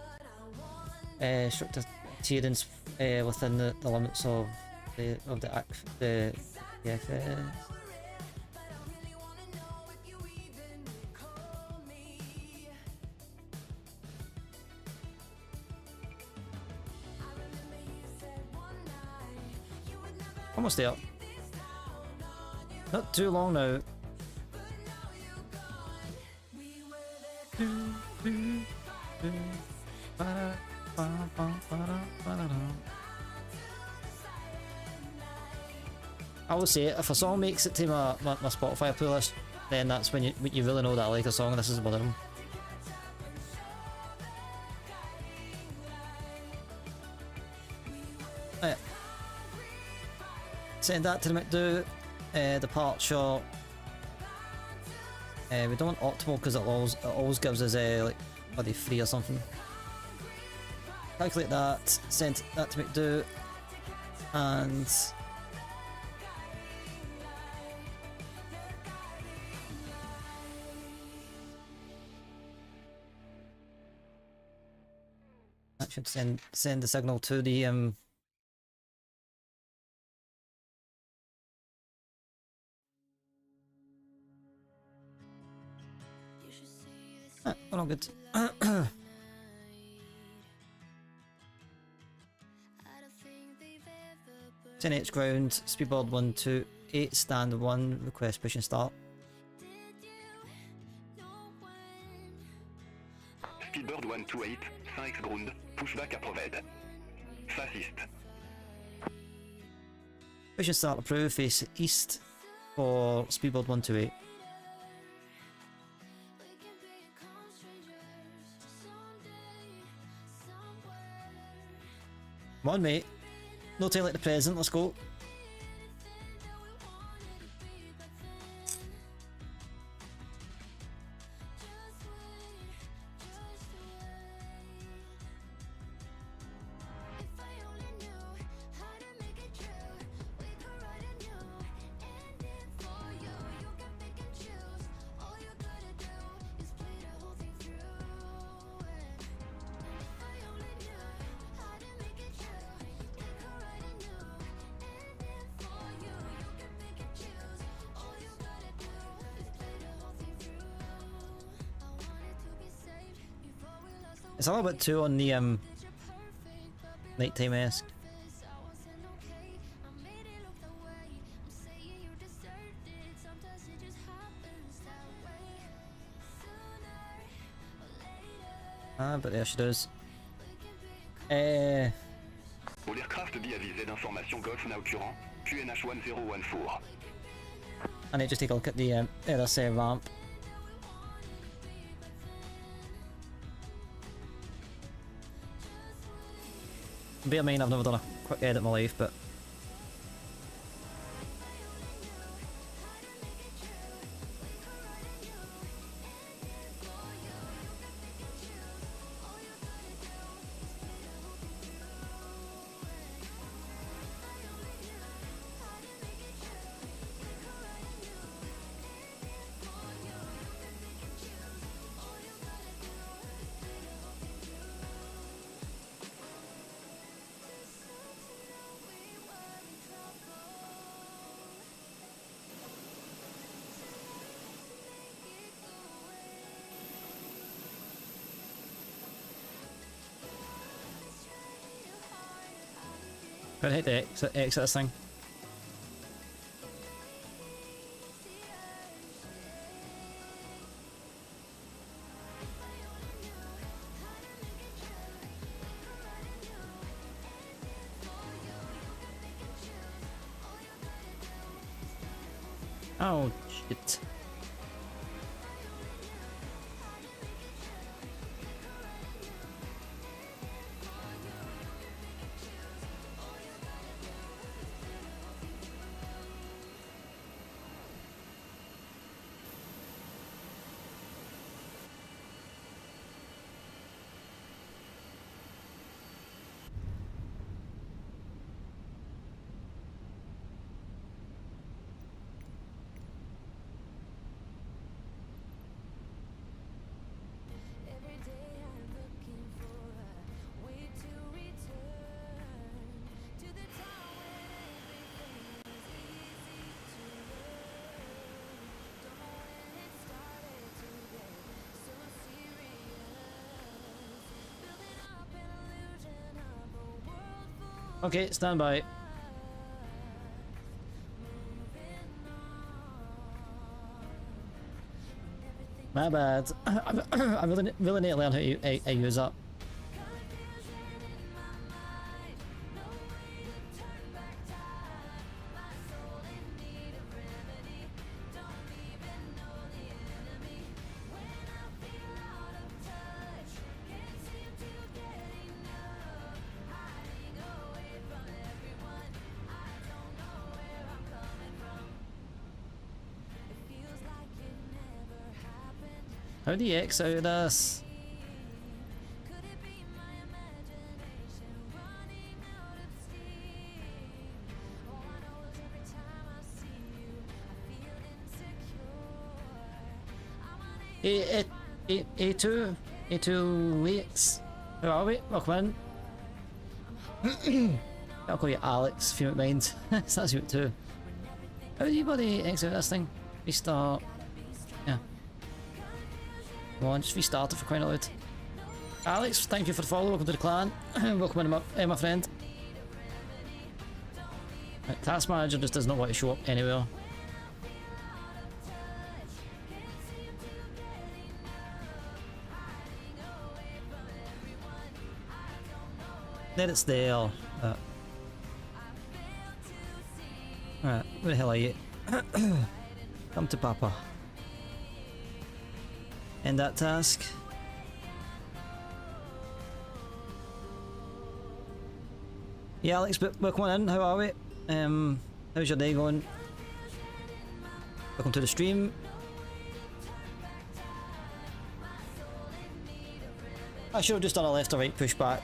stricter adherence within the limits of the EFS. Almost there. Not too long now. I would say if a song makes it to my Spotify playlist, then that's when you really know that I like a song, and this is one of them. Right. Send that to the McDo. Departure. We don't want optimal because it always gives us like bloody 3 or something. Calculate that, send that to McDo, and should send the signal to the we're all good. 10H ground, speedboard 128, stand 1, request push and start. Speedbird 128, 5X ground, pushback approved. Face east. Push and start approved, face east for speedboard 128. Come on, mate. No time like the present, let's go. It's a little bit too on the nighttime-esque. Ah, but there she does. Pour l'aircraft dit avisé d'information Golf now current, QNH 1014. I need to just take a look at the this ramp. Bear in mind, I've never done a quick edit in my life, but gotta hit the exit this thing. Oh shit. Okay, stand by. My bad. I really need to learn how to use that. How do you X out of this? A2 Leaks. Where are we? Welcome in. I'll call you Alex if you don't mind. So that's you too. How do you bloody exit this thing? Restart. Yeah. Come on, just restart it for crying out loud. Alex, thank you for the follow. Welcome to the clan. Welcome in, my friend. Right, Task Manager just does not want to show up anywhere. Then it's there. Right, where the hell are you? Come to Papa. End that task. Yeah, Alex, but welcome on in. How are we? How's your day going? Welcome to the stream. I should have just done a left or right pushback.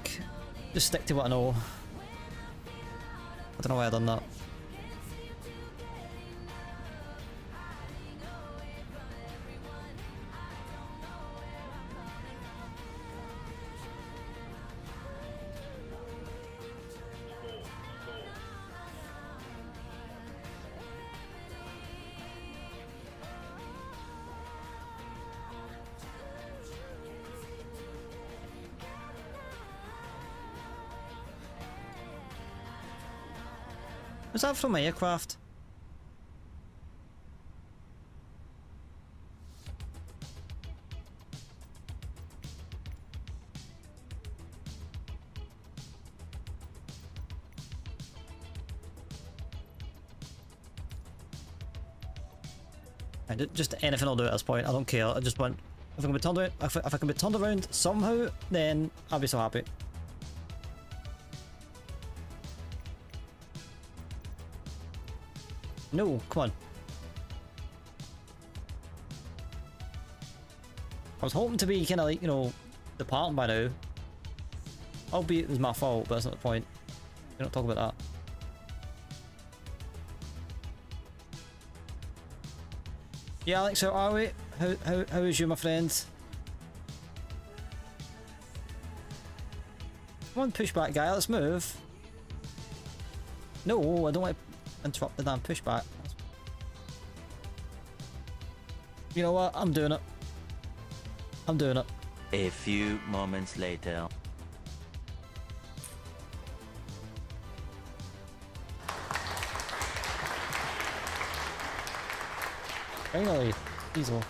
Just stick to what I know. I don't know why I done that. Was that from my aircraft? Just anything I'll do at this point. I don't care. I just want, if I can be turned around, if I can be turned around somehow, then I'll be so happy. No, come on. I was hoping to be kind of like, you know, departing by now. Albeit it was my fault, but that's not the point. We don't talk about that. Yeah, Alex, how are we? How is you, my friend? Come on, pushback guy, let's move. No, I don't want to interrupt the damn pushback. You know what? I'm doing it. I'm doing it. A few moments later. Finally, diesel.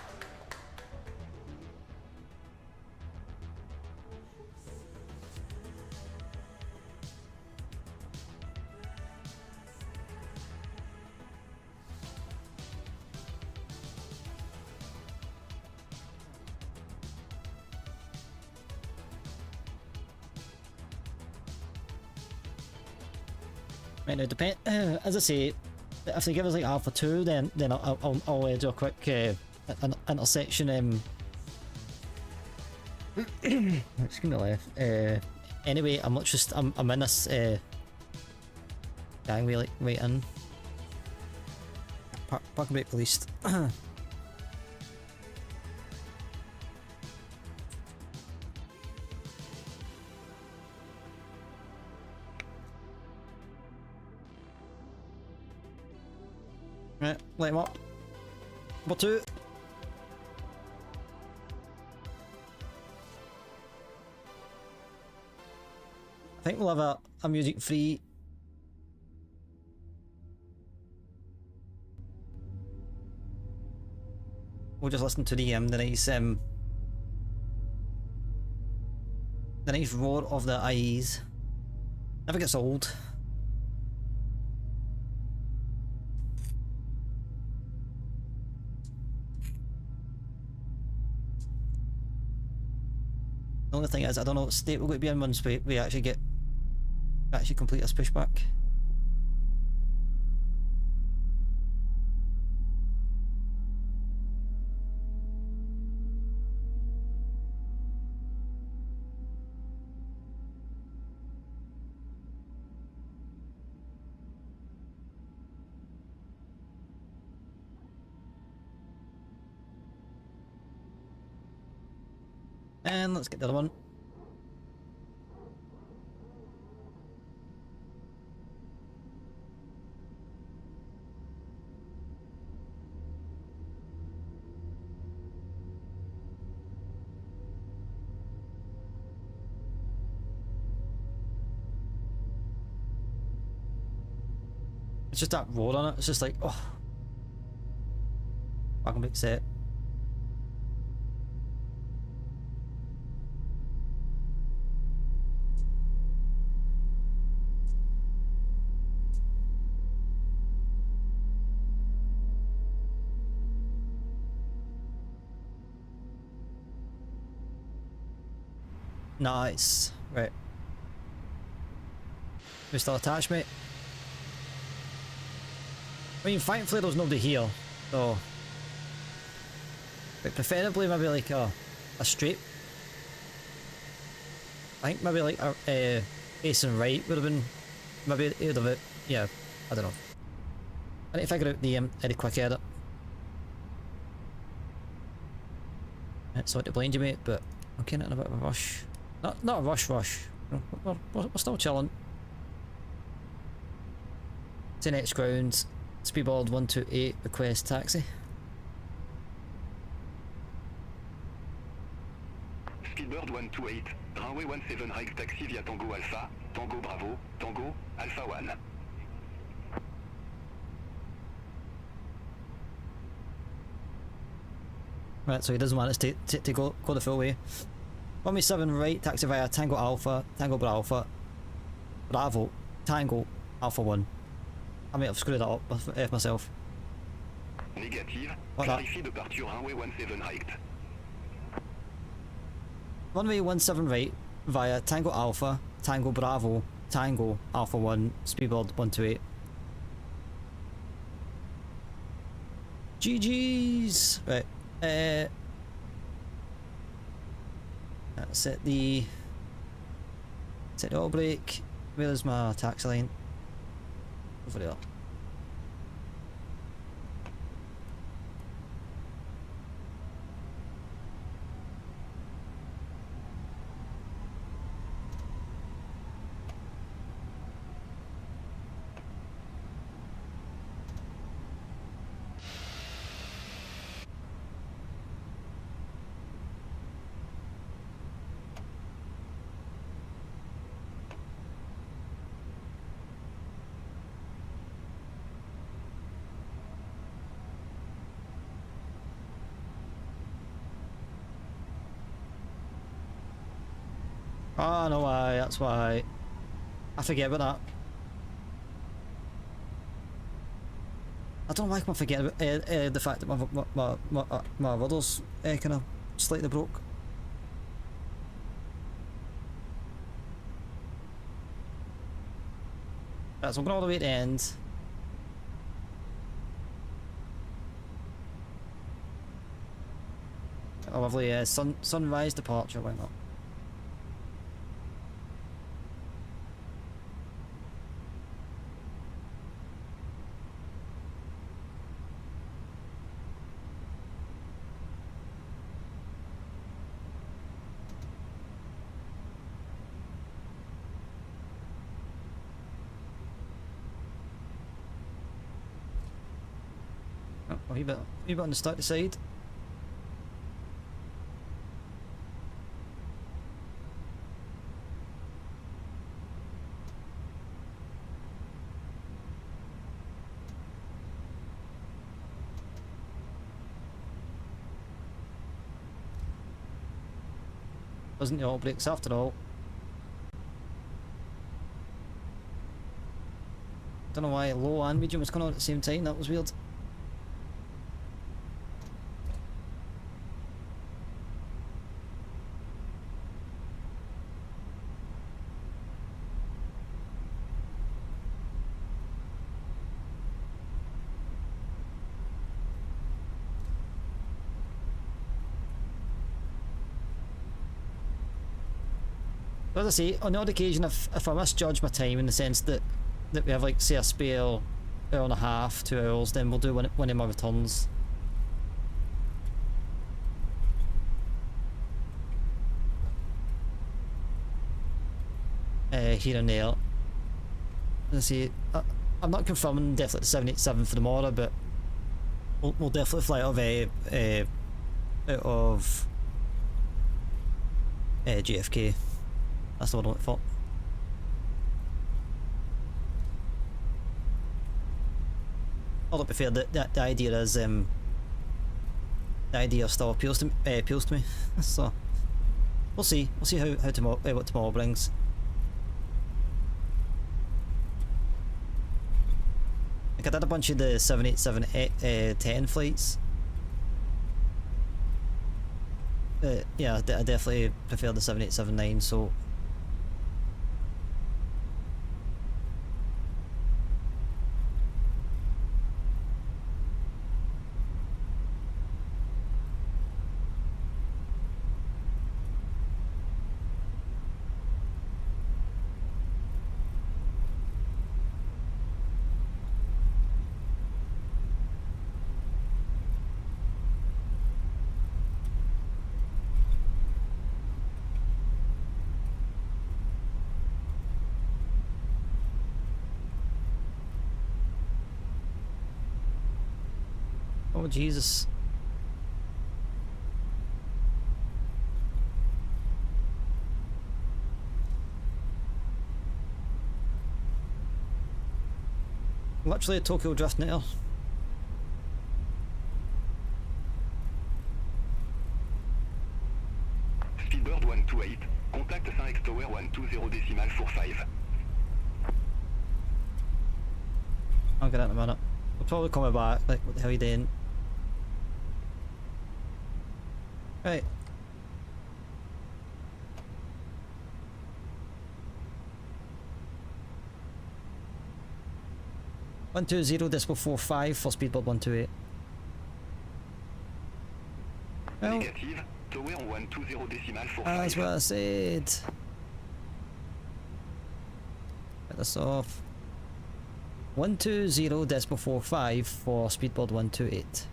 Right now, depend. As I say, if they give us like Alpha 2, then I'll do a quick an intersection. Excuse me, left. Anyway, I'm not just I'm in this gangway like right in. Parking brake released. Right, light him up. Number 2. I think we'll have a music free. We'll just listen to the nice roar of the IEs. Never gets old. The only thing is, I don't know what state we're going to be in once we actually complete this pushback. And let's get the other one. It's just that roar on it. It's just like, oh. I can make set. Nice. Right. We still attached, mate. I mean, thankfully there's nobody here, so. But preferably maybe like a straight. I think maybe like a facing right would have been, maybe it would have, yeah, I don't know. I need to figure out the quick edit. Sorry to blind you, mate, but I'm kind of in a bit of a rush. Not a rush. We're still chilling. 10x ground, speedboard 128, request taxi. Speedbird 128, runway 17 right taxi via Tango Alpha, Tango Bravo, Tango Alpha 1. Right, so he doesn't want us to go the full way. 117 right, taxi via Tango Alpha, Tango Bravo, Tango Alpha 1. I might have screwed that up with myself. Négative, Voilà. clarifie departure runway 17 right. Runway 17 right via Tango Alpha, Tango Bravo, Tango Alpha 1, speedboard 128. GG's! Right, set the auto brake. Where's my taxi line? Over there. Oh, no, why? That's why. I forget about that. I don't know why I can forget about the fact that my rudder's kind of slightly broke. Right, so I'm going all the way to the end. A lovely sunrise departure, why not? A wee bit on the start side. Wasn't the auto brakes after all. Don't know why low and medium was coming on at the same time, that was weird. As I say, on the odd occasion, if I misjudge my time in the sense that we have, like, say, a spare hour and a half, 2 hours, then we'll do one of my returns. Here and there. As I say, I'm not confirming definitely the 787 for tomorrow, but we'll definitely fly out of JFK. That's the one I went for. Although to be fair, the idea is the idea still appeals to me. So we'll see how tomorrow what tomorrow brings. Like I did a bunch of the 787-10 flights. Yeah, I definitely prefer the 787-9, so oh Jesus. Literally a Tokyo Drift now. Speedbird 128, contact 5 Tower 120.45. I'll get out in a minute. We'll probably come back, like what the hell are you doing? Right. .120.45 for Speedbird 128. Well, Negative, Tower 120.45. that's what I said. Get this off. 120.45 for Speedbird 128.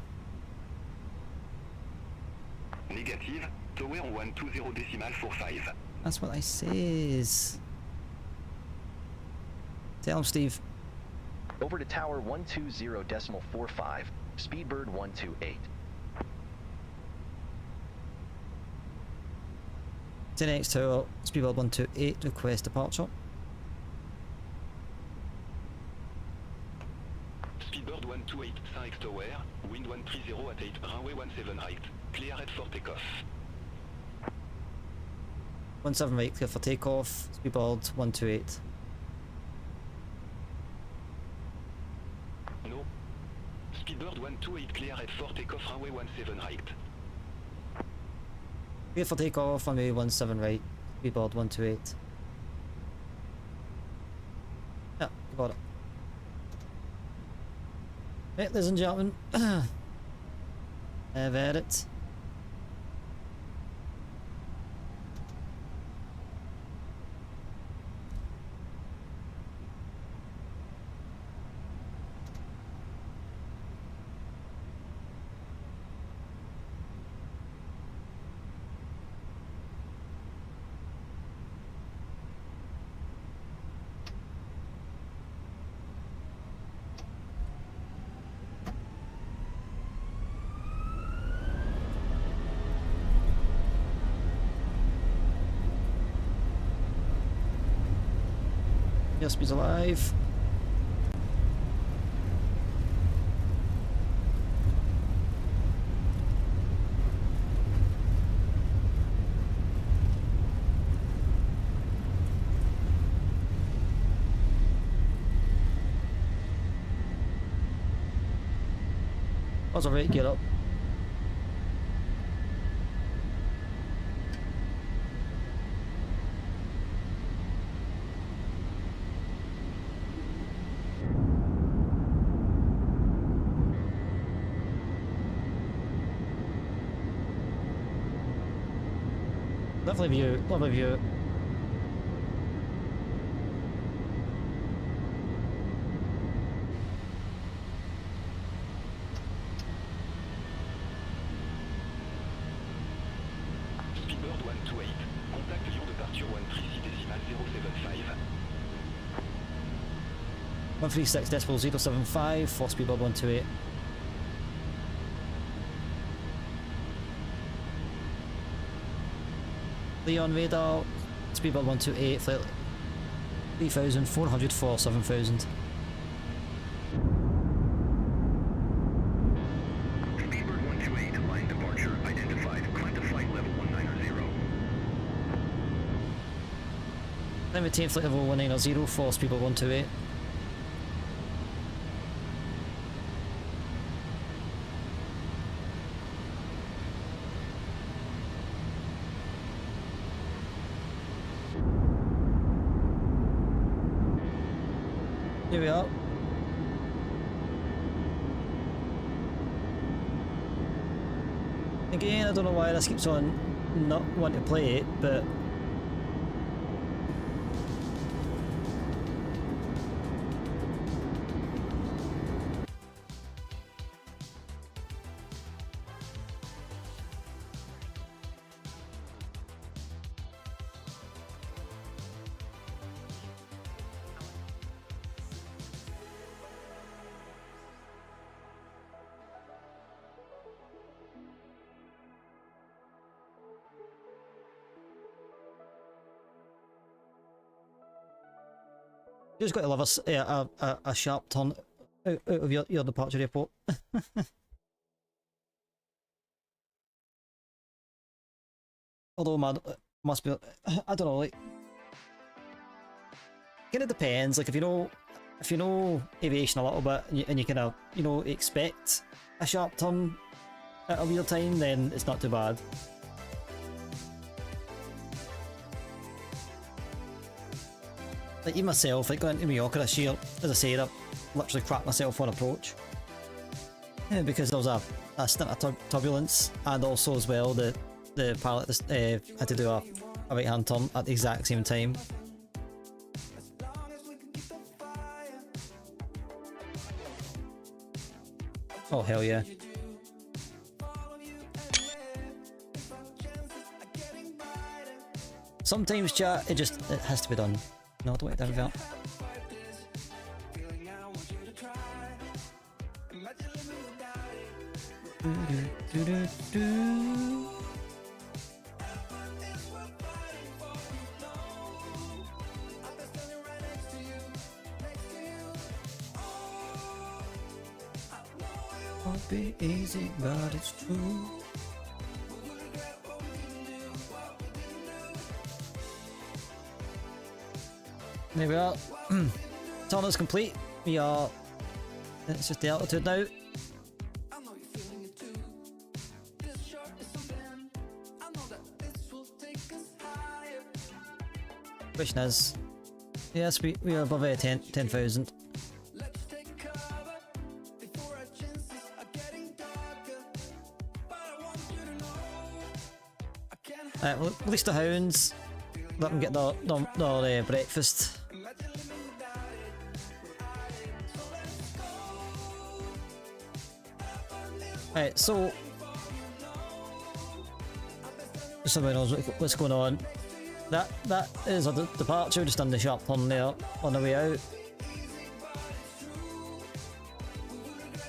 Negative, Tower 120.45. That's what I says. Tell him, Steve. Over to tower 120.45, Speedbird 128. 10x tower, Speedbird 128, request departure. Speedbird 128, 5 Tower, wind 130 at 8, runway 17 right, clear head for takeoff. 17 right, clear for takeoff, Speedbird 128. No. Speedbird 128, clear head for takeoff, runway 17 right. Clear for takeoff, runway 17 right, Speedbird 128. Yeah, got it. Right, ladies and gentlemen, I've had it. Yes, he's alive. That's alright, get up. Lovely view, lovely view. Speedbird 128, contact your departure 136.075. 136.075 for Speedbird 128. Leon radar, Speedbird 128, flight 3,400 for 7,000. Then maintain flight level 1900 for speedboat 128. Here we are. Again, I don't know why this keeps on not wanting to play it, but you just got to love a sharp turn out of your departure report. Although, man, must be, I don't know, like, kind of depends. Like, if you know aviation a little bit, and you kind of, you know, expect a sharp turn at a weird time, then it's not too bad. Like, even myself, like going to Mallorca this year, as I said, I literally cracked myself on approach. Because there was a stint of turbulence, and also as well the pilot had to do a right hand turn at the exact same time. Oh hell yeah. Sometimes, chat, it has to be done. No, don't wait down that. Won't be easy, but it's true. There we are. Turn is complete. We are. It's just the altitude now. Question is, yes, we are above 10,000. We'll release the hounds. Let them get their breakfast. Right, so just so everyone knows what's going on. That is a departure, just done the sharp turn there on the way out.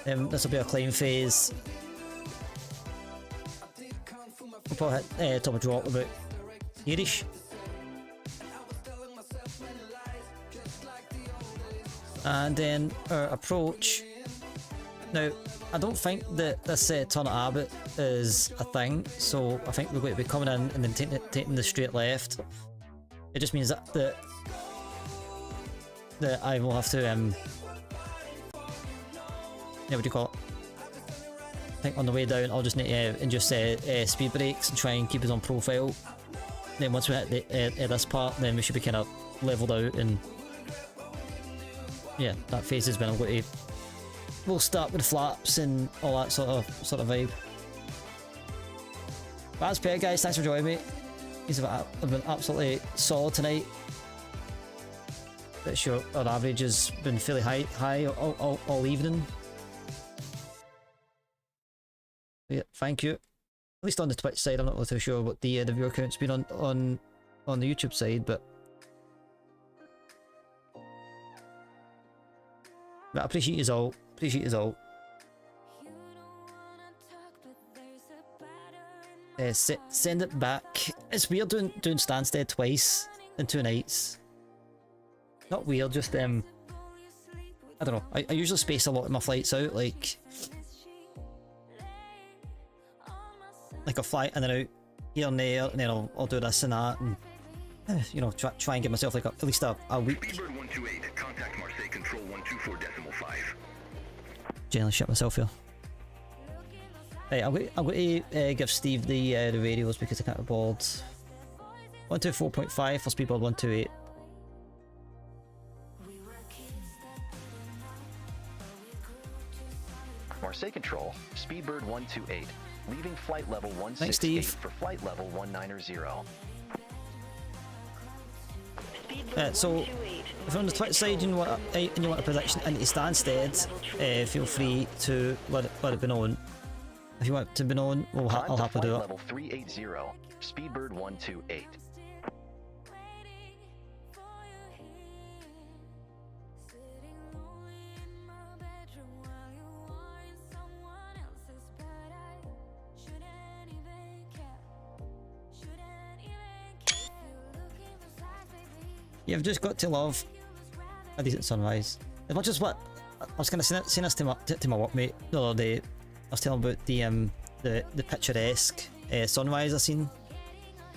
This will be a climb phase. We'll probably hit top of drop about here-ish. And then our approach. Now, I don't think that this turn at Abbott is a thing, so I think we're going to be coming in and then taking the straight left. It just means that I will have to yeah, what do you call it? I think on the way down I'll just need to induce speed brakes and try and keep us on profile. Then once we hit this part, then we should be kind of leveled out, and yeah, that phase is when I'm going to. We'll start with the flaps and all that sort of vibe. But that's fair, guys. Thanks for joining me. These have been absolutely solid tonight. Pretty sure our average has been fairly high all evening. Yeah, thank you. At least on the Twitch side, I'm not really too sure what the viewer count's been on the YouTube side, but I appreciate you all. Appreciate you all. Send it back. It's weird doing Stansted twice in 2 nights. Not weird, just I don't know. I usually space a lot of my flights out, like I'll fly in and out here and there, and then I'll do this and that, and you know, try and give myself like at least a week. Speedbird 128, contact Marseille Control 124.5. Generally shit myself here. Right, I'm going to give Steve the radios because I can't be bored. 124.5 for Speedbird 128. Marseille Control, Speedbird 128, leaving flight level 168 Thanks, Steve. for flight level 190. So if you're on the Twitch side and you want a prediction into Stansted, feel free to let it be known. If you want it to be known, I'll happily do it. Level 380, Speedbird 128. You've just got to love a decent sunrise. As much as what I was kind of saying this to my workmate the other day, I was telling about the picturesque sunrise I seen.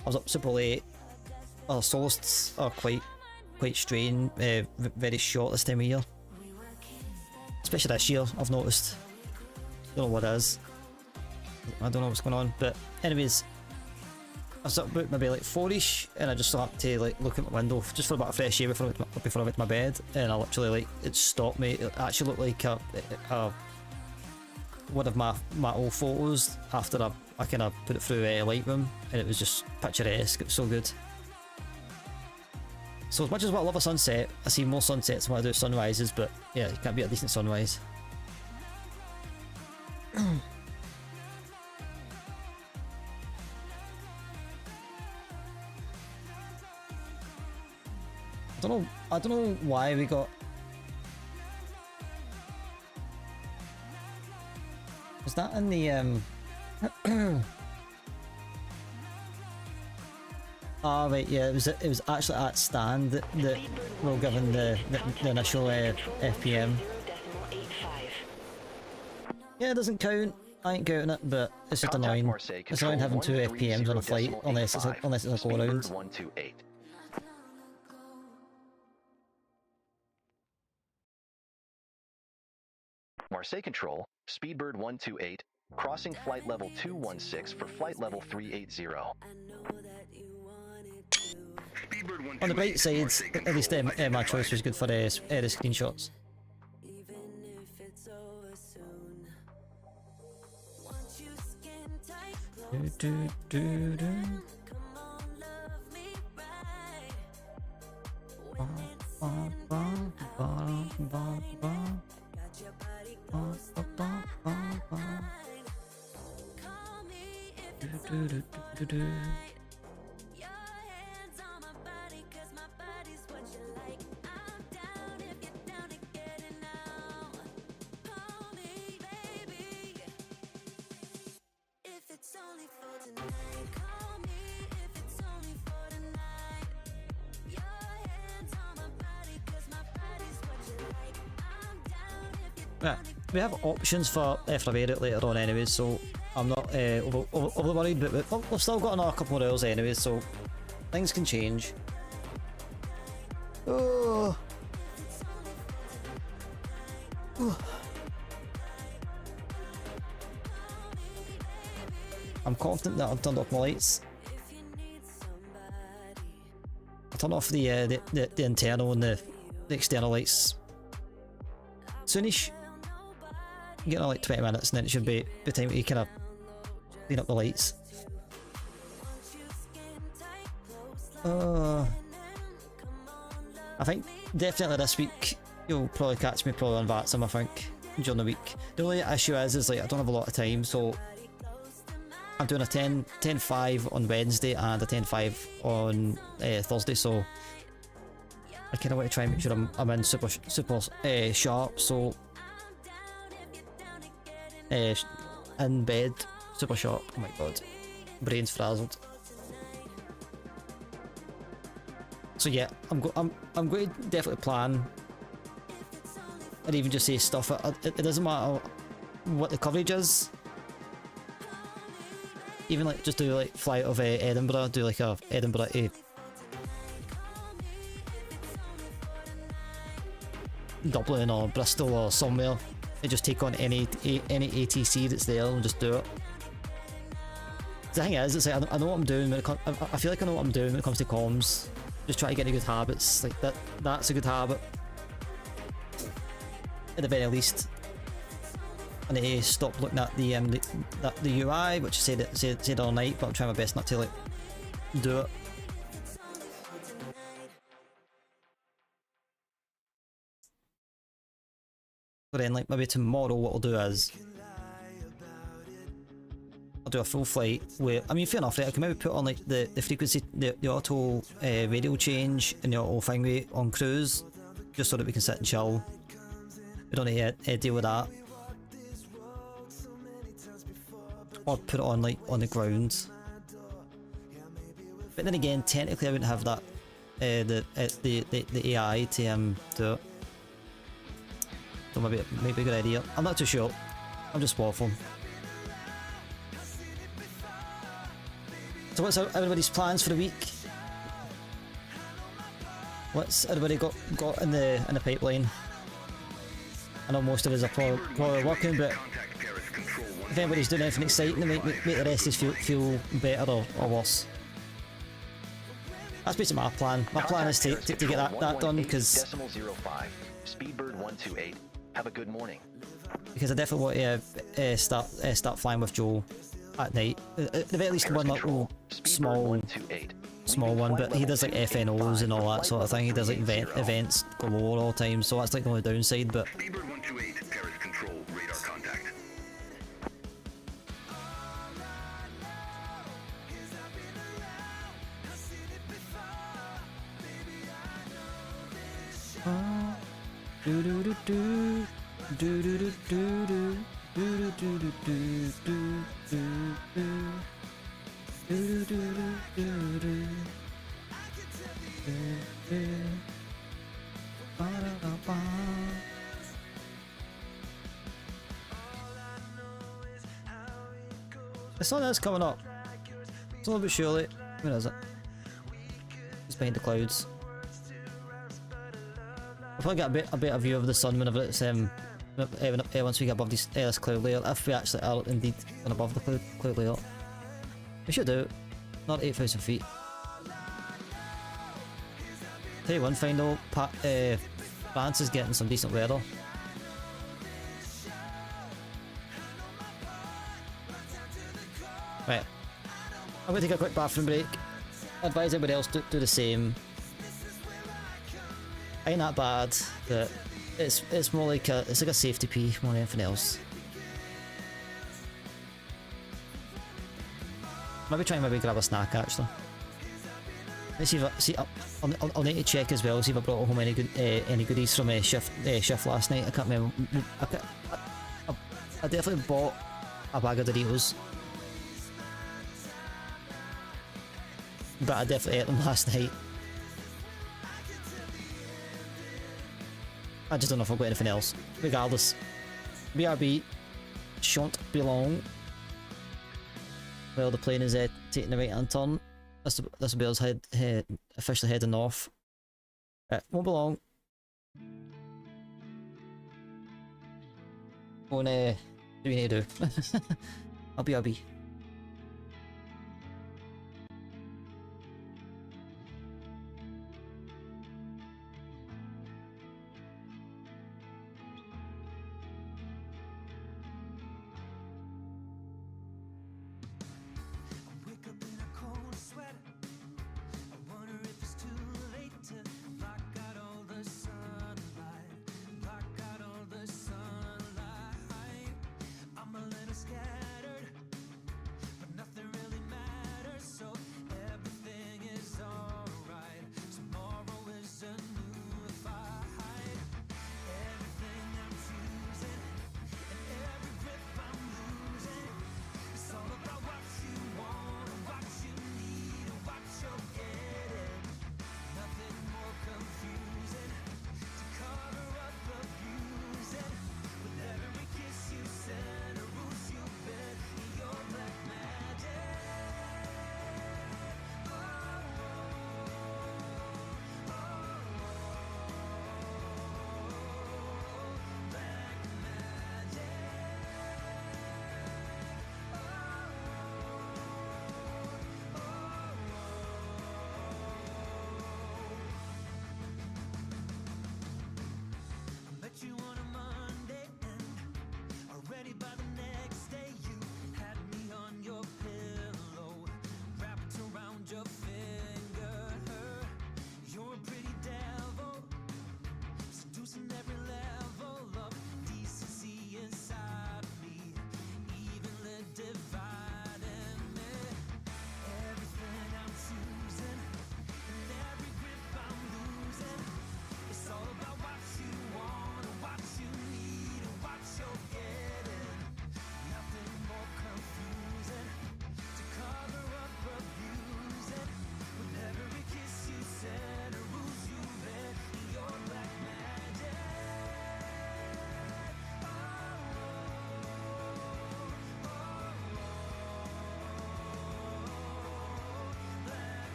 I was up super late. Our soloists are quite strange, very short this time of year. Especially this year, I've noticed. Don't know what it is. I don't know what's going on, but anyways. I was up about maybe like 4ish, and I just started to like look at my window just for a bit of fresh air before I went to my bed, and I literally like it stopped me. It actually looked like one of my old photos after I kind of put it through Lightroom, and it was just picturesque. It was so good. So as much as what I love a sunset, I see more sunsets than what I do sunrises, but yeah, you can't beat a decent sunrise. I don't know why we got. Was that in the Ah right, yeah, it was actually at stand that we were given the initial FPM. Yeah, it doesn't count. I ain't counting it, but it's just annoying. It's annoying having 2 FPMs on a flight unless it's a go around. Marseille Control, Speedbird 128, crossing flight level 216 for flight level 380. On the bright side, at least my choice was good for the screenshots. Yeah, we have options for variant later on anyways, so I'm not overly worried, but we've still got another couple more hours anyways, so things can change. Oh. I'm confident that I've turned off my lights. I turned off the internal and the external lights soonish. Getting like 20 minutes and then it should be the time you kind of clean up the lights. I think definitely this week you'll probably catch me on VATSIM, I think, during the week. The only issue is like I don't have a lot of time, so I'm doing a 10.5 on Wednesday and a 10.5 on Thursday, so I kind of want to try and make sure I'm in super sharp, so in bed, super sharp. Oh my god, brain's frazzled. So yeah, I'm going to definitely plan, and even just say stuff. It doesn't matter what the coverage is. Even like just do like flight of Edinburgh, do like a Edinburgh to Dublin or Bristol or somewhere. They just take on any ATC that's there and just do it. The thing is, it's like I know what I'm doing when it comes. I feel like I know what I'm doing when it comes to comms. Just try to get into good habits. Like that's a good habit. At the very least. I need to stop looking at the UI, which I said all night, but I'm trying my best not to like do it. But then like maybe tomorrow what I'll do is I'll do a full flight where, I mean fair enough, right, I can maybe put on like the frequency, the auto radio change and the auto thing rate on cruise, just so that we can sit and chill. We don't need to deal with that. Or put it on like on the ground. But then again, technically I wouldn't have that the AI to do it. So maybe a good idea. I'm not too sure. I'm just waffling. So what's everybody's plans for the week? What's everybody got in the pipeline? I know most of us are probably working, but if anybody's doing anything exciting to make the rest of us feel better or worse. That's basically my plan. My plan is to get that done because Speedbird 128. Have a good morning. Because I definitely want to start flying with Joe at night. At the very least one little small one, but he does like FNOs and all that sort of thing. He does like events galore all the time, so that's like the only downside. But Speedbird 128, Paris Control, radar contact. do do do do do do do do do do do do do do do do. The sun is coming up. It's a little bit surely. Where is it? It's behind the clouds. I'll probably get a better view of the sun whenever it's once we get above this cloud layer. If we actually are indeed above the cloud layer, we should do. Not 8,000 feet. Tell you one thing though, France is getting some decent weather. Right, I'm going to take a quick bathroom break. I advise everybody else to do the same. Ain't that bad, but it's more like a safety pee more than anything else. Maybe try and grab a snack actually. Let's see if I'll need to check as well, see if I brought home any goodies from shift last night. I can't remember. I definitely bought a bag of Doritos, but I definitely ate them last night. I just don't know if I've got anything else. Regardless, BRB shan't be long. Well, the plane is taking the right hand turn. This will be us officially heading north. Won't be long. What do we need to do? I'll BRB.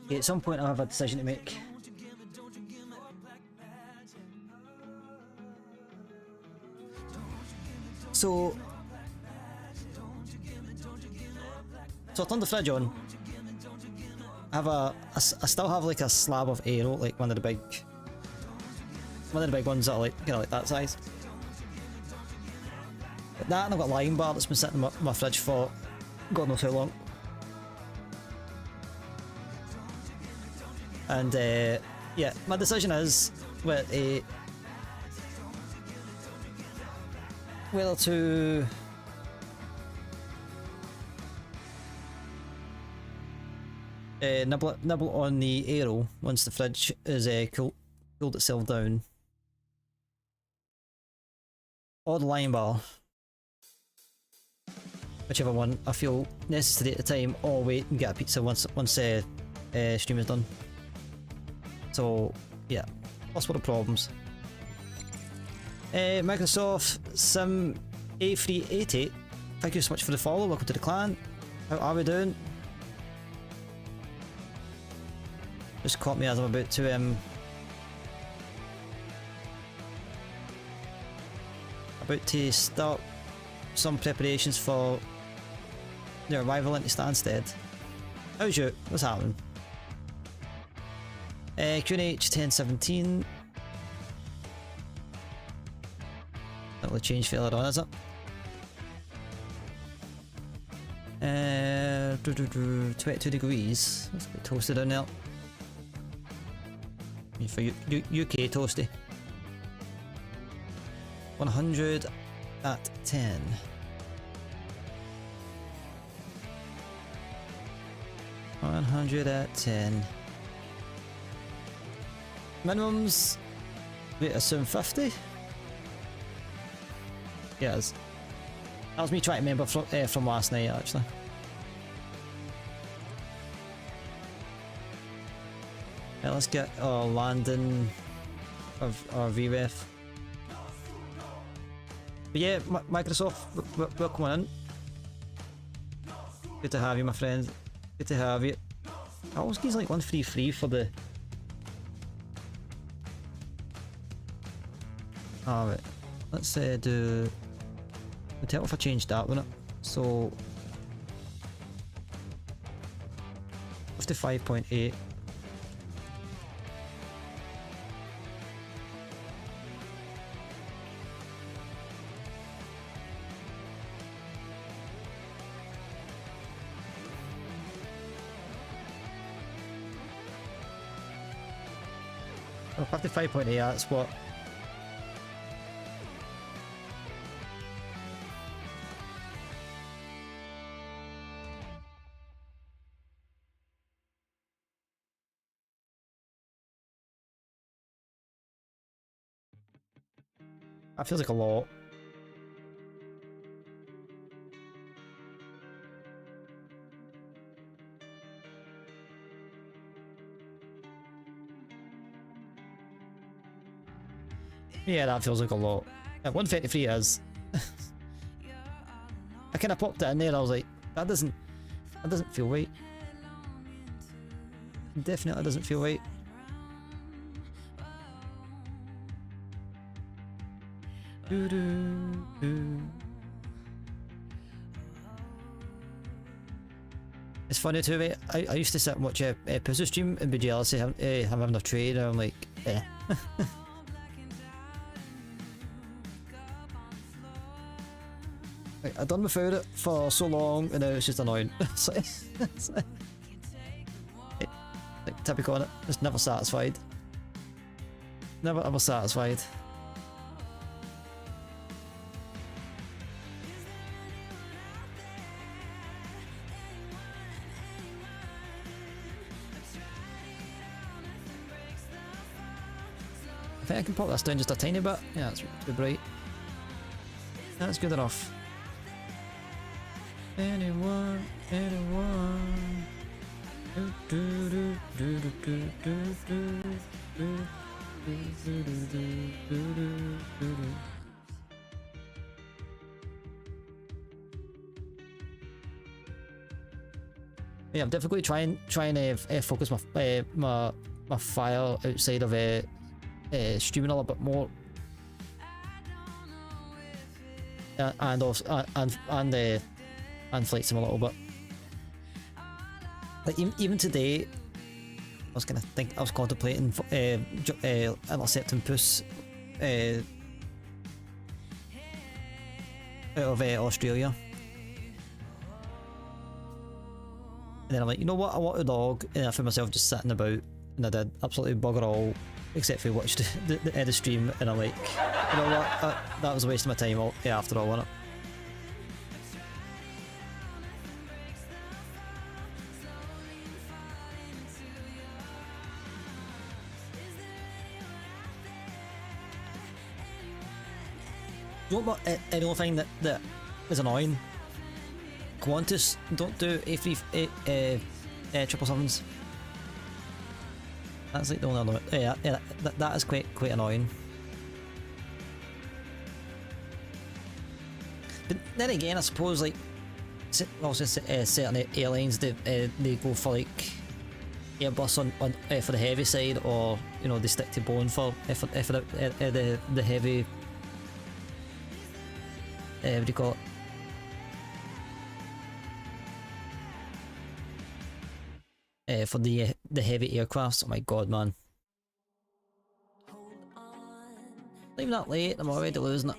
Yeah, at some point I'll have a decision to make. So I turned the fridge on. I still have like a slab of Aero, like one of the big ones that are like kind of like that size. But that, and I've got a lime bar that's been sitting in my fridge for God knows how long. And yeah, my decision is whether to nibble on the Aero once the fridge is cooled itself down, or the lime bar, whichever one I feel necessary at the time, or wait and get a pizza once stream is done. So yeah, lots of problems. Microsoft Sim A388, thank you so much for the follow. Welcome to the clan. How are we doing? Just caught me as I'm about to start some preparations for the arrival into Stansted. How's you? What's happening? QNH 1017. That will change further on, is it? 22 degrees. That's a bit toasty down there. For UK toasty. 100 at 10. Minimums, we assume 50. Yes. That was me trying to remember from last night actually. Yeah, let's get our landing of our VREF. But yeah, Microsoft, welcome on in. Good to have you, my friend. Good to have you. I always give like 133 for the. Alright, let's do. I'll tell if I change that, wouldn't it? So 55.8. Oh, 55.8, that's what. That feels like a lot. Yeah, that feels like a lot. Yeah, 153 is. I kind of popped it in there. I was like, that doesn't feel right. Definitely doesn't feel right. It's funny too, mate. I used to sit and watch a puzzle stream and be jealous of him having a trade, and I'm like, eh. Like, I've done without it for so long, and now it's just annoying. it's like typical on it. Just never satisfied. Never ever satisfied. I think I can pop this down just a tiny bit. Yeah, it's too bright. That's good enough. Anyone. Yeah, I'm definitely trying to focus my fire outside of streaming a little bit more, and also and flight sim a little bit. Like even today, I was contemplating intercepting Puss out of Australia. And then I'm like, you know what, I want a dog, and I found myself just sitting about, and I did absolutely bugger all, except for watch the stream, and I'm like, you know what, that was a waste of my time after all, wasn't it? You know what, the only thing that is annoying? Qantas don't do A377s. That's like the only other. Yeah, that is quite annoying. But then again, I suppose like also certain airlines they go for like Airbus on for the heavy side, or you know they stick to Boeing for the heavy. What do you call it? For the heavy aircrafts. Oh my god, man! Not even that late. I'm already losing it.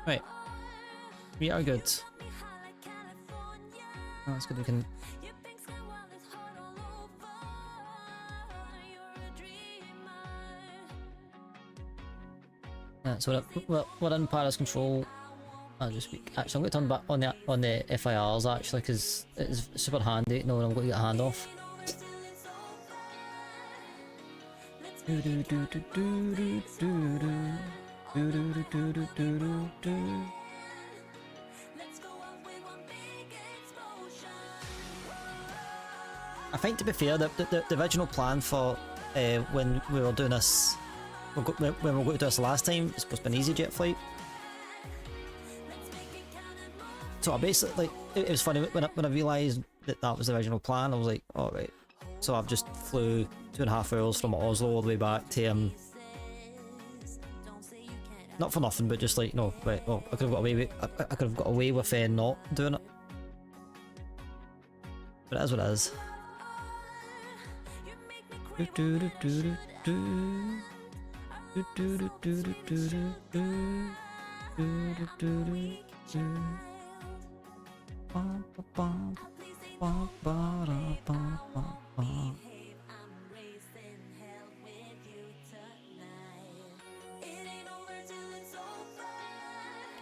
Right, we are good. Oh, that's good. We can. So we're in Paris control. I'll just speak. Actually, I'm going to turn back on the FIRs actually, because it's super handy knowing I'm going to get a handoff. I think, to be fair, the original plan for when we were doing this. When we were going to do this last time, it's supposed to be an EasyJet flight. So I basically, it was funny when I realised that was the original plan. I was like, all right. So I've just flew 2.5 hours from Oslo all the way back to not for nothing, but just like, no, right. Well, I could have got away with not doing it. But it is what it is.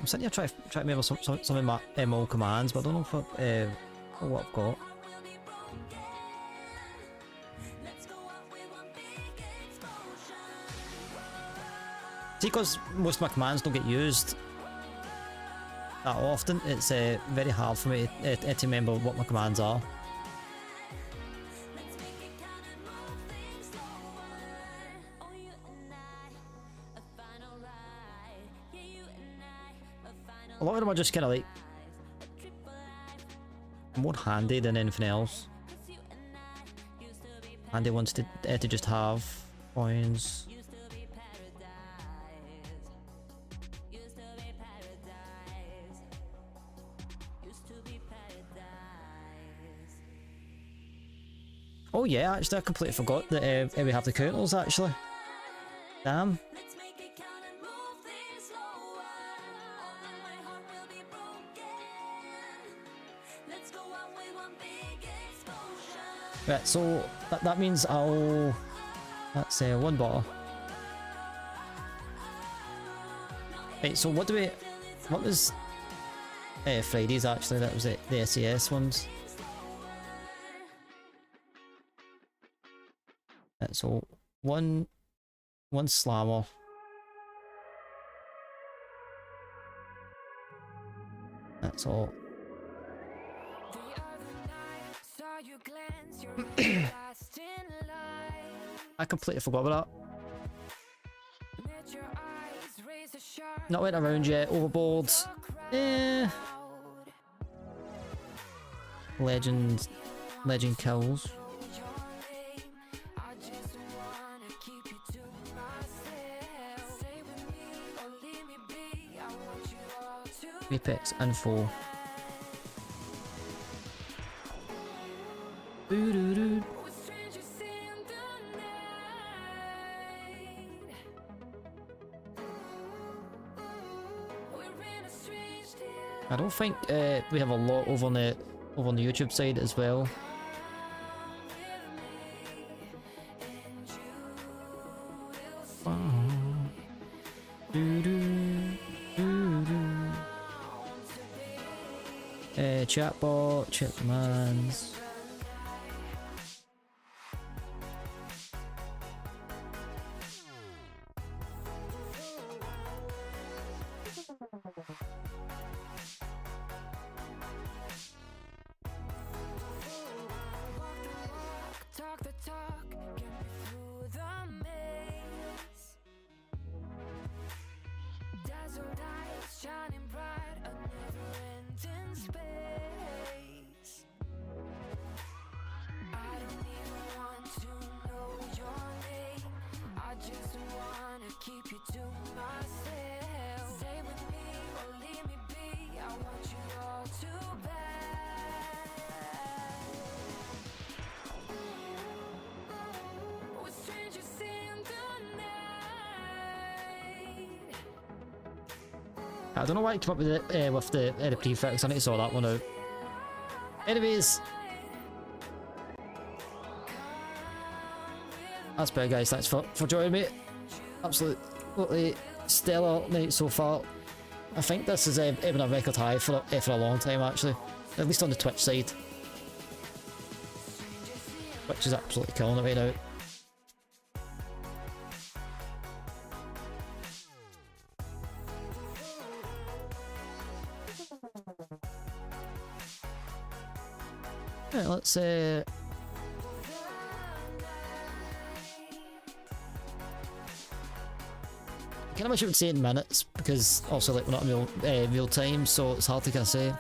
I'm sitting here trying to remember some of my MO commands, but I don't know what I've got. See, because most of my commands don't get used that often, it's very hard for me to remember what my commands are. A lot of them are just kind of like more handy than anything else. Handy ones to just have coins. Oh yeah, actually I completely forgot that we have the counters actually. Damn. Right, so that means that's one bottle. Right, so what was Friday's actually? That was the SAS ones. Right, so one slammer. That's all. I completely forgot about that. Not went around yet. Overboard. Legend kills. Apex info. Doo-doo-doo. I don't think we have a lot over on the YouTube side as well. Chatbot, chat commands. I don't know why I came up with the prefix. I need to sort that one out. Anyways, that's better, guys. Thanks for joining me. Absolutely stellar night so far. I think this has been a record high for a long time, actually. At least on the Twitch side. Twitch is absolutely killing it right now. Right, let's kind of wish it would say in minutes, because also like we're not in real time, so it's hard to kind of say.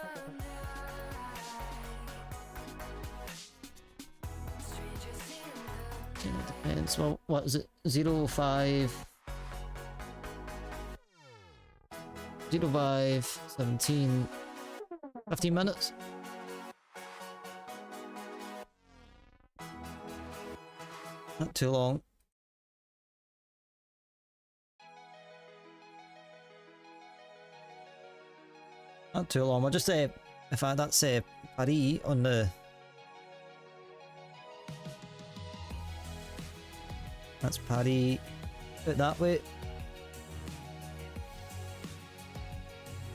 Okay, it depends. Well, what is it? 05 17 15 minutes. Not too long. Not too long. We'll just say, in fact, that's Paris on the. That's Paris. Put it that way.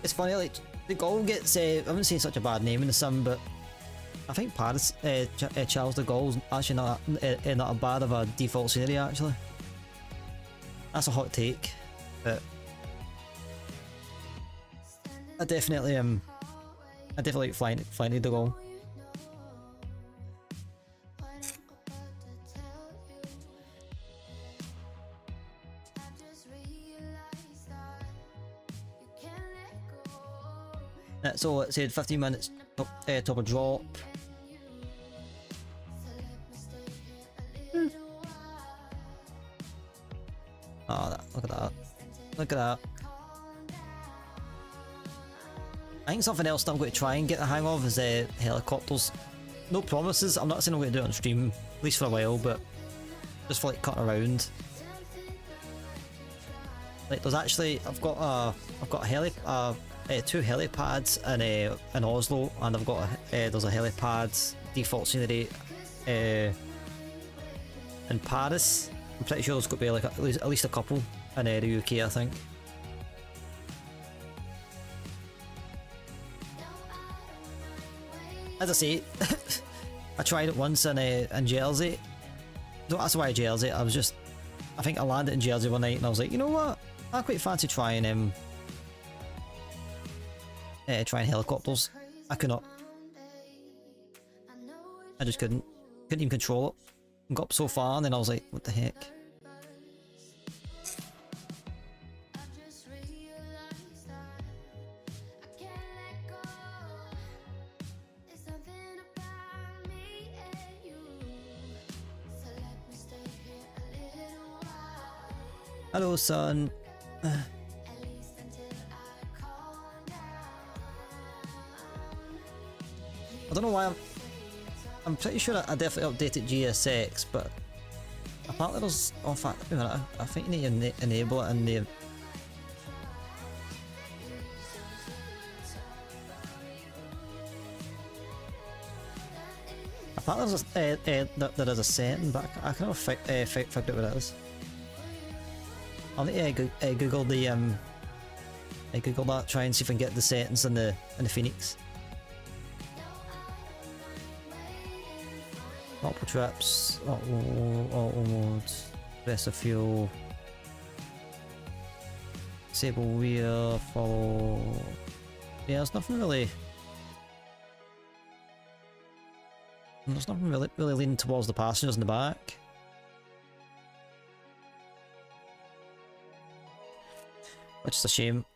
It's funny, like the Gaulle gets. I haven't seen such a bad name in the sim, but I think Paris, Charles de Gaulle's actually not a bad of a default scenery, actually. That's a hot take, but I definitely like flying de Gaulle. So it said 15 minutes top of drop. Oh, look at that. Look at that. I think something else that I'm going to try and get the hang of is helicopters. No promises. I'm not saying I'm going to do it on stream, at least for a while, but just for like cutting around. Like there's actually, I've got two helipads in Oslo, and I've got there's a helipad default scenery in Paris. I'm pretty sure there's got to be like at least a couple in the UK, I think. As I say, I tried it once in Jersey. No, that's why Jersey. I think I landed in Jersey one night and I was like, you know what? I quite fancy trying helicopters. I could not. I just couldn't even control it. Got up so far and then I was like, what the heck? Hello, son. I don't know why I'm pretty sure I definitely updated GSX, but apparently there's, oh, in fact, wait a minute, I think you need to enable it in the, apparently there is a setting, but I can't figure out what it is. I'll need to Google the Google that, try and see if I can get the settings in the Phoenix. Multiple trips, auto mode, rest of fuel, disable rear, follow. Yeah, there's nothing really. There's nothing really leaning towards the passengers in the back. Which is a shame.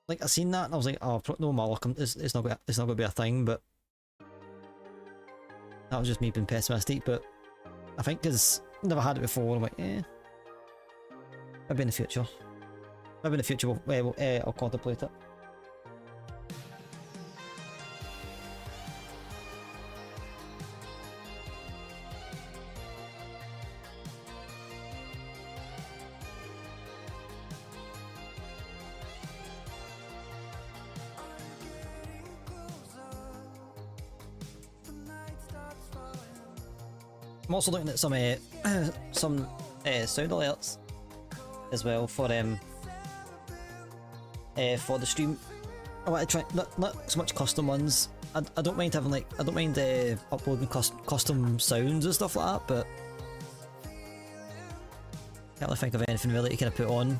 Like, I seen that and I was like, oh, no matter, it's not gonna be a thing, but that was just me being pessimistic. But I think because I've never had it before, I'm like, maybe in the future. Maybe in the future I'll contemplate it. I'm also looking at some sound alerts as well for the stream. I want to try not so much custom ones. I don't mind having like, I don't mind uploading custom sounds and stuff like that, but can't really think of anything really to kind of put on.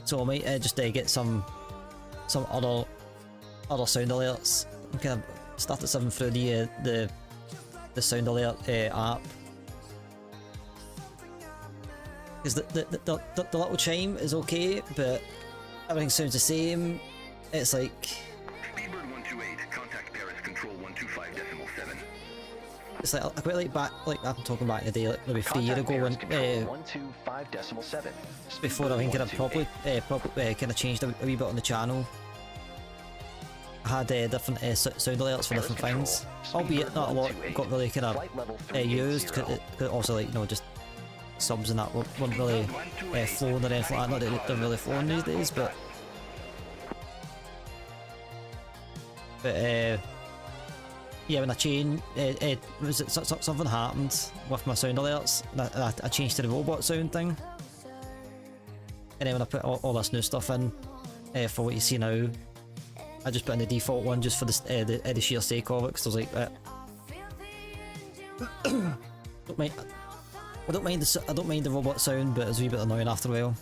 So I might just get some other sound alerts. I'm kind of started something through the sound alert app, because the little chime is okay, but everything sounds the same. It's like Speedbird 128, contact Paris Control 125.7. it's like I quite like back, like I'm talking back in the day, like maybe 3 years ago when 125.7. before I think I probably kind of changed a wee bit on the channel. I had different sound alerts for different things, albeit not a lot got really kind of used, because also, like, you know, just subs and that weren't really flowing or anything like that. Not that they're really flowing these days, but yeah, when I changed, something happened with my sound alerts, and I changed to the robot sound thing, and then when I put all this new stuff in for what you see now, I just put in the default one just for the sheer sake of it, because I was like, I don't mind the robot sound, but it's a wee bit annoying after a while.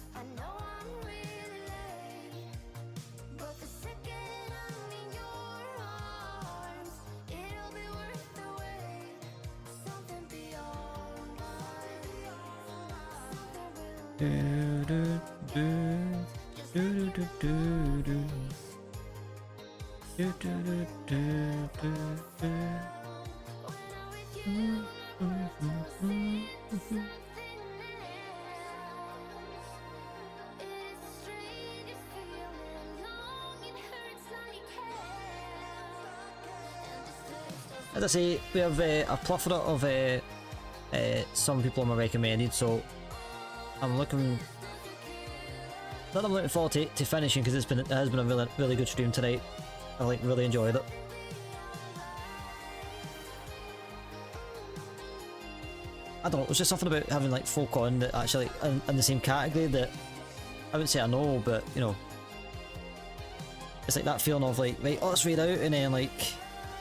As I say, we have a plethora of some people on my recommended, so I'm looking. Not that I'm looking forward to finishing, because it has been a really good stream tonight. I really enjoyed it. I don't know, it was just something about having like folk on that actually in the same category that I wouldn't say I know, but you know, it's like that feeling of like, right, let's raid out, and then like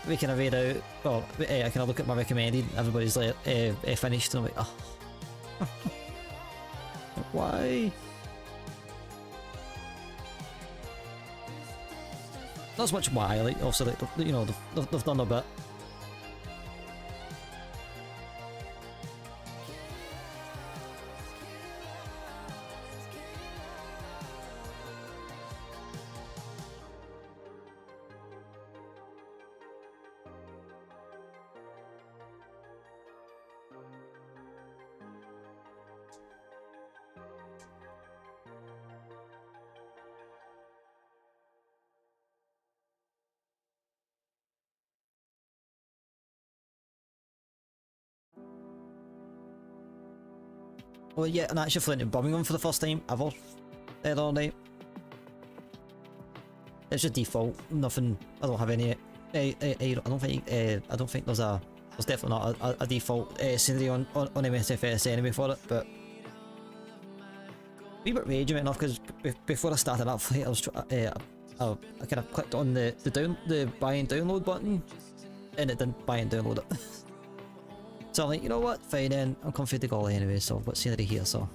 we kind of raid out. Well, I kind of look at my recommended, everybody's like finished, and I'm like, oh, why? Not as much why, like also like, you know, they've done a bit. Well, yeah, and I actually flew into Birmingham for the first time ever the other night. It's just default. Nothing. I don't have any. I don't think. I don't think there's definitely not a default scenery on MSFS anyway for it. But a wee bit raging enough because before I started that flight, I kind of clicked on the buy and download button, and it didn't buy and download it. So I'm like, you know what? Fine then. I'm comfy to golly anyway. So what scenery here? So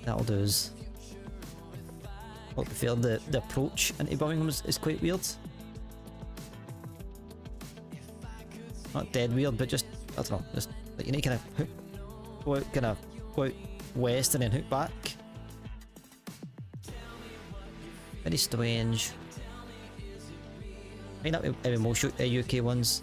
that'll do. Well, to be fair, the approach into Birmingham is quite weird. Not dead weird, but just, I don't know, just like you need to kind of go out west and then hook back. Very strange. I mean, that would be most UK ones.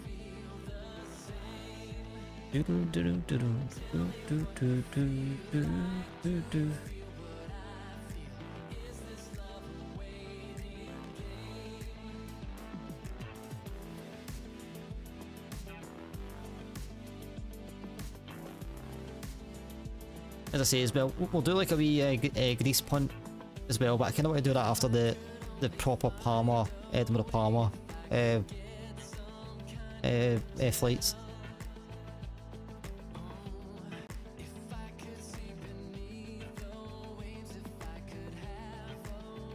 As I say as well, we'll do like a wee grease punt as well, but I kind of want to do that after the proper Palmer, Edinburgh Palmer flights.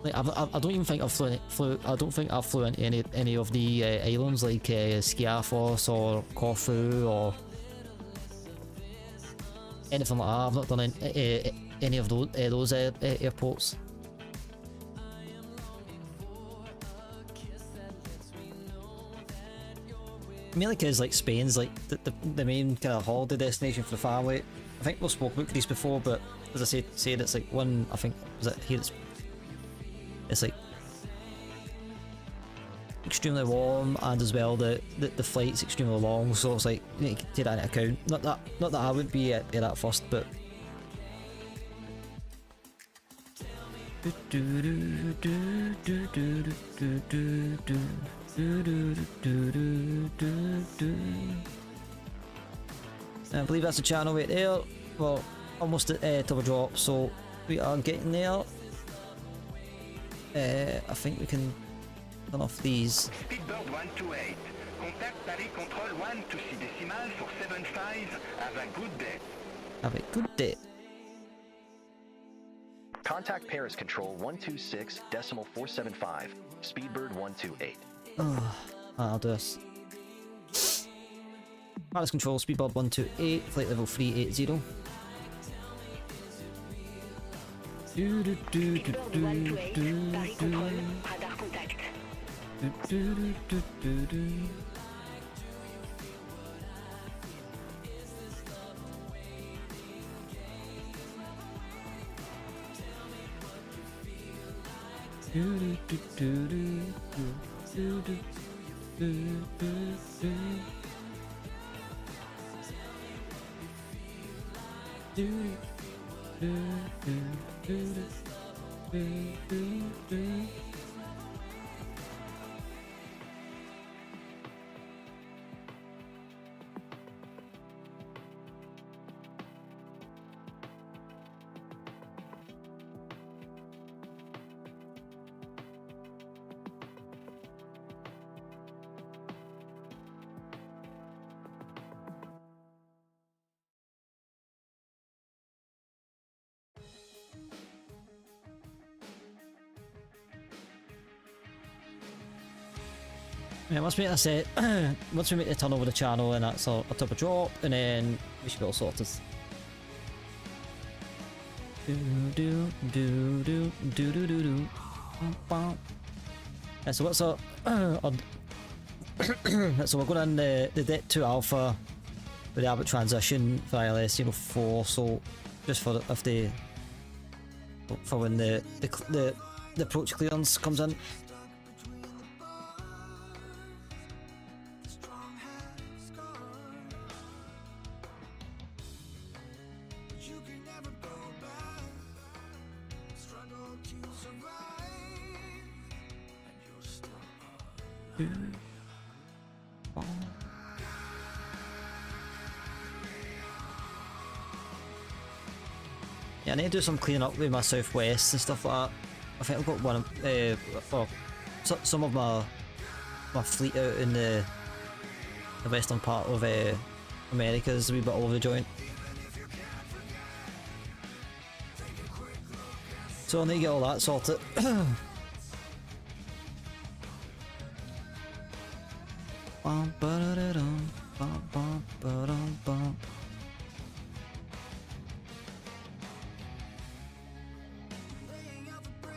Like I don't even think I've flew into any of the islands like Skiathos or Corfu or anything like that. I've not done any of those airports. Mainly because like Spain's like the main kind of holiday destination for the family. I think we've spoken about Greece before, but as I said it's like one. I think was it here. It's like extremely warm, and as well the flight's extremely long, so it's like you need to take that into account. Not that I would be at that first, but I believe that's the channel right there. Well, almost at top of drop, so we are getting there. I think we can turn off these. Speedbird 128. Contact Paris Control 126 decimal for 75. Have a good day. Have a good day. Contact Paris Control 126 decimal 475. Speedbird 128. Oh, I'll do this. Paris Control, Speedbird 128, flight level 380. Speedbird 128, Paris Control, radar contact. Yeah, once we make this once we make the turn over the channel and that's our top of drop, and then we should be all sorted. Yeah, so what's up? So we're going in the Det 2 Alpha with the Abbott transition for ILS 04, so just for if they for when the approach clearance comes in. Yeah, I need to do some cleaning up with my southwest and stuff like that. I think I've got one of, some of my fleet out in the western part of America is a wee bit all over the joint. So I need to get all that sorted.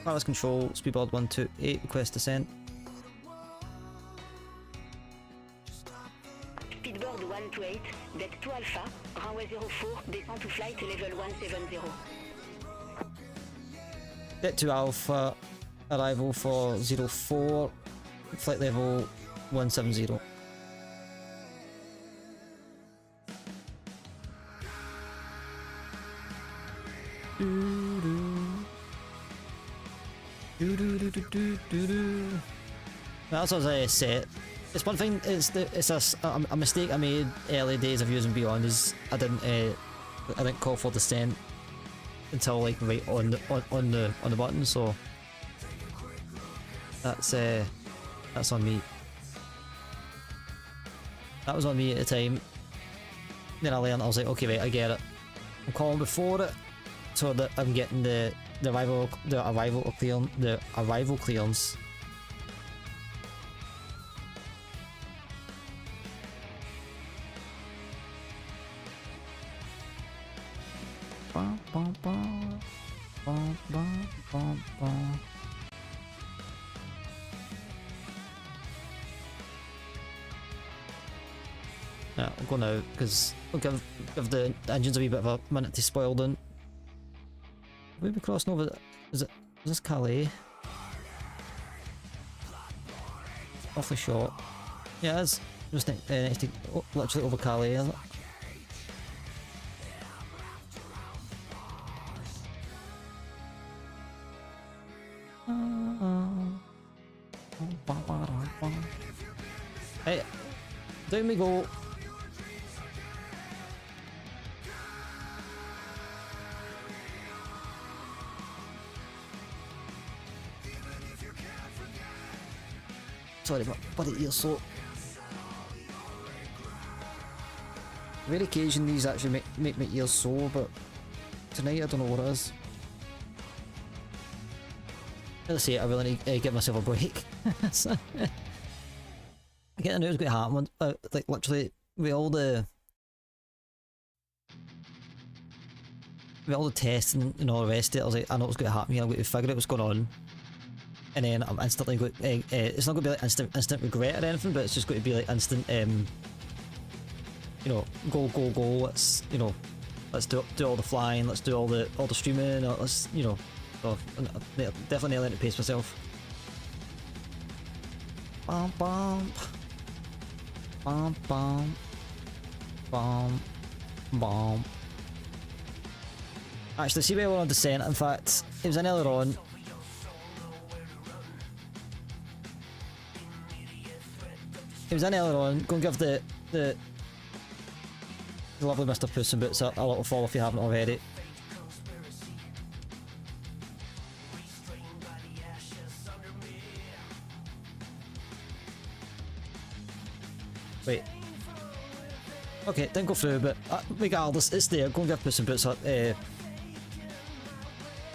Wireless control, speedboard 128, request descent. Speedboard 128, deck 2 Alpha, runway 04, descent to flight level 170. Deck 2 Alpha, arrival for 04, flight level 170. That's what I said. It's one thing. It's a mistake I made early days of using Beyond is I didn't call for descent until like right on the button. So that's on me. That was on me at the time. Then I learned. I was like, okay, right, I get it. I'm calling before it so that I'm getting the arrival clearance. Yeah, I'll go now because we'll give the engines a wee bit of a minute to spoil then. We'll be crossing over. Is this Calais? Awfully short. Yeah, it's just next to literally over Calais, isn't it? Hey, down we go. Sorry, but it ears so. Very occasion these actually make my ears sore, but tonight I don't know what it is. As I say, I really need to give myself a break. I knew it was going to happen. Like literally, with all the testing and all the rest of it, I was like, I know what's going to happen here. I'm going to figure out what's going on, and then I'm instantly going. It's not going to be like instant regret or anything, but it's just going to be like instant. You know, go. Let's let's do all the flying. Let's do all the streaming. Let's definitely learn to pace myself. Bum bum. Bum bum. Bum bum. Actually, see where we're on descent. In fact, it was an earlier on. Go and give the lovely Mr. Puss in Boots a little follow if you haven't already. Wait. Okay, didn't go through, but regardless, it's there. Go and give Puss in Boots a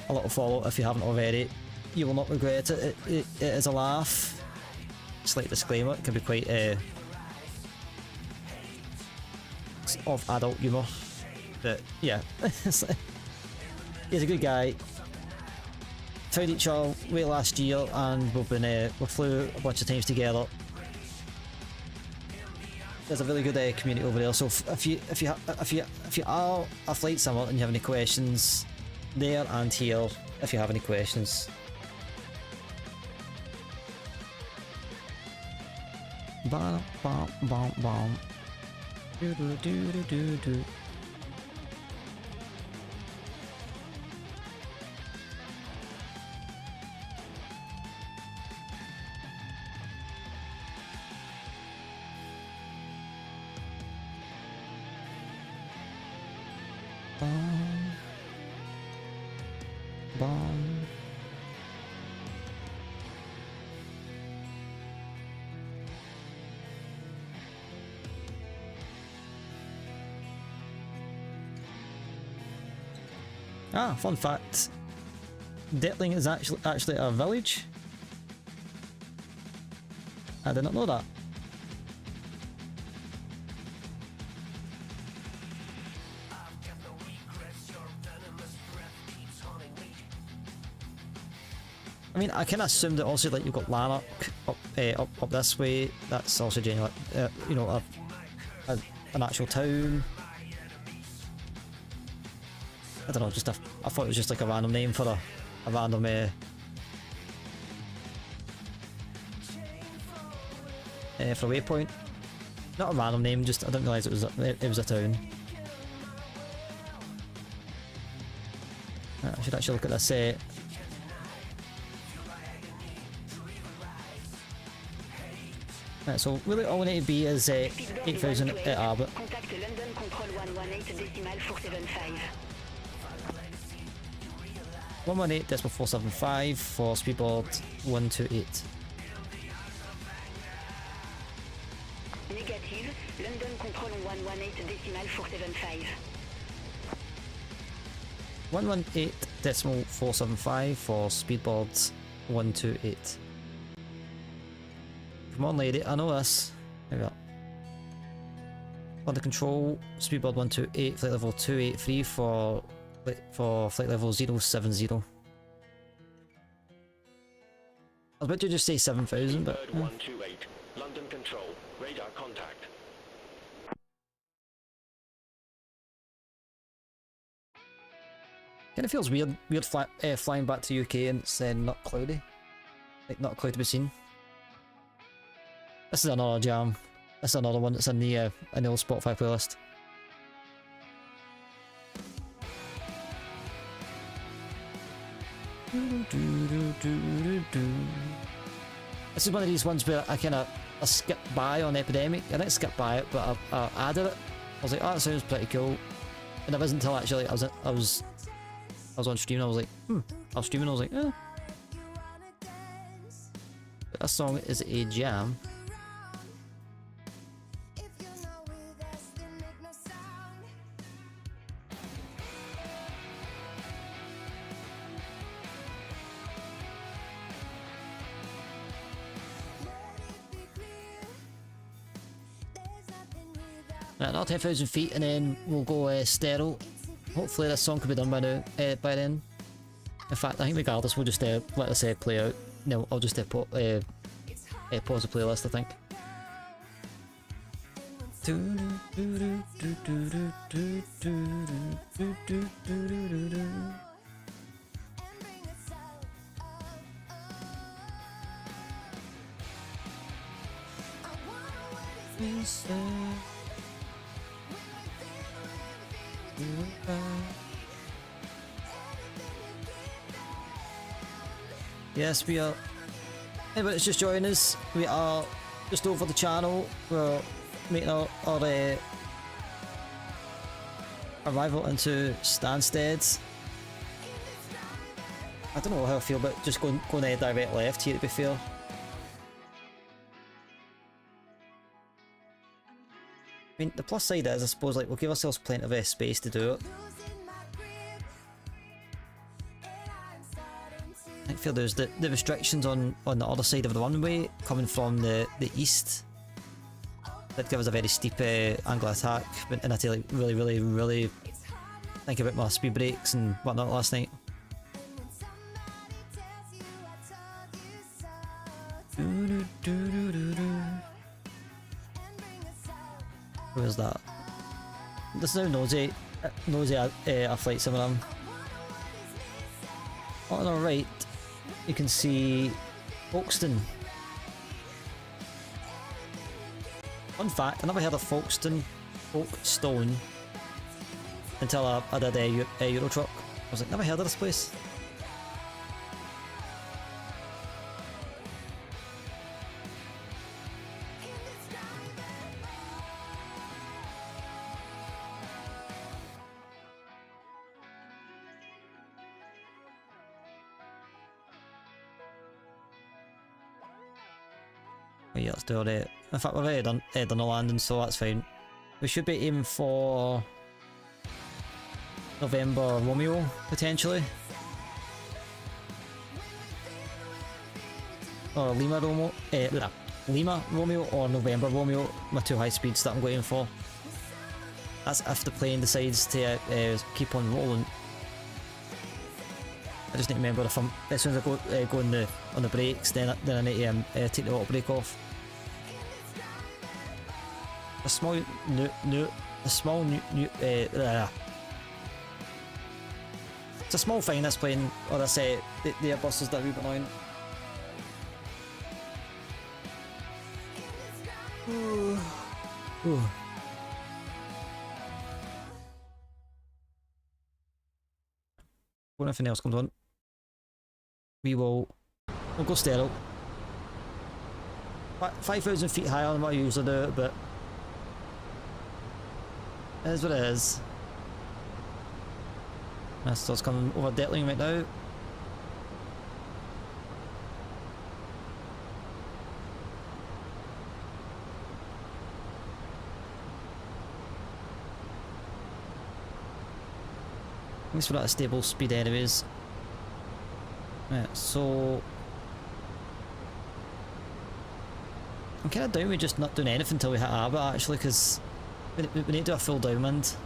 little follow if you haven't already. You will not regret it. It is a laugh. Slight disclaimer, it can be quite of adult humour. But yeah, he's a good guy. Found each other way last year and we flew a bunch of times together. There's a really good community over there, so if you are a flight simmer and you have any questions, there and here if you have any questions. Bum bum bum bum. Do do do do do do. Bomb. Ah, fun fact. Detling is actually a village. I did not know that. I mean, I kind of assumed that also like you've got Lanark up this way. That's also genuine, you know, an actual town. I don't know, just I thought it was just like a random name for a random for a waypoint. Not a random name, just I didn't realise it was a town. I should actually look at this. Right, so really all we need to be is 8,000 at Arbor. Contact London Control 118.475. 118.475 for speedboard 128. Negative. London Control 118.475. 118.475 for speedboard 128. Come on, lady, I know this. There we go. Under control, speedboard 128, flight level 283 for flight level 070. I was about to just say 7,000, but... Bird 128, London Control, radar contact. Kind of feels weird flying back to UK and it's not cloudy. Like, not a cloud to be seen. This is another jam. This is another one that's in the old Spotify playlist. This is one of these ones where I kind of skipped by on Epidemic. I didn't skip by it, but I added it. I was like, oh, that sounds pretty cool. And it wasn't until actually I was on stream and I was like, I was streaming and I was like, eh. But this song is a jam. Right, another 10,000 feet and then we'll go sterile. Hopefully this song could be done by now, by then. In fact, I think regardless we'll just let this play out. No, I'll just pause the playlist, I think. Yes, we are. Anybody that's just joining us, we are just over the channel. We're making our arrival into Stansted. I don't know how I feel about just going direct left here, to be fair. I mean, the plus side is, I suppose, like, we'll give ourselves plenty of space to do it. I think there's the restrictions on the other side of the runway coming from the east that give us a very steep angle attack, and I had to like really think about my speed brakes and whatnot last night. Where's that? This is how nosy a flight sim I am. On our right, you can see Folkestone. Fun fact, I never heard of Folkestone until I did a Euro Truck. I was like, never heard of this place. Oh, yeah, let's do it. In fact, we've already done the landing, so that's fine. We should be aiming for November Romeo, potentially. Or Lima Romeo, Lima Romeo or November Romeo, my two high speeds that I'm going for. That's if the plane decides to keep on rolling. I just need to remember if I'm, as soon as I go on the brakes, then I need to take the auto brake off. A small it's a small thing, this plane, or this the Airbus is that a wee bit annoying. Ooh. When anything else comes on, we'll go sterile. 5,000 feet higher than what I usually do, but it is what it is. That starts coming over Detling right now. At least we're at a stable speed anyways. Right, so I'm kind of down with just not doing anything until we hit Arbor actually, because we need to do a full downwind. It's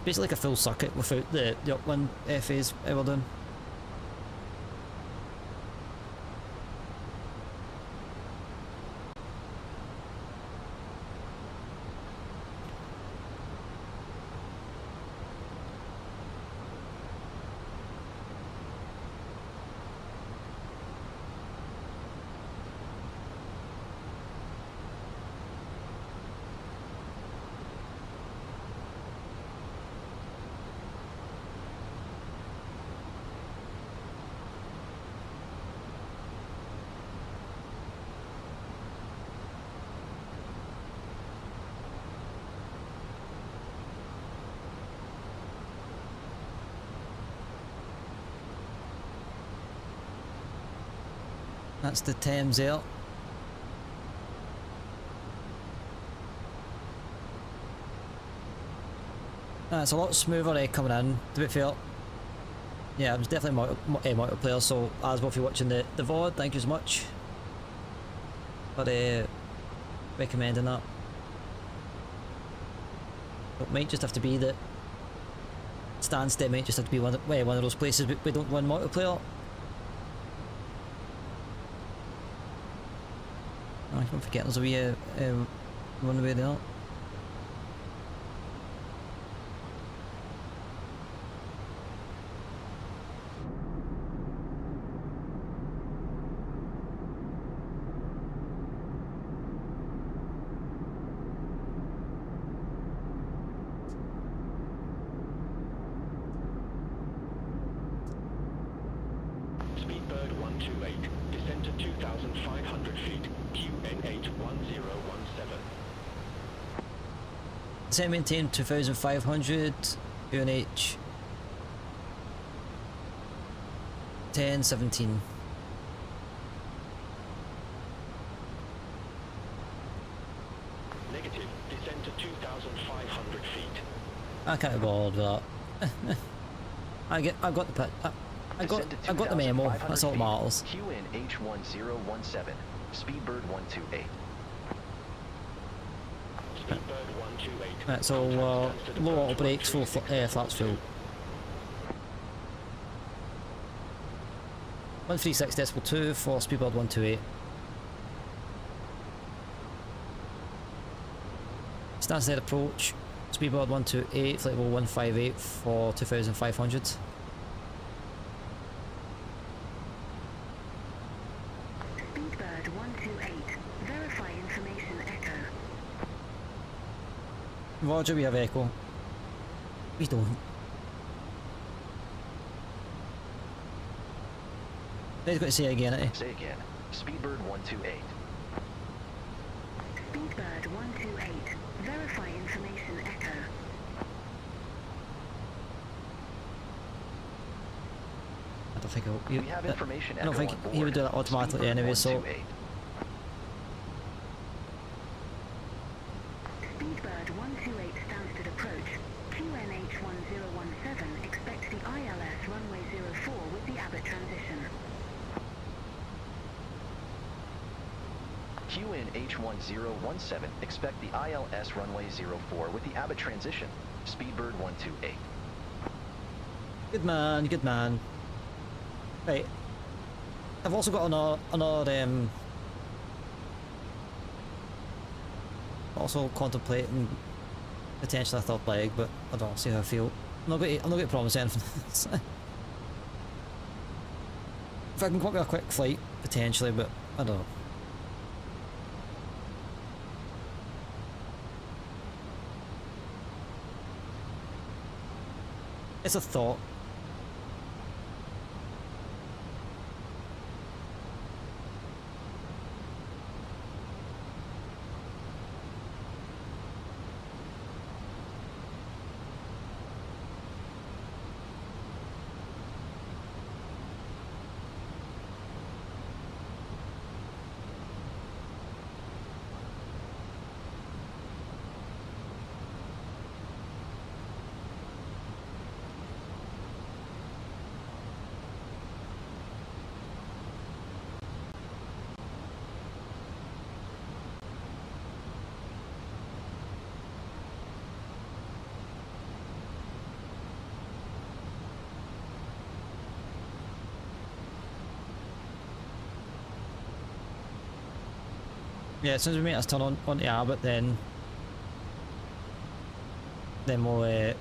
basically like a full circuit without the upwind phase ever done. That's the Thames there. It's a lot smoother coming in, to be fair. Yeah, it was definitely multiplayer, so as well if you're watching the VOD, thank you so much for recommending that. It might just have to be that Stansted might just have to be one of those places we don't run multiplayer. I keep forgetting there's a wee runway there. Speedbird 128, descend to 2,500 feet, QNH 1017. Descent maintain 2,500, UNH 1017. Negative, descend to 2,500 feet. I can't be bothered with that. I got the pit. I got the memo. That's all that matters. QNH 1017, Speedbird 128. Speedbird 128. Right, so low auto brakes, full flaps full. 136.2 for Speedbird 128. Stansted approach, Speedbird 128, flight level 158 for 2,500. Speedbird 128. Verify information echo. Roger, we have echo. We don't. He's going to say it again, eh? Say again. Speedbird 128. Speedbird 128. Verify information echo. What the don't think We have information I don't echo think on board. he would do that automatically Speedbird anyway, so 128. Speedbird 128 Stansted approach. QNH1017, expect the ILS runway 04 with the Abbott transition. QNH1017, expect the ILS runway 04 with the Abbott transition. Speedbird 128. good man, good man. Right, I've also got another also contemplating potentially a third leg, but I don't know, see how I feel. I'm not going to promise anything. If I can come up with a quick flight, potentially, but I don't know. It's a thought. Yeah, as soon as we make us turn onto Abbott, then we'll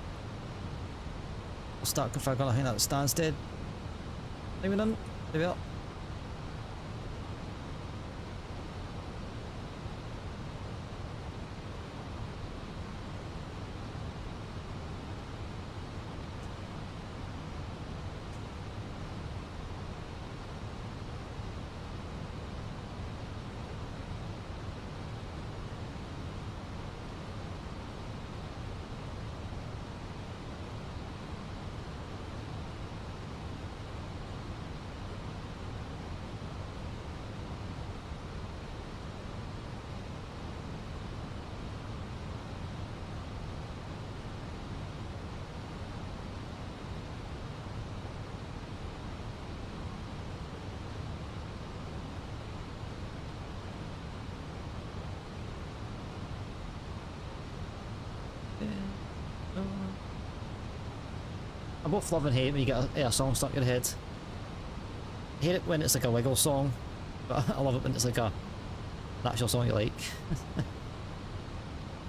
start configuring. I think that Stansted. Think we're done? There we are. I both love and hate when you get a song stuck in your head. I hate it when it's like a wiggle song, but I love it when it's like an actual song you like.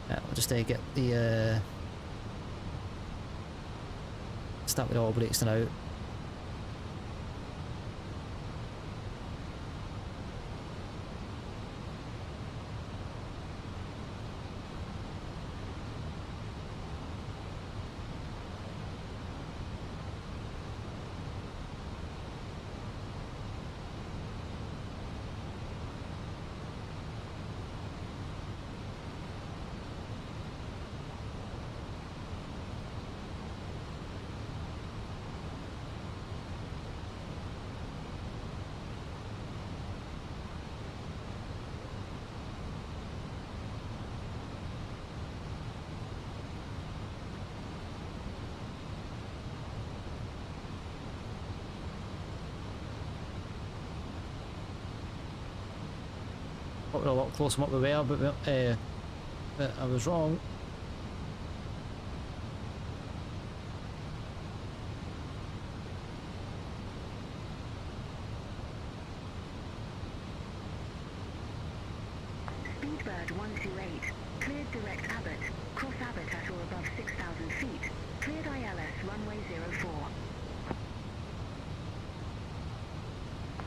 Yeah, we'll just get the start with all brakes now. Thought we were a lot closer from what we were, but I was wrong. Speedbird 128, cleared direct Abbott, cross Abbott at or above 6,000 feet, cleared ILS runway 04.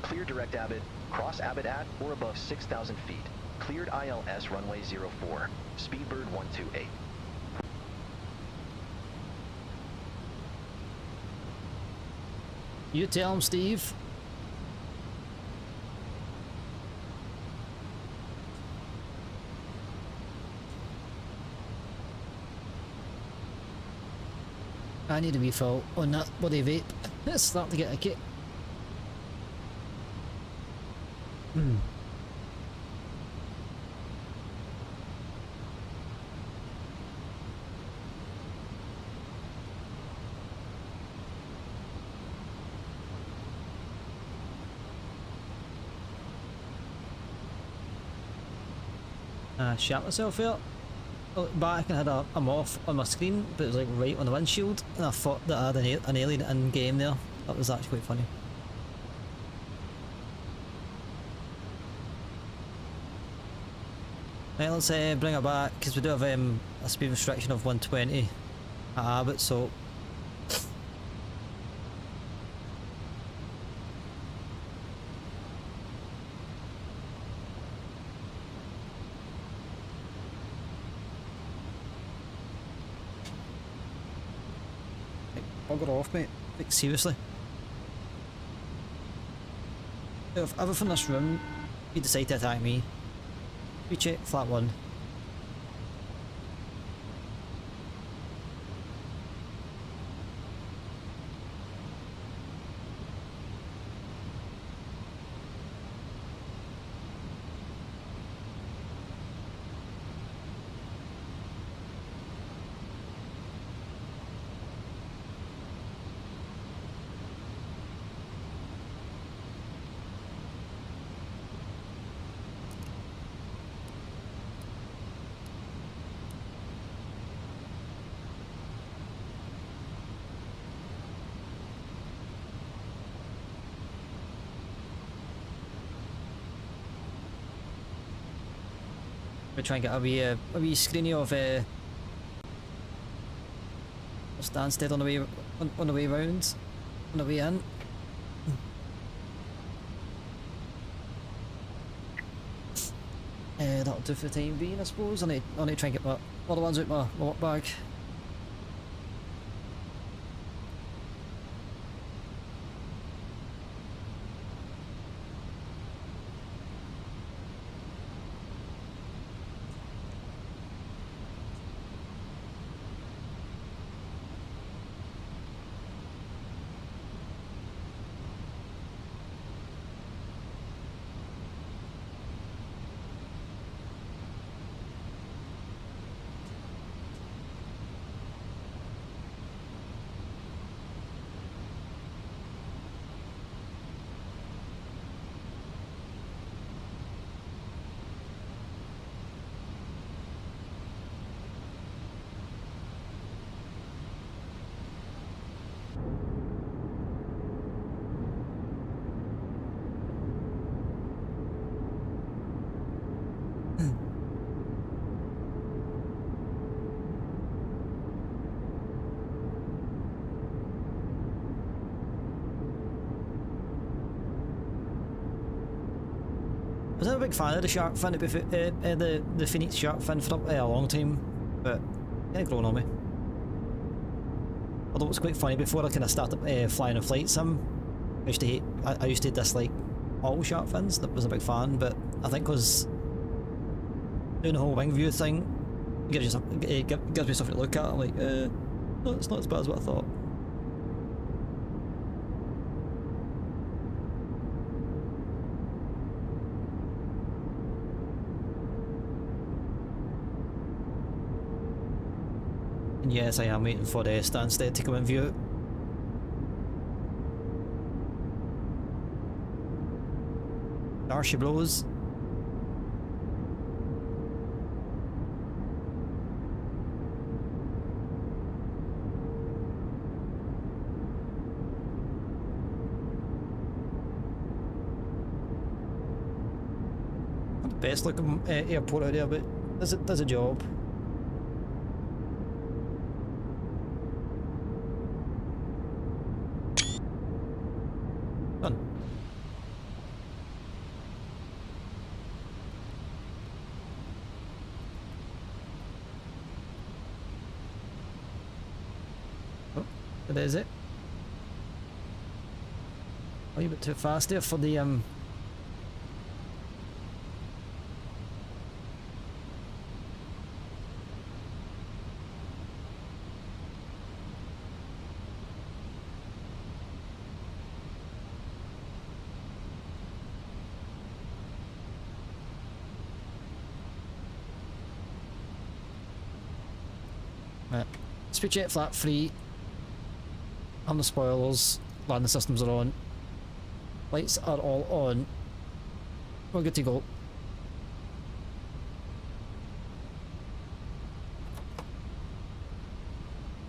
Clear direct Abbott, cross Abbott at or above 6,000 feet. Cleared ILS runway 04. Speedbird 128. You tell him, Steve. I need a refill on that bloody vape. It's starting to get a kick. Shat myself here. I looked back and had a moth on my screen, but it was like right on the windshield, and I thought that I had an alien in game there. That was actually quite funny. Right, let's bring it back, because we do have a speed restriction of 120 at Abbott, so bugger off, mate. Like, seriously. If ever from this room you decide to attack me, reach it, flat 1. We try and get a wee screeny of Stansted on the way on the way round, on the way in. That'll do for the time being, I suppose. I need to try and get my other ones out my work bag. I was never a big fan of the shark fin, the Phoenix shark fin for a long time, but it kind of grown on me. Although it was quite funny before I kind of started flying a flight sim. I used to dislike all shark fins. I wasn't a big fan, but I think because doing the whole wing view thing gives me something to look at. I'm like, no, it's not as bad as what I thought. And yes, I am waiting for the Stansted to come in view. There she blows. Not the best looking airport out there, but does a job. Done. Oh, that is it. Oh, you're a bit too fast there for the Right. Speedjet flat free. On the spoilers. Landing systems are on. Lights are all on. We're good to go.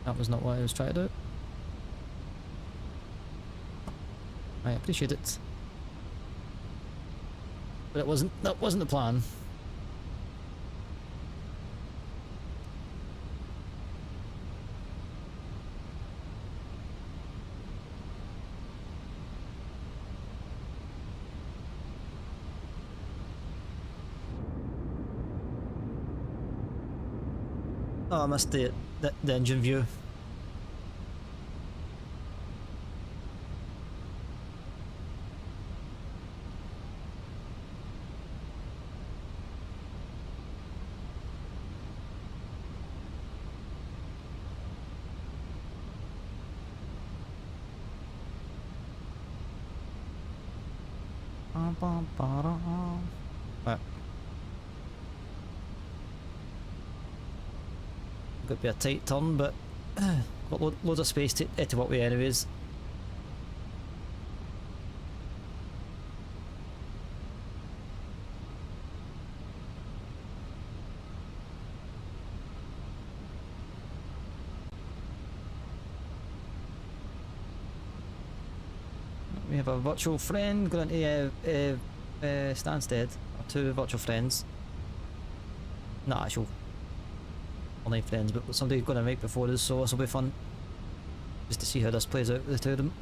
That was not what I was trying to do. I appreciate it. But that wasn't the plan. Oh, I missed the engine view. Right. Got to be a tight turn, but got loads of space to work with anyways. We have a virtual friend going to Stansted, or two virtual friends. Not actual online friends, but somebody going to make before us, so this will be fun. Just to see how this plays out with the two of them.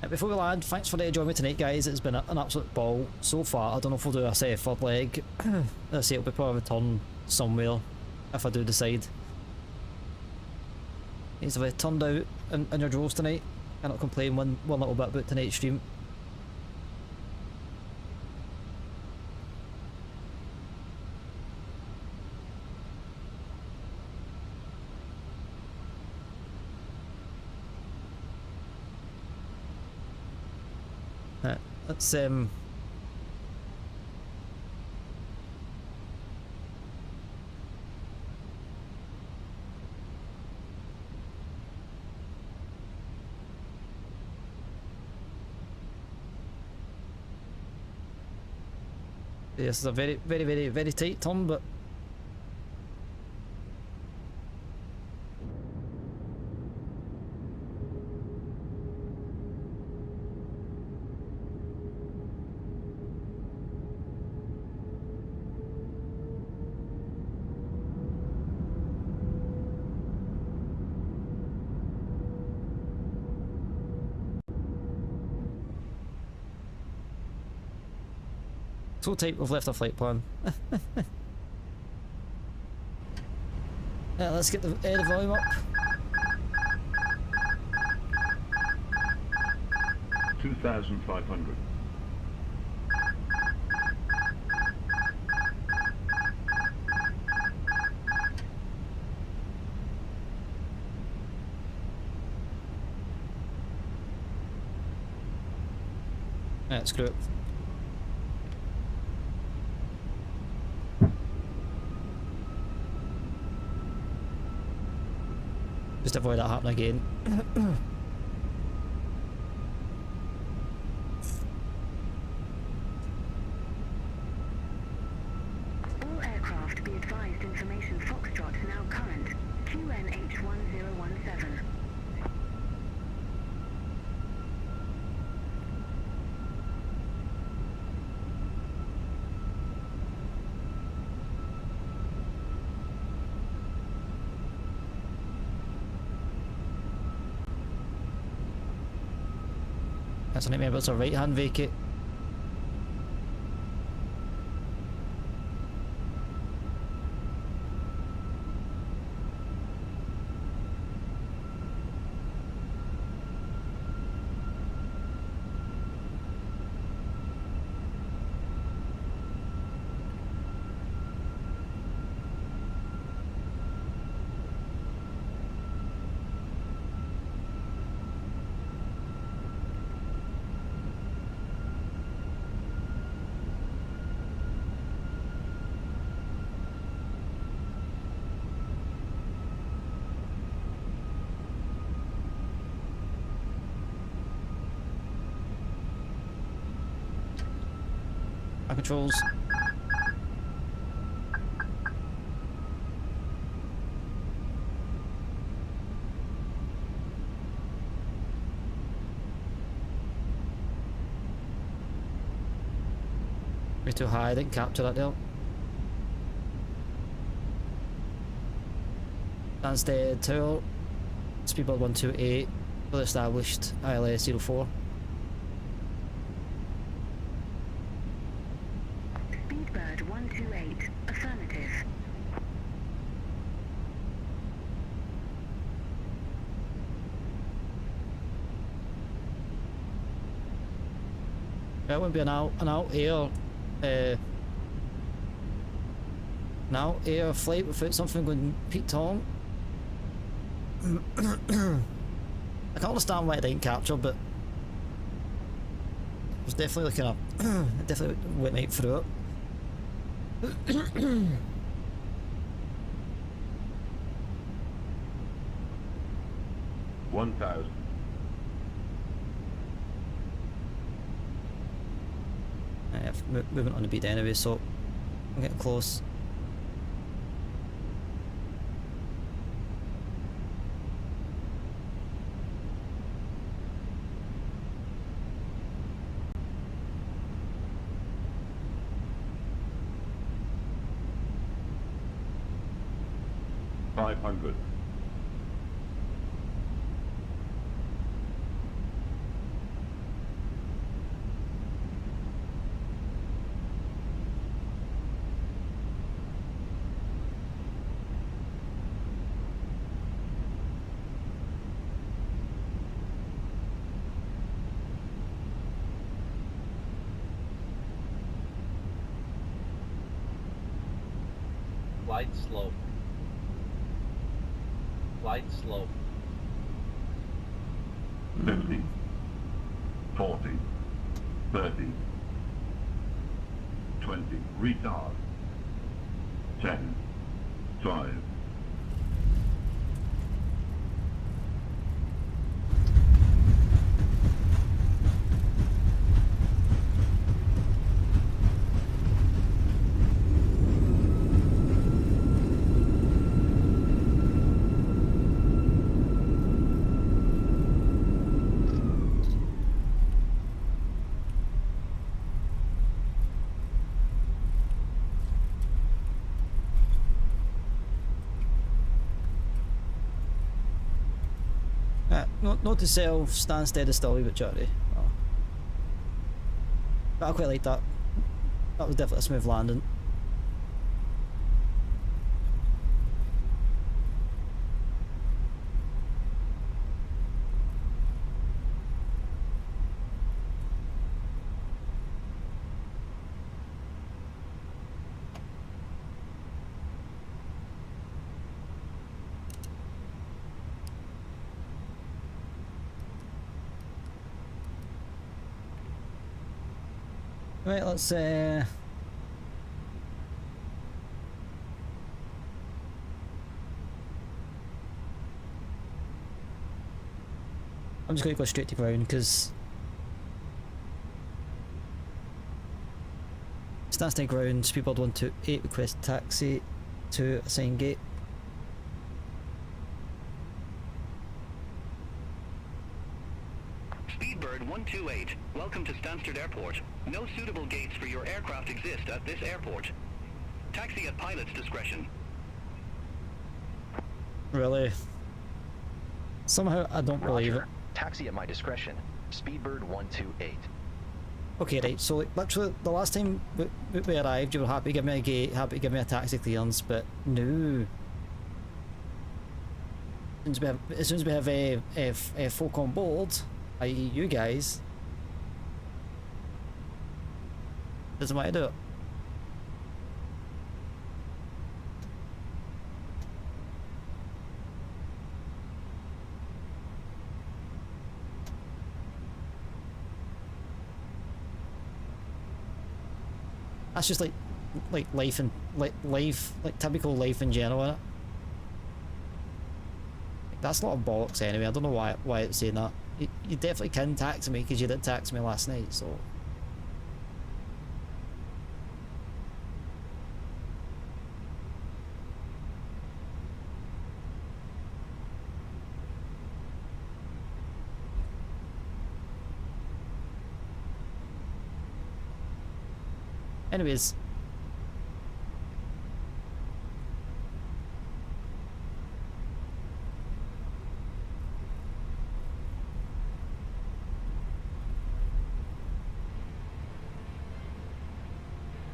Before we land, thanks for joining me tonight, guys. It's been an absolute ball so far. I don't know if we'll do a third leg. Let's see, it'll be probably a turn somewhere if I do decide. Easily turned out in your drawers tonight. Cannot complain one little bit about tonight's stream. Let's this is a very tight turn, but so tight we've left our flight plan. Yeah, let's get the volume up. 2,500. Yeah, screw it. Just avoid that happening again. All aircraft be advised information Foxtrot now current. QNH1017. That's a nightmare, but it's a right hand vacate. My controls. Way too high, I didn't capture that deal. Stansted Tower, speedbird 128, fully established, ILS 04. Speedbird 128, affirmative. That would be an out air an out air flight without something going peaked on. I can understand why it didn't capture, but it was definitely looking up. It definitely went right through it. 1,000. Yeah, moving on the beat anyway, so I'm getting close. $500. Glide slope. Glide slope. 50, 40, 30, 20, retard, 10, 5, Note to self, Stansted is still a wee bit jittery. Oh. But I quite like that. That was definitely a smooth landing. Right, let's I'm just going to go straight to ground because Stansted ground, speedbird 128, request taxi to assigned gate. Speedbird 128, welcome to Stansted Airport. No suitable gates for your aircraft exist at this airport. Taxi at pilot's discretion. Really? Somehow I don't believe it. Taxi at my discretion. Speedbird 128. Okay, right, so like, literally the last time we arrived, you were happy to give me a gate, happy to give me a taxi clearance, but no. As soon as we have a folk on board, i.e. you guys, doesn't want to do it. That's just like life and life, like typical life in general, innit? That's not a bollocks anyway. I don't know why it's saying that. You definitely can tax me because you did tax me last night, so Anyways.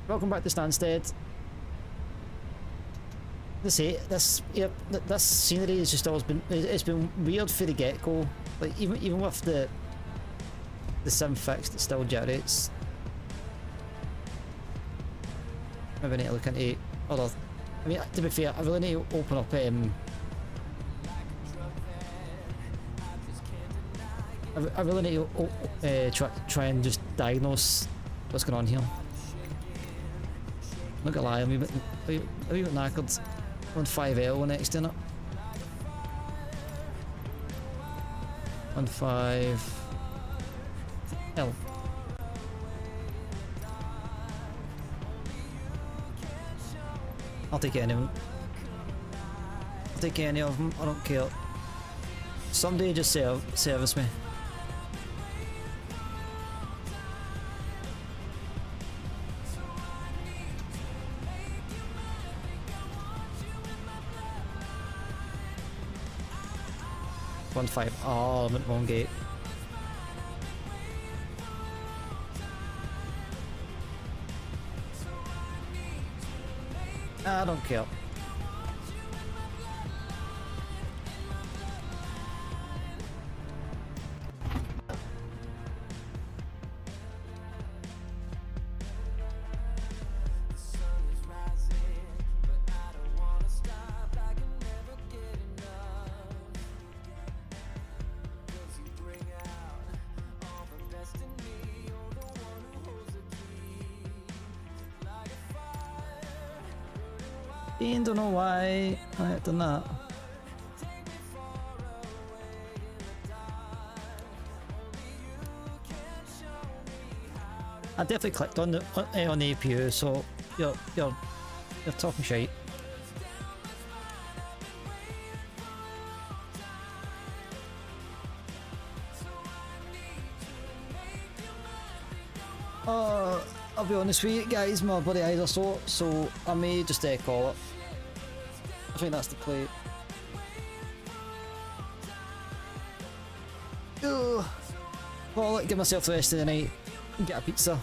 Welcome back to Stansted. This scenery has just always been, it's been weird for the get-go. Like even with the sim fixed, it still generates. Maybe I need to look into other. I mean, to be fair, I really need to open up. I really need to try and just diagnose what's going on here. Not gonna lie, I'm a wee bit knackered. On 5L next in it. 15L. I'll take any of them. I'll take any of them, I don't care. Somebody just service me. Oh, I'm at the wrong gate. I don't care. Don't know why I have done that. I definitely clicked on the APU, so you're talking shite. I'll be honest with you guys, my bloody eyes are sore, so I may just call it. I think that's the play. Ugh. Well, give myself the rest of the night and get a pizza.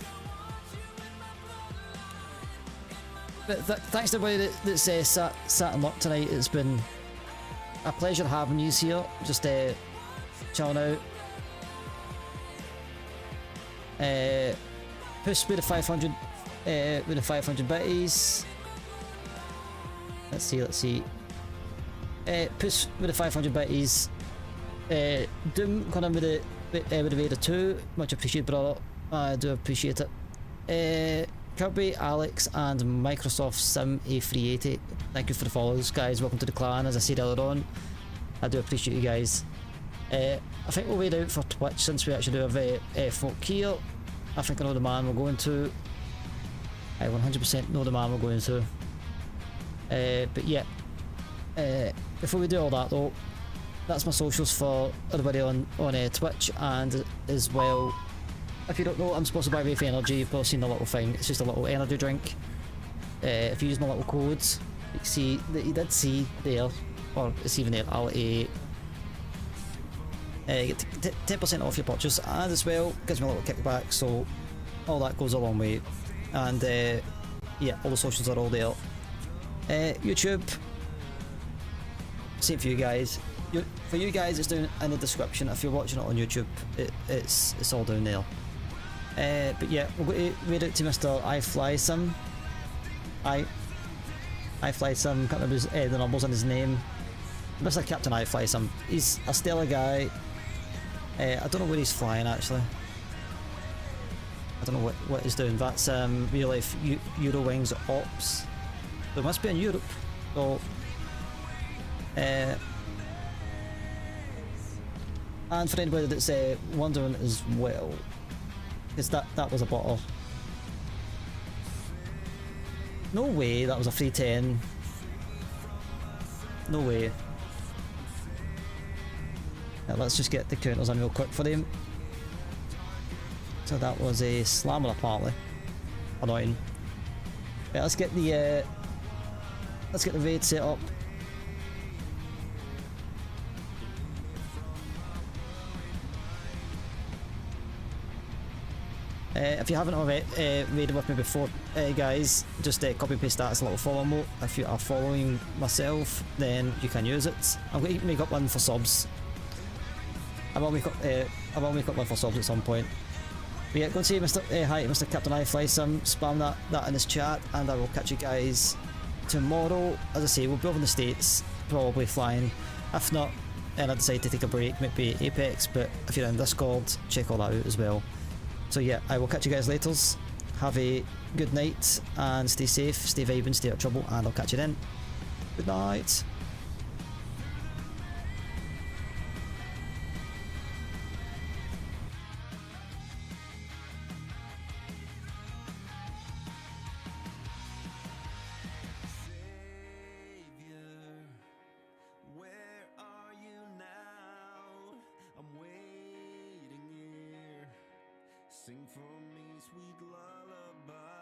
But thanks to everybody that's sat and locked tonight. It's been a pleasure having you here. Just chilling out. Push with the 500 bitties. Let's see. Push with the 500 bitties. Doom coming with the Vader 2. Much appreciated, brother. I do appreciate it. Kirby, Alex, and Microsoft Sim A380. Thank you for the follows, guys. Welcome to the clan. As I said earlier on, I do appreciate you guys. I think we'll wait out for Twitch since we actually do have folk here. I think I know the man we're going to. I 100% know the man we're going to. But yeah, before we do all that though, that's my socials for everybody on Twitch, and as well, if you don't know, I'm sponsored by Wraith Energy. You've probably seen the little thing. It's just a little energy drink. If you use my little codes, you can see that you did see there, or it's even there, I'll get 10% off your purchase, and as well gives me a little kickback, so all that goes a long way. And yeah, all the socials are all there. YouTube, same for you guys. For you guys, it's down in the description. If you're watching it on YouTube, it's all down there. But yeah, we're going to read out to Mr. iFlySim. iFlySim, can't remember the numbers on his name. Mr. Captain iFlySim. He's a stellar guy. I don't know where he's flying actually. I don't know what he's doing. That's real life Eurowings Ops. There must be in Europe. So and for anybody that's wondering as well, because that was a bottle. No way that was a 310. No way. Now let's just get the counters on real quick for him. So that was a slammer apparently. Annoying. Right, let's get the raid set up. If you haven't already raided with me before, guys, just copy paste that as a little follow mode. If you are following myself, then you can use it. I'm going to make up one for subs. I will make up one for subs at some point. But yeah, go and say hi to Mr. Captain iFly Sim, spam that in his chat, and I will catch you guys tomorrow. As I say, we'll be over in the States, probably flying. If not, and I decide to take a break, maybe Apex, but if you're in Discord, check all that out as well. So yeah, I will catch you guys later. Have a good night and stay safe, stay vibing, stay out of trouble, and I'll catch you then. Good night. Sing for me, sweet lullaby.